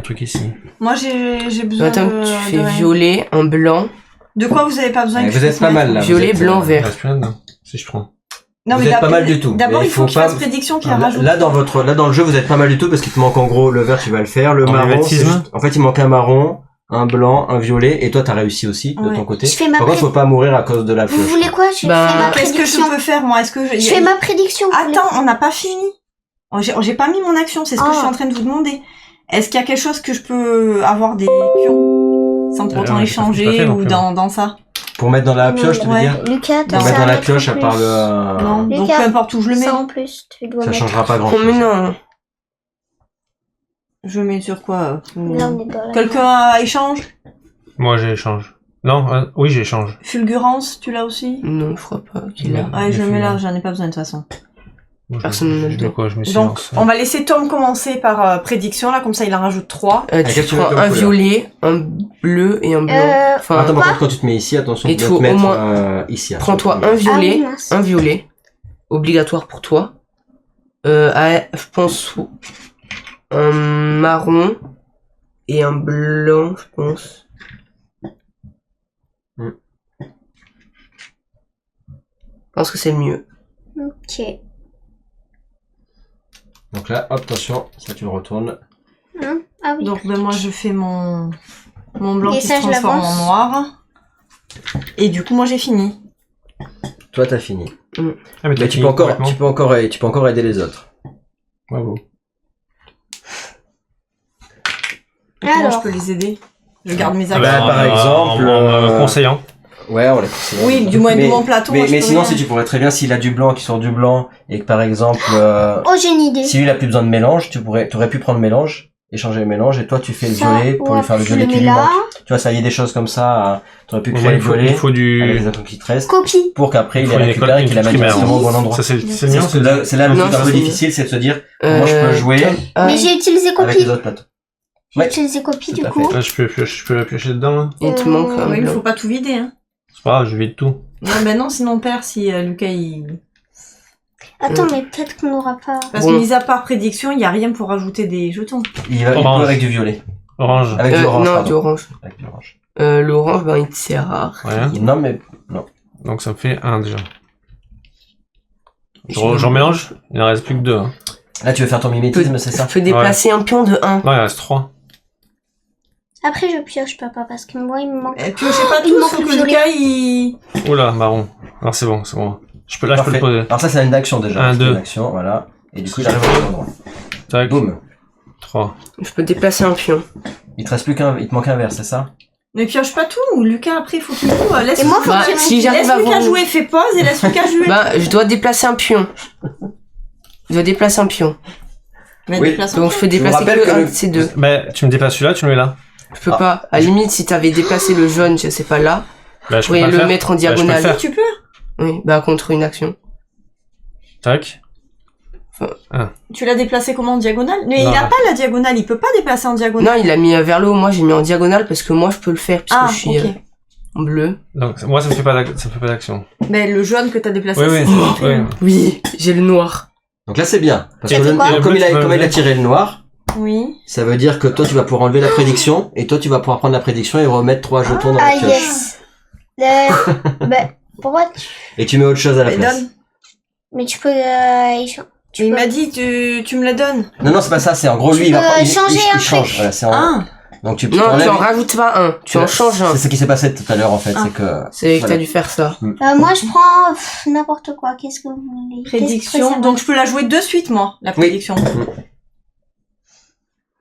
truc ici. Moi, j'ai besoin Attends, de... tu fais de... violet, un blanc. De quoi vous avez pas besoin que Vous je êtes fasse pas mal mettre là. Violet, vous êtes, blanc, Il vert. reste plus là-dedans, si je prends. Non, Vous mais êtes pas mal du tout. D'abord, Mais il faut que je pas- fasse prédiction qui en Là, rajoute. là, dans le jeu, vous êtes pas mal du tout parce qu'il te manque en gros le vert, tu vas le faire. Le En marron, mimétisme. c'est juste- en fait, il manque un marron, un blanc, un violet, et toi, t'as réussi aussi de Ouais. ton côté. Je fais ma Par contre, pré- faut pas mourir à cause de la Vous pioche. voulez quoi? Je fais Bah, ma Qu'est-ce que prédiction. je peux faire, moi? Est-ce que Je fais ma prédiction. vous voulez- Attends, on n'a pas fini. Oh, j'ai pas mis mon action, c'est ce que je suis en train de vous demander. Est-ce qu'il y a quelque chose que je peux avoir des pions sans pour autant ouais, échanger tout à fait, non ou plus. dans ça? Pour mettre dans la pioche, tu veux Ouais. dire? Lucas, Pour t'as mettre ça dans à la mettre pioche, en à plus. part le... Non, donc Lucas, peu importe où je le mets. Ça en plus, tu dois Ça mettre. changera pas grand Oh, mais chose. non. Je mets sur quoi? Là, on est dans la... Quelqu'un a échange? Moi, j'ai échange. Non, oui, j'ai échange. Fulgurance, tu l'as aussi? Non, je crois pas qu'il a. Ouais, je le mets là, j'en ai pas besoin de toute façon. Moi, Personne ne je le mets quoi? Je mets Donc, silence. on va laisser Tom commencer par prédiction, là, comme ça il en rajoute 3. Tu qu'est-ce que tu veux prends comme un couleur violet, un bleu et un blanc. Enfin, Attends, par contre, quand tu te mets ici, attention, Il tu faut dois te au mettre moins- ici. hein, prends-toi sur le un premier. violet, Ah oui, mince. un violet, obligatoire pour toi. Je pense un marron et un blanc, je pense. Je pense que c'est le mieux. Ok. Donc là, hop, attention, ça tu le retournes. Hein? Ah oui. Donc, ben, moi je fais mon blanc Et qui ça, se je transforme l'avance. en noir. Et du coup, moi j'ai fini. Toi, t'as fini. Ah, Mais t'as tu fini peux encore, complètement. tu peux encore aider les autres. Bravo. Comment Alors. je peux les aider? Je garde mes bah, actions. par exemple, en conseillant. Ouais, on les conseille. Oui, du moins de mon plateau. moi, je Mais peux sinon, rien. si tu pourrais très bien, s'il a du blanc qui sort du blanc, et que par exemple, Oh, j'ai une idée. si lui il a plus besoin de mélange, t'aurais pu prendre mélange, échanger le mélange, et toi tu fais le Ça, violet pour ouais, lui faire le je violet le qui mets lui là. manque. Tu vois, ça y est des choses comme ça, t'aurais pu Au créer moins, le violet il faut avec les du. atomes qui te restent, Copie. pour qu'après il Il les faut une récupère et école qu'il la mette primaire. directement au bon endroit. Ça, c'est le C'est mien. c'est là le Non, truc un ça, peu c'est- difficile, c'est de se dire comment je peux jouer Mais j'ai utilisé avec copie. les autres plateaux. J'ai Ouais. utilisé copie Tout du à coup. Là, je peux la piocher dedans, là. Il te manque un Oui, il blanc. faut pas tout vider, hein. C'est pas grave, je vide tout. Non, ben non, sinon on perd si Lucas il... Attends, mais peut-être qu'on n'aura pas. Parce Bon. que mis à part prédiction, il y a rien pour rajouter des jetons. Il peut Orange. avec du violet. Orange. Avec du orange, Non, pardon. du orange. Avec du orange. L'orange, ben, il te sert à Rien. Non, mais, Donc, ça me fait 1 déjà. J'en mélange. Il en reste plus que 2. Hein. là tu veux faire ton mimétisme, c'est ça? Je peux déplacer un pion de 1. Non, il reste 3. Après, je pioche, papa, parce que moi, il me manque. Et puis je sais pas Il tout, manque faut le que violet. Lucas il... Oula, marron. Alors, c'est bon, c'est bon. Je peux le Parfait. poser. Alors ça c'est une action déjà. Un, C'est deux. une action, voilà. Et du coup j'arrive au bon endroit. Tac. Boum. 3. Je peux déplacer un pion. Il te reste plus qu'un, il te manque un verre, c'est ça? Ne pioche pas tout, ou Lucas après il faut qu'il joue. Laisse, Et moi, faut Bah, que j'ai si mon- j'arrive laisse à Lucas voir. jouer, fais pause et laisse Lucas jouer. Bah, je dois déplacer un pion. Je dois déplacer un pion. Mais oui, déplace Donc je peux vous déplacer rappelle que que un le- de ces deux. Bah, tu me déplaces celui-là, tu le mets là. Je peux pas. À la limite, si t'avais déplacé le jaune, je sais pas là, Bah, je je peux pourrais pas le faire. mettre en Bah, je peux le diagonale. faire. tu peux. Oui, bah contre une action. Tac. Tu l'as déplacé comment en diagonale? Mais Non, il a là. pas la diagonale, il peut pas déplacer en diagonale. Non, il a mis vers le haut. Moi, j'ai mis en diagonale parce que moi, je peux le faire puisque Ah, je suis ok. en bleu. Donc, moi, ça me fait pas d'action. Mais le jaune que t'as déplacé, Oui, oui. c'est oui. Oui, j'ai le noir. Donc là c'est bien. Parce que Et le- quoi comme il a tiré le noir, Oui. ça veut dire que toi tu vas pouvoir enlever la prédiction, et toi tu vas pouvoir prendre la prédiction et remettre 3 jetons dans la Ah, pioche. yes. Bah, pourquoi? Et tu mets autre chose à la Mais place. donne. Mais tu peux. Il m'a dit, tu me la donnes. Non, non, c'est pas ça, c'est en gros Tu lui il va peux prendre- changer il après. change. Voilà, c'est en... Ah. Donc tu Non, tu enlèves- en rajoutes pas un. Tu en changes un. C'est ce qui s'est passé tout à l'heure en fait, Ah. c'est que... C'est que Voilà. t'as dû faire ça. Moi, je prends n'importe quoi. Qu'est-ce que vous voulez? Prédiction. Donc je peux la jouer de suite, moi, la prédiction.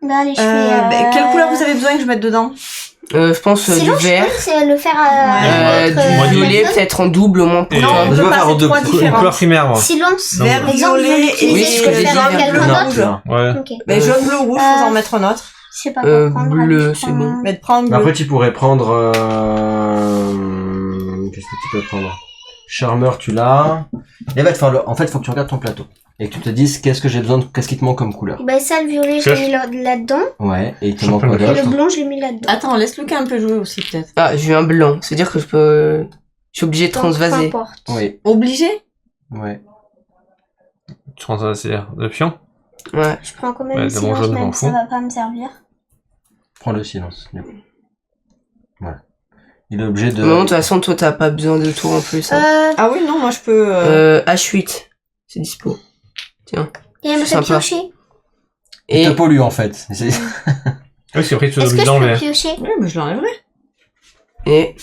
Bah, allez, je fais. Quelle couleur vous avez besoin que je mette dedans? Je pense du Sinon, je vert. peux le faire Du violet, peut-être en double au moins pour Et- Non, toi. on Je peut vais faire passer en deux trois couleurs. Une couleur différentes. primaire, moi. Silence. Non. Vert, Par exemple, violet je vais et Oui, l'utiliser, ce que je j'ai peux dit, faire vert, quelqu'un bleu, d'autre. Ouais. Ok. Mais jaune, bleu, rouge, faut en mettre un autre. Je sais pas quoi prendre. bleu, allez, je c'est prends bon. un- Mais de prendre bleu. Après tu pourrais prendre... Qu'est-ce que tu peux prendre? Charmeur tu l'as. Et va te faire le... En fait faut que tu regardes ton plateau. et que tu te dises qu'est-ce que j'ai besoin, qu'est-ce qui te manque comme couleur. Bah ça, le violet, je l'ai mis là-dedans. Ouais, et il te Je manque peux quoi le Et d'autre? le blanc, je l'ai mis là-dedans. Attends, laisse Lucas un peu jouer aussi, peut-être. Ah, j'ai eu un blanc. C'est-à-dire que je peux... Je suis obligé de Donc, peu transvaser. importe. Oui, Obligé? ouais. Tu transvases, c'est-à-dire de pion. Ouais. Je prends quand même Ouais, le de mon silence, jaune, je m'en même ça fous. va pas me servir. Prends le silence, du coup. Voilà. Il est obligé de... Non, de toute façon, toi, t'as pas besoin de tout en plus. Hein. Ah oui, non, moi je peux... H8. C'est dispo. Tiens. Et elle me C'est fait sympa. piocher. Il Et te pollue, en fait. C'est- Oui, c'est vrai que tu Est-ce dois que je l'enlever. peux piocher? Oui, mais je l'enlèverai. et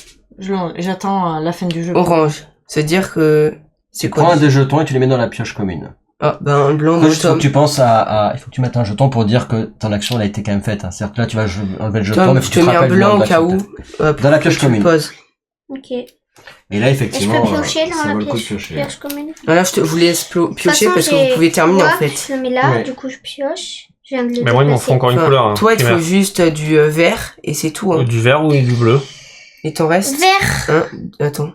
J'attends la fin du jeu. orange. C'est-à-dire que... C'est Tu prends quoi un des jetons et tu les mets dans la pioche commune. Ah, ben un blanc, Après, non, juste, faut Tom. que tu penses il faut que tu mettes un jeton pour dire que ton action, elle a été quand même faite. Hein. C'est-à-dire que là, tu vas enlever le jeton, Tom, mais je faut te que tu mets un rappelles blanc au l'action cas où. que t'as. Dans la pioche pour que tu le commune. poses. Ok. Et là, effectivement, Et je peux piocher ça dans vaut la le coup de pioche, piocher. pioche commune. Voilà, je vous laisse De toute piocher façon, parce que j'ai vous pouvez terminer en quoi, fait. Je le mets là, Ouais. du coup je pioche. Je viens de le Mais moi, il m'en déplacer. faut encore une Enfin, couleur. Hein, toi, il te primaire. faut juste du vert et c'est tout. Hein. Du vert ou du bleu. Et t'en reste Vert. Attends.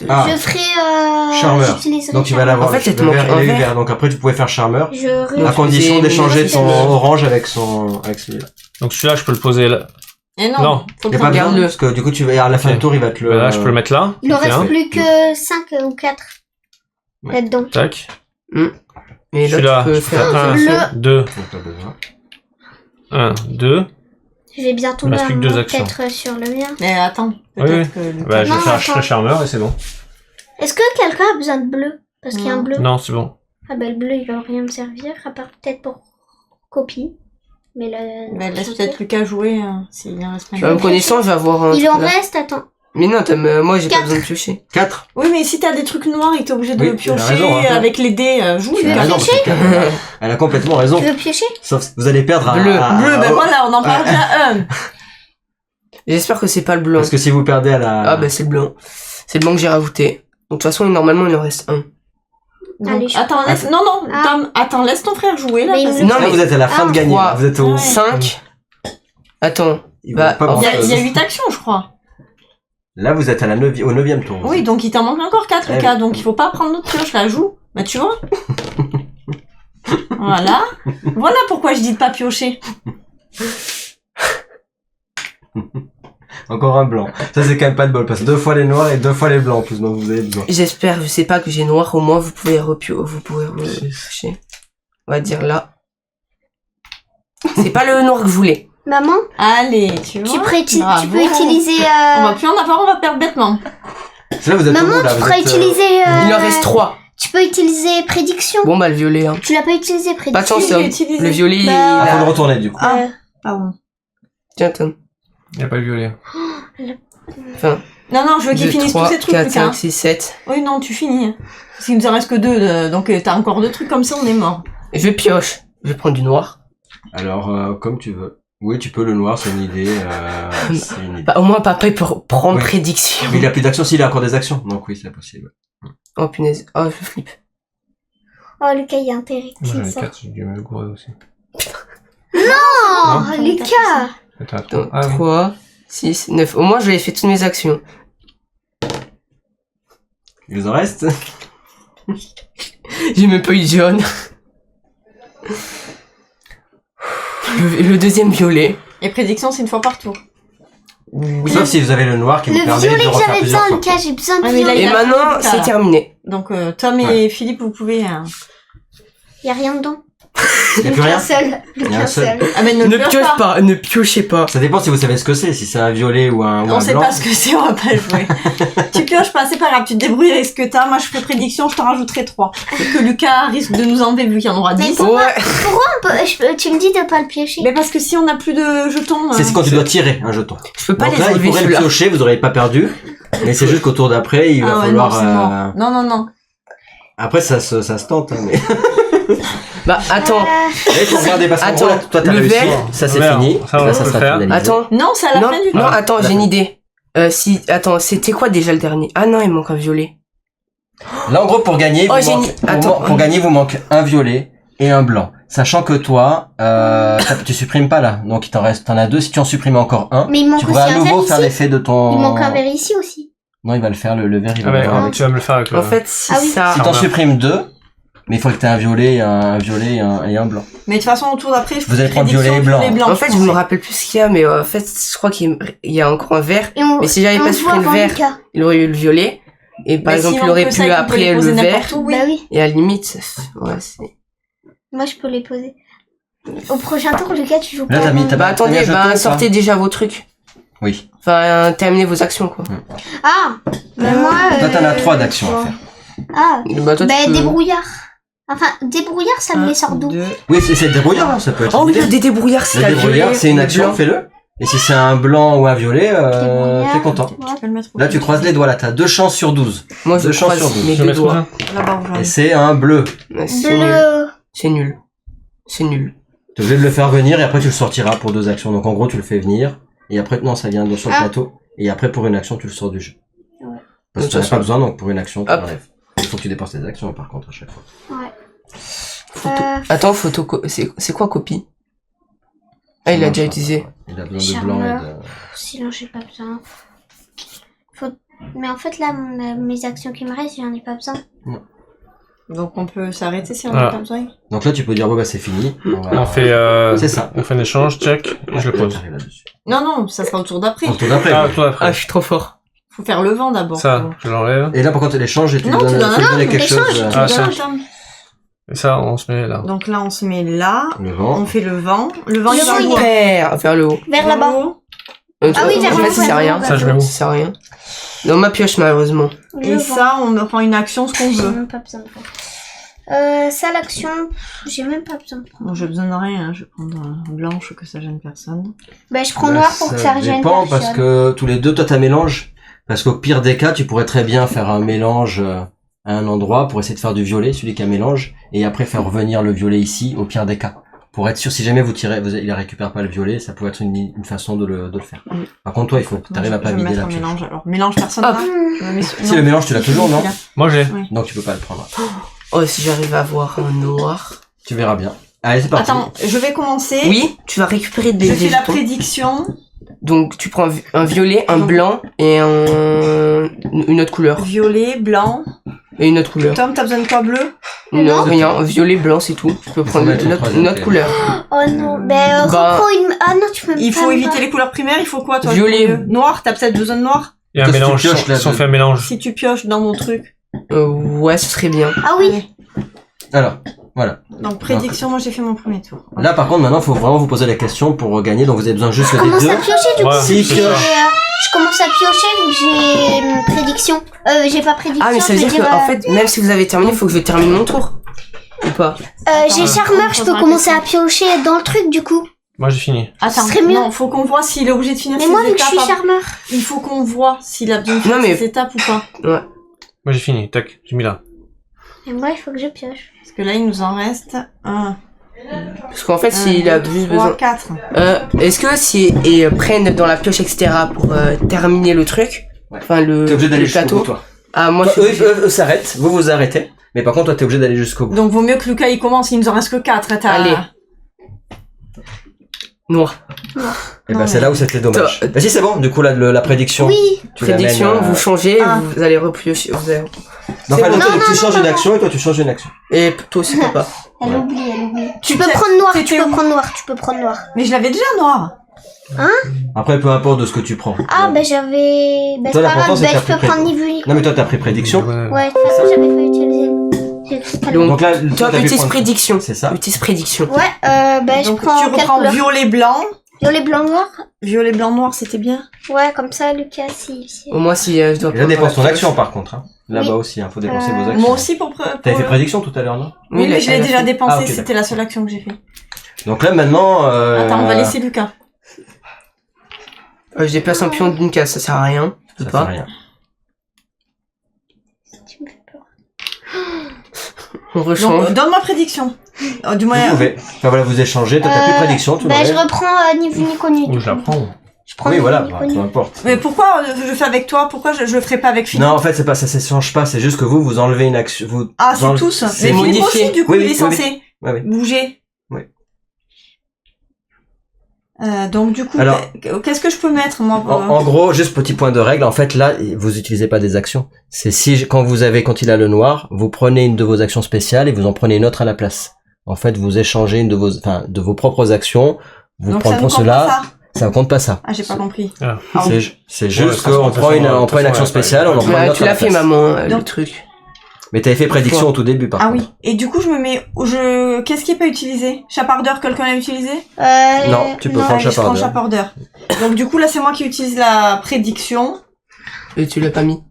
Ah, Je ferai... charmeur. j'utiliserai Donc, tu vas charmeur. l'avoir. En fait, le il te manque vert un et le vert. vert. Donc, après, tu pouvais faire charmeur. Je À re... condition c'est- d'échanger c'est- ton orange avec celui-là. Donc celui-là, je peux le poser là. Et non, Non. faut Il le a pas prendre. besoin, Regarde-le. parce que du coup, tu vas, à la fin Ok. du tour, il va te le... Là, je peux le mettre là. Il en reste Tiens. plus que 5 ou 4 Ouais. là-dedans. Tac. Et Celui-là, là, tu peux je peux faire faire... un, Le- 2, Donc, t'as besoin. 1, 2. Je vais bien tomber reste un plus que deux mot actions. peut-être sur le mien. Mais attends, Oui, peut-être que... Lucas- Bah, je vais Non, faire attends. le charmeur et c'est bon. Est-ce que quelqu'un a besoin de bleu? Parce qu'il y a un Non. bleu. Non, c'est bon. Ah bah le bleu il va rien me servir, à part peut-être pour copie. Mais là... Bah, laisse peut-être Lucas jouer, s'il en reste Tu vas pas. me connaissant, je vais avoir un... Il en truc là. reste, attends. Mais non, moi, j'ai pas Quatre. besoin de piocher. 4. Oui, mais si t'as des trucs noirs et t'es obligé de Oui, le tu as piocher raison, hein. avec les dés, joue. Tu veux Elle a Lucas. raison, piocher parce que elle a complètement raison. Tu veux piocher? Sauf vous allez perdre à... Bleu. Bleu, ben voilà, on en parle déjà un. J'espère que c'est pas le blanc. Parce que si vous perdez à la... Ah bah c'est le blanc. C'est le blanc que j'ai rajouté. Donc de toute façon, normalement, il en reste un. Donc, Allez, je attends, laisse... Non, non, Ah. Tom, attends, laisse ton frère jouer, là. Mais il parce me- que- Non, Là, mais- vous êtes à la fin de gagner. 3, Là. Vous êtes au... 5. Attends. Il Bah, va pas en Il y, grand-chose. a 8 actions, je crois. Là, vous êtes à la au 9e tour. Oui, donc il t'en manque encore 4, Eh Lucas, oui. donc il faut pas prendre notre pioche, là, joue. Bah, tu vois. Voilà. Voilà pourquoi je dis de pas piocher. Encore un blanc. Ça, c'est quand même pas de bol, parce que 2 fois les noirs et 2 fois les blancs, en plus, donc vous avez besoin. J'espère, je sais pas que j'ai noir, au moins vous pouvez repiocher. On va dire là. C'est pas le noir que je voulais. Maman, Allez, tu vois. tu peux Bravo. utiliser... On va plus en avoir, on va perdre bêtement. C'est là, vous êtes au Maman, bout, là. tu Vous pourrais êtes, utiliser... Il en reste 3. Tu peux utiliser prédiction. Bon bah le violet hein. Tu l'as pas utilisé prédiction. Pas de chance Si, Tom. j'ai utilisé. Le violet Bah, il Ah, faut a... le retourner, du coup. Ah, pardon. Tiens Tom. Il n'y a pas le violet. Enfin, Non, non, je veux qu'il 2, finisse 3, tous ces trucs, 4, Lucas. 5, 6, 7. Oui, non, tu finis. Parce qu'il nous en reste que 2, donc t'as encore 2 trucs comme ça, on est mort. Je pioche. Je vais prendre du noir. Alors, comme tu veux. Oui, tu peux le noir, c'est une idée. C'est une idée. Bah au moins papa il peut prendre Oui. prédiction. Mais il a plus d'actions s'il a encore des actions. Donc oui, c'est possible. Oh punaise. Oh je flippe. Oh, Lucas, il y a intérêt. Moi, j'en ai C'est ça. 4, j'ai dû me le gourer aussi. Oh, Non. Lucas. Attends, attends. 2, Ah, oui. 3, 6, 9. Au moins j'avais fait toutes mes actions. Il vous en reste? J'ai même pas eu de jaune. Le deuxième violet. Et prédiction, c'est une fois par tour. Sauf si vous avez le noir qui vous Le permet violet de que refaire j'avais plusieurs besoin, fois. Lucas, j'ai besoin de Ah, mais là, violet. Et il a maintenant fini, c'est là. terminé. Donc Tom et Philippe, vous pouvez... Il y a rien dedans. Il y a plus rien? Qu'un seul. Il y a un Qu'un seul. seul. Ah mais Ne pioche pas, ne piochez pas. Ça dépend si vous savez ce que c'est, si c'est un violet ou un On sait blanc. pas ce que c'est, on va pas jouer. Tu pioches pas, c'est pas grave, tu te débrouilles avec ce que t'as. Moi, je ferai prédiction, je t'en rajouterai 3. Peut-être que Lucas risque de nous enlever vu qu'il y en aura 10. Ouais. Tu me dis de pas le piocher. Mais parce que si on n'a plus de jetons... C'est quand tu dois tirer un jeton. Je peux pas Donc les là, il enlever pourrait le celui-là. piocher, vous aurez pas perdu. Mais c'est juste qu'au tour d'après, il va Ah ouais, falloir... non, c'est mort. Non, non, non. Après, ça se tente, hein, mais... Bah attends, Là, il faut regarder parce qu'en Attends, gros, là, toi, t'as le réussi. vert, Ça, c'est le vert, fini. ça, on Là, peut ça le sera faire. finalisé. attends. Non, c'est à la Non, fin du non, tour. attends, j'ai une idée. Attends, c'était quoi déjà le dernier? Ah non, il manque un violet. Là, en gros, pour gagner, Oh, vous j'ai manque, une- attends. pour gagner, vous manque un violet et un blanc. Sachant que toi, tu supprimes pas là. Donc, il t'en reste, t'en as 2. Si tu en supprimes encore un, Mais il manque tu aussi pourras à un nouveau verre faire ici. l'effet de ton... Il manque un verre ici aussi. Non, il va le faire, le vert, il va Ah, le mais faire. tu vas me le faire avec le... En fait, si Ah oui. ça... Si t'en supprimes 2, Mais il faudrait que tu aies un violet, un violet et un blanc. Mais de toute façon, au tour d'après, Vous allez prendre violet et blanc. En fait, je me rappelle plus ce qu'il y a, mais en fait, je crois qu'il y a encore un vert. Mais si j'avais pas supprimé le vert, il aurait eu le violet. Et par exemple, il aurait pu après le vert. Bah oui. Et à la limite, ouais, c'est... Moi, je peux les poser. Au prochain tour, Lucas, tu joues Là, pas. t'as mis, Bah attendez, sortez déjà vos trucs. Oui. Enfin, terminez vos actions, quoi. Ah, mais moi... Toi, t'en as 3 d'actions à faire. Ah, Bah, toi, tu peux... débrouillard. Enfin, débrouillard, ça me les sort d'où? Oui, c'est le débrouillard, hein, ça peut être. Oh oui, des débrouillards, c'est le débrouillard, c'est une action, fais-le. Et si c'est un blanc ou un violet, t'es content. Là, tu croises les doigts, là, t'as 2 chances sur 12. Moi, je croise mes deux doigts. Et c'est un bleu. C'est nul. C'est nul. C'est nul. T'es obligé de le faire venir et après tu le sortiras pour 2 actions. Donc en gros, tu le fais venir. Et après, non, ça vient sur le plateau. Et après, pour une action, tu le sors du jeu. Ouais. Parce que tu n'as pas besoin, donc pour une action, tu l'enlèves. Il faut que tu dépenses tes actions, par contre, à chaque fois. Ouais. Attends, c'est quoi copie? Ah, il l'a déjà utilisé. Il a besoin de blanc et de... Sinon, j'ai pas besoin. Mais en fait, là, mes actions qui me restent, j'en ai pas besoin. Non. Donc on peut s'arrêter si on n'a pas besoin. Donc là, tu peux dire, bon, bah c'est fini. On fait c'est ça. On fait un échange, check, et je le pose. Non, ça sera au tour d'après. Au tour d'après. Ah, je suis trop fort. Faut faire le vent d'abord. Ça, je l'enlève. Et là, par contre, l'échange, et tu non, lui donnes quelque chose. Et ça, on se met là. Donc là, on se met là. Le vent. On fait le vent. Le vent, il va super vers le haut. Vers là-bas. Ah oui, vers le haut. Ça sert à rien. Ça, je vais où? Ça sert à rien. Dans ma pioche, malheureusement. Et ça, on prend une action, ce qu'on J'ai veut. même pas besoin de faire. Ça, l'action, j'ai même pas besoin de prendre. Bon, j'ai besoin de rien, hein. Je vais prendre blanche, que ça gêne personne. Bah, je prends noir pour que ça gêne personne. Parce que tous les deux, toi, t'as mélange. Parce qu'au pire des cas, tu pourrais très bien faire un mélange à un endroit pour essayer de faire du violet, celui qui a mélange, et après faire revenir le violet ici, au pire des cas. Pour être sûr, si jamais vous tirez, il récupère pas le violet, ça pourrait être une façon de le faire. Par contre, toi, il faut que t'arrives à pas vider la pioche. Mélange, alors. Mélange personne là. Si le mélange, tu l'as toujours, non? Moi, j'ai. Donc tu peux pas le prendre. Oh, si j'arrive à avoir un noir. Tu verras bien. Allez, c'est parti. Attends, je vais commencer. Oui, tu vas récupérer des Je fais la jetons. prédiction. Donc, tu prends un violet, un blanc et une autre couleur. Violet, blanc. Et une autre couleur. Tom, t'as besoin de quoi, bleu? Non, rien. Violet, blanc, c'est tout. Tu peux prendre une autre couleur. Oh non, reprends une... Ah non, tu peux Il faut éviter les couleurs primaires, il faut quoi, toi? Violet. Noir, t'as peut-être besoin de noir? Il y a un mélange, si on fait un mélange. Si tu pioches dans mon truc. Ouais, ce serait bien. Ah oui. Alors, voilà. Donc, prédiction, moi j'ai fait mon premier tour. Là, par contre, maintenant, il faut vraiment vous poser la question pour gagner. Donc, vous avez besoin juste Je des commence deux. à piocher du coup. Si pioche. Je commence à piocher vu que j'ai prédiction. J'ai pas prédiction. Ah, mais ça veut dire qu'en fait, même si vous avez terminé, il faut que je termine mon tour. Ou pas? J'ai charmeur, je peux commencer à piocher dans le truc du coup. Moi, j'ai fini. Attends, serait mieux. non, faut qu'on voit s'il est obligé de finir Mais ses moi, vu que étapes. je suis charmeur. Il faut qu'on voit s'il a besoin de finir ses étapes ou pas. Ouais. Moi, j'ai fini. Tac, j'ai mis là. Et moi, il faut que je pioche. Parce que là, il nous en reste un. Parce qu'en fait, s'il a juste besoin... 4. Est-ce que si ils prennent dans la pioche, etc., pour terminer le truc, enfin le T'es obligé d'aller jusqu'au plateau. bout, toi. Ah, moi, Eux s'arrêtent, vous arrêtez. Mais par contre, toi, t'es obligé d'aller jusqu'au bout. Donc, vaut mieux que Lucas, il commence, il nous en reste que 4. Allez. Noir. Et ben, c'est là où c'était dommage. Bah si, c'est bon. Du coup, la prédiction. Oui. Tu Prédiction, l'amènes, vous changez, vous allez repiocher. Donc, bon. tu changes une action et toi, tu changes une action. Et toi aussi, papa. Elle oublie. Tu peux prendre noir, tu peux prendre noir. Mais je l'avais déjà noir. Hein? Après, peu importe de ce que tu prends. Ah, bah j'avais... Bah Toi, c'est pas l'important, grave, c'est que je t'as peux pris prendre ni vu ni... Non, mais toi, t'as pris prédiction. Ouais, de toute façon, j'avais pas utilisé. Donc là, toi, t'as pu petite prendre- prédiction. C'est ça. Petite prédiction. Ouais, bah je Donc, prends tu quelle reprends couleur? violet, blanc. Violet, blanc, noir. Violet, blanc, noir, c'était bien. Ouais, comme ça, Lucas, si... Au moins, si je dois Et là, prendre dépense ton la action, pioche. par contre. Hein. Là-bas Oui. aussi, faut dépenser vos actions. Moi aussi pour... T'avais fait prédiction tout à l'heure, non? Oui, mais je l'ai déjà dépensé, Ah, ok, c'était la seule action que j'ai fait. Donc là, maintenant... Attends, on va laisser Lucas. Je déplace un pion d'une case, ça sert à rien. Je peux Ça pas. fait rien. Tu me fais peur. On rechange. Donc, donne ma prédiction. Du moins... Vous pouvez. Enfin voilà, vous échangez. Toi, t'as plus prédiction, tu Bah je l'enlèves. reprends ni vu ni connu. Où je la prends? Je prends Oui, ni voilà, vu ni bah, connu. peu importe. Mais pourquoi je fais avec toi? Pourquoi je le ferai pas avec Philippe? Non, en fait, c'est pas ça, ça s'échange pas. C'est juste que vous enlevez une action. Ah, c'est tous. Mais C'est Philippe modifié. aussi, du coup, Oui, il est oui, censé oui. bouger. Oui. Donc du coup, Alors, qu'est-ce que je peux mettre moi en gros, juste petit point de règle, en fait là, vous utilisez pas des actions. C'est quand il a le noir, vous prenez une de vos actions spéciales et vous en prenez une autre à la place. En fait, vous échangez une de vos propres actions, vous Donc prenez ça ne compte cela, pas ça. ça ne compte pas ça. Ah, j'ai pas compris. Ah. C'est juste Ouais, qu'on prend une action ouais, spéciale, on en prend une autre Tu à la l'as fait, place. maman, le Donc- truc. Mais t'avais fait prédiction au tout début par Ah contre. oui. Et du coup, je me mets, qu'est-ce qui est pas utilisé? Chapardeur, quelqu'un l'a utilisé? Non, tu peux prendre Allez, je prends chapardeur. chapardeur. Donc du coup, là, c'est moi qui utilise la prédiction. Et tu l'as pas mis.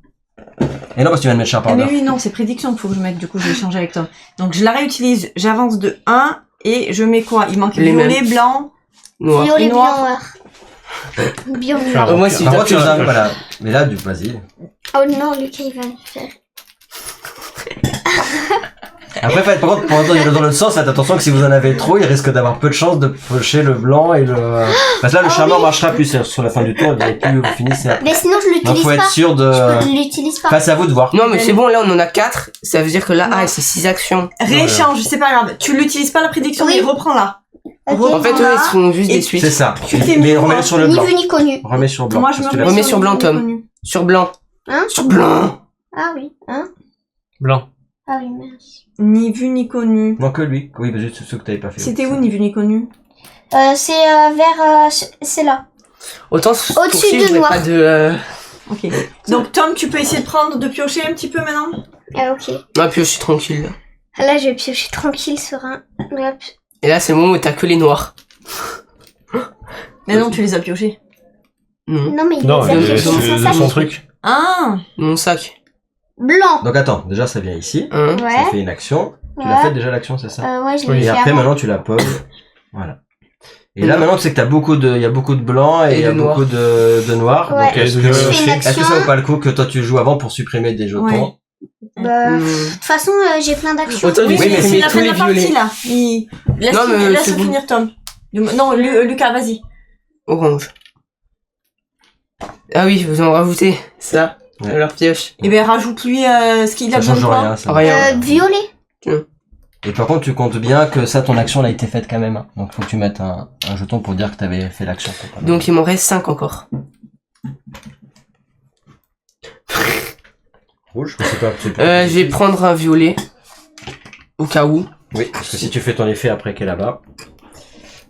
Et non, parce que tu viens de mettre Ah, mais chapardeur. oui, non, c'est prédiction qu'il faut que je mette. Du coup, je vais échanger avec Tom. Donc je la réutilise. J'avance de 1 et je mets quoi? Il manque Les violet, blanc. Noir. Violet, Et bien noir. noir. Bien Ah, noir. Moi, si Par contre, tu D'accord. nous as, voilà. Mais là, vas-y. Oh non, Lucas, il va me faire. Après, par contre, pour entendre dans l'autre sens, faites attention que si vous en avez trop, il risque d'avoir peu de chances de piocher le blanc et le... Parce que là, le charmeur oui. marchera plus sur la fin du tour, et plus vous finissez. Mais sinon, je Donc, l'utilise faut être pas. sûr de... Je l'utilise pas. Enfin, c'est à vous de voir. Non, mais c'est bon, là, on en a 4. Ça veut dire que là, c'est 6 actions. Rééchange, c'est pas grave. Tu l'utilises pas la prédiction, Oui. mais reprends-la. Ok. En fait, eux, Voilà. ils font juste Et des suites. C'est ça. Tu t'es mis Mais quoi remets-le sur le Ni blanc. vu ni connu. Remets sur blanc. Moi, je me parce que tu l'as- remets Remets sur blanc, Tom. connu. Sur blanc. Hein Sur blanc. Ah oui. Hein Blanc. Ah oui, merci. Ni vu ni connu. Non, que lui. Oui, mais juste ceux que t'avais pas fait. C'était où, ni vu ni connu? C'est vers... c'est là. Autant Au-dessus tour-ci, de je voudrais noir. pas de... Ok. Donc, Tom, tu peux essayer de piocher un petit peu maintenant? Ah ok. Ah, puis je suis tranquille. Ah, là, je vais piocher tranquille sur un... Hop. Et là, c'est le moment où t'as que les noirs. Mais non, tu les as piochés. Non. Non, mais il Non, les a piochés c'est dans son sac. son truc. Ah! Mon sac. Blanc. Donc attends, déjà ça vient ici. Hein. Ça Ouais. fait une action. Tu Ouais. l'as fait déjà l'action, c'est ça? Ouais, je Oui. l'ai Et fait après avant. maintenant tu la poses. Voilà. Et là maintenant tu sais que t'as il y a beaucoup de blanc et Et il y a de noir. beaucoup de noir. Ouais. Donc est-ce Et que, de- Je fais une est-ce que action. ça vaut pas le coup que toi tu joues avant pour supprimer des jetons? Ouais. Bah, de Hmm. toute façon, j'ai plein d'actions. Autant Oui, j'ai mais supprimé c'est la tous fin de les la partie, violets. là. Laisse, Non, mais laisse c'est bon. finir Tom. Non, Lucas, vas-y. Orange. Ah oui, vous en rajoutez. Ça. Ouais. Alors pioche. Eh ben, rajoute-lui ce qu'il a Ça besoin de change quoi. rien. Ça. Rien. Violet. Et par contre tu comptes bien que ça ton action elle a été faite quand même. Donc faut que tu mettes un jeton pour dire que t'avais fait l'action. Donc il m'en reste 5 encore. Rouge, c'est pas. Je vais prendre un violet. Au cas où. Oui, parce que si tu fais ton effet après qu'elle est là-bas,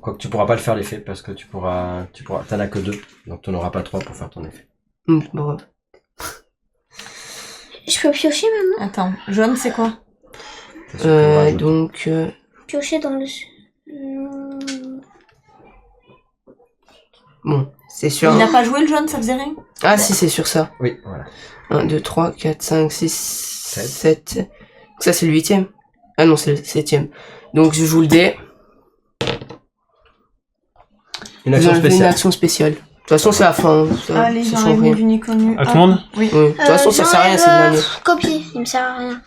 quoique tu pourras pas le faire l'effet parce que t'en as que 2, donc tu n'auras pas 3 pour faire ton effet. Bon. Je peux piocher, maman? Attends, jaune, c'est quoi? C'est ce que tu rajoutes. Donc... Piocher dans le... Bon, c'est sûr. Il n'a pas joué le jaune, ça faisait rien? Ah si, c'est sur ça. Oui, voilà. 1, 2, 3, 4, 5, 6, 7. Ça c'est le 8ème. Ah non, c'est le 7ème. Donc je joue le dé. Une Vous action enlevez une spéciale. action spéciale. De toute façon, c'est la fin. Ça, Allez, ça j'enlève change ni rien. vu ni connu. À tout le monde? Oui. Oui. De toute façon, ça sert à rien, c'est le dernier. Copier, il me sert à rien.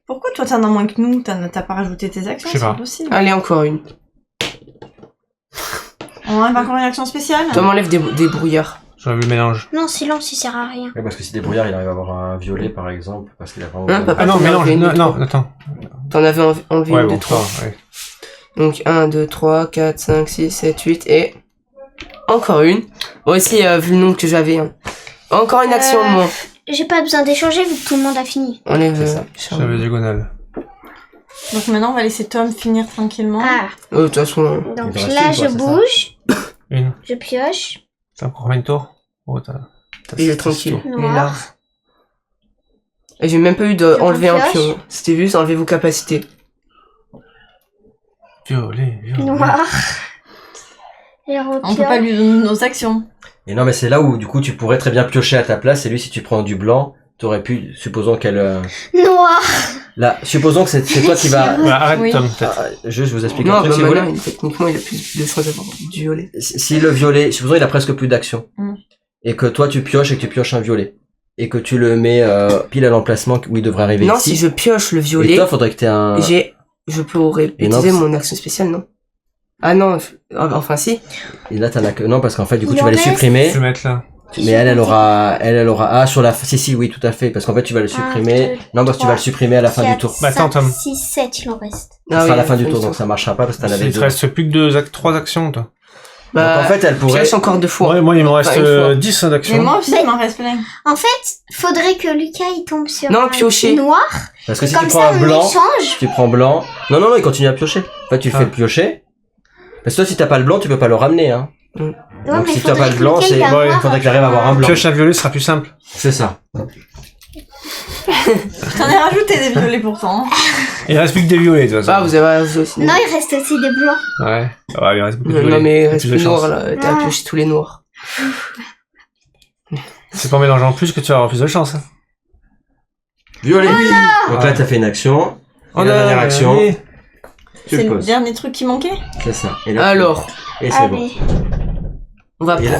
Pourquoi toi t'en as moins que nous? T'as pas rajouté tes actions? Je sais C'est pas. impossible. Allez, encore une. On enlève encore une action spéciale? Toi, m'enlève des brouillards. J'aurais vu le mélange. Non, silence, il sert à rien. Oui, parce que si des brouillards, il arrive à avoir un violet par exemple, parce qu'il a vraiment. Hein, papa Ah non, t'en as mélange. enlevé une, Non, deux, non, trois. attends. T'en avais enlevé Ouais, une, bon, 2, 3. ça, ouais. Donc 1, 2, 3, 4, 5, 6, 7, 8 et... Encore une. Moi aussi, vu le nombre que j'avais. Hein. Encore une action de moins. J'ai pas besoin d'échanger vu que tout le monde a fini. Enlève C'est ça. Charles. J'avais diagonale. Donc maintenant on va laisser Tom finir tranquillement. Ah, De toute façon... donc Il te reste là une, je toi, c'est ça bouge, Une. je pioche, T'as encore combien de tours? Oh, t'as Il est six tranquille. tours. Il est Noir. large. Et j'ai même pas eu d'enlever un pioche. pion. C'était juste enlever vos capacités. Violet, violet. noir. Et On peut pas lui donner nos actions. Et non, mais c'est là où du coup tu pourrais très bien piocher à ta place. Et lui, si tu prends du blanc, t'aurais pu, supposons qu'elle. Noir. Là, supposons que c'est toi qui va. Bah, arrête, Oui. Tom, peut-être. Je vous explique Non, un truc bah si vous voulez. maintenant, techniquement, il a plus de chances d'avoir du violet. Si le violet, supposons il a presque plus d'action, Mm. et que toi tu pioches et que tu pioches un violet, et que tu le mets pile à l'emplacement où il devrait arriver Non, ici. si je pioche le Et violet, toi, faudrait que t'aies un. je peux Et non, utiliser c'est- mon action spéciale, non? Ah non, enfin si. Et là, t'en as que. Non, parce qu'en fait, du coup, Il tu en vas les reste. supprimer. Je vais mettre là. Mais elle aura, ah, sur la, si, oui, tout à fait, parce qu'en fait, tu vas le supprimer. Non, parce que tu vas le supprimer à la fin du tour. Bah, attends, Tom. 6, 7, il en reste. Ça sera à la fin du tour, donc ça marchera pas parce que t'en avais Il te 2. reste plus que 3 actions, toi. Bah, donc, en fait, elle pourrait. Pioche encore 2 fois. Ouais, moi, il me reste Enfin, 10 Mais d'actions. moi aussi, il m'en reste plein. En fait, faudrait que Lucas il tombe sur Non, un piocher. noir. Parce que si Comme tu prends ça, un on blanc, échange. si tu prends blanc. Non, il continue à piocher. En fait, tu le fais piocher. Parce que toi, si t'as pas le blanc, tu peux pas le ramener, hein. Ouais, Donc, mais si t'as pas faudrait le que blanc, Lucas, c'est, il va il avoir faudrait qu'il arrive à avoir un blanc. Pioche un violet, ce sera plus simple. C'est ça. J'en ai rajouté des violets pourtant. Il reste plus que des violets, de toute Ah, façon. vous avez aussi. Non, il reste aussi des blancs. Ouais. Ouais, il reste beaucoup de violets. Non, mais il T'as reste plus de plus noir, chance. là. T'as pioché tous les noirs. C'est pas en mélangeant plus que tu vas avoir plus de chance. Hein. Violet. Donc là, t'as fait une action. Et la dernière action, tu C'est le le poses. dernier truc qui manquait. C'est ça. Et là, Alors, et c'est bon. Allez. on va Et là,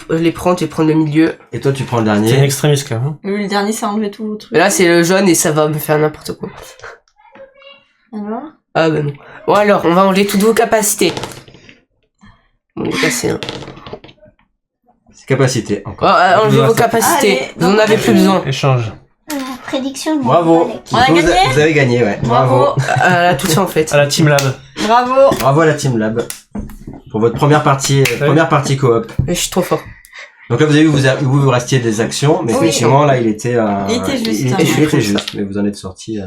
je les prends, je vais prendre le milieu. Et toi, tu prends le C'est une dernier. extrémiste, quand même. Le dernier, ça a enlevé tout le truc. Mais là, c'est le jaune et ça va me faire n'importe quoi. Alors Ah, ben non. Bon, alors, on va enlever toutes vos capacités. On est cassé, hein. Capacité, Oh, encore. enlevez vos capacités. Allez, Vous en avez plus besoin. Échange. Prédiction de Bravo. Malek. On a Donc, gagné vous avez gagné, ouais. Bravo. À tout ça, en fait. À la Team Lab. Bravo. Bravo à la Team Lab. Pour votre première partie coop. Je suis trop fort. Donc là, vous avez vu, vous restiez des actions, mais Oui. effectivement, là, il était juste. Il était juste, mais vous en êtes sorti.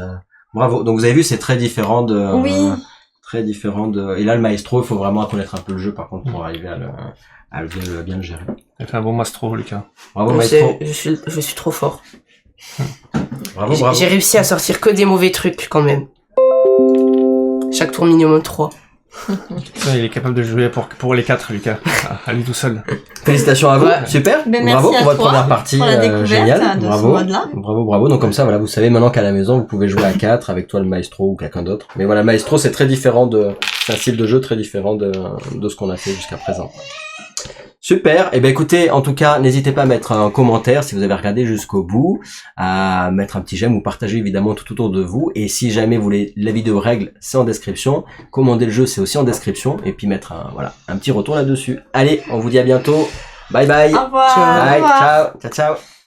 Bravo. Donc vous avez vu, c'est très différent de. Oui. Très différent de. Et là, le maestro, il faut vraiment connaître un peu le jeu, par contre, pour arriver à bien le gérer. Il fait un bon mastro, Lucas. Bravo, Donc, maestro. je suis trop fort. Bravo, bravo. J'ai réussi à sortir que des mauvais trucs, quand même. Chaque tour minimum 3. Il est capable de jouer pour les 4, Lucas. À lui tout seul. Félicitations à vous. Ouais. Super. Ben, Bravo merci à pour votre toi première partie. pour la découverte Génial. de ce Bravo. mode-là. Bravo. Donc comme ça, voilà, vous savez maintenant qu'à la maison, vous pouvez jouer à 4 avec toi le maestro ou quelqu'un d'autre. Mais voilà, maestro, c'est très différent c'est un style de jeu très différent de ce qu'on a fait jusqu'à présent. Super. Et ben écoutez, en tout cas, n'hésitez pas à mettre un commentaire si vous avez regardé jusqu'au bout, à mettre un petit j'aime ou partager évidemment tout autour de vous. Et si jamais vous voulez la vidéo règle, c'est en description. Commander le jeu, c'est aussi en description. Et puis mettre un petit retour là-dessus. Allez, on vous dit à bientôt. Bye bye. Au revoir. Bye. Au revoir. Ciao. Ciao.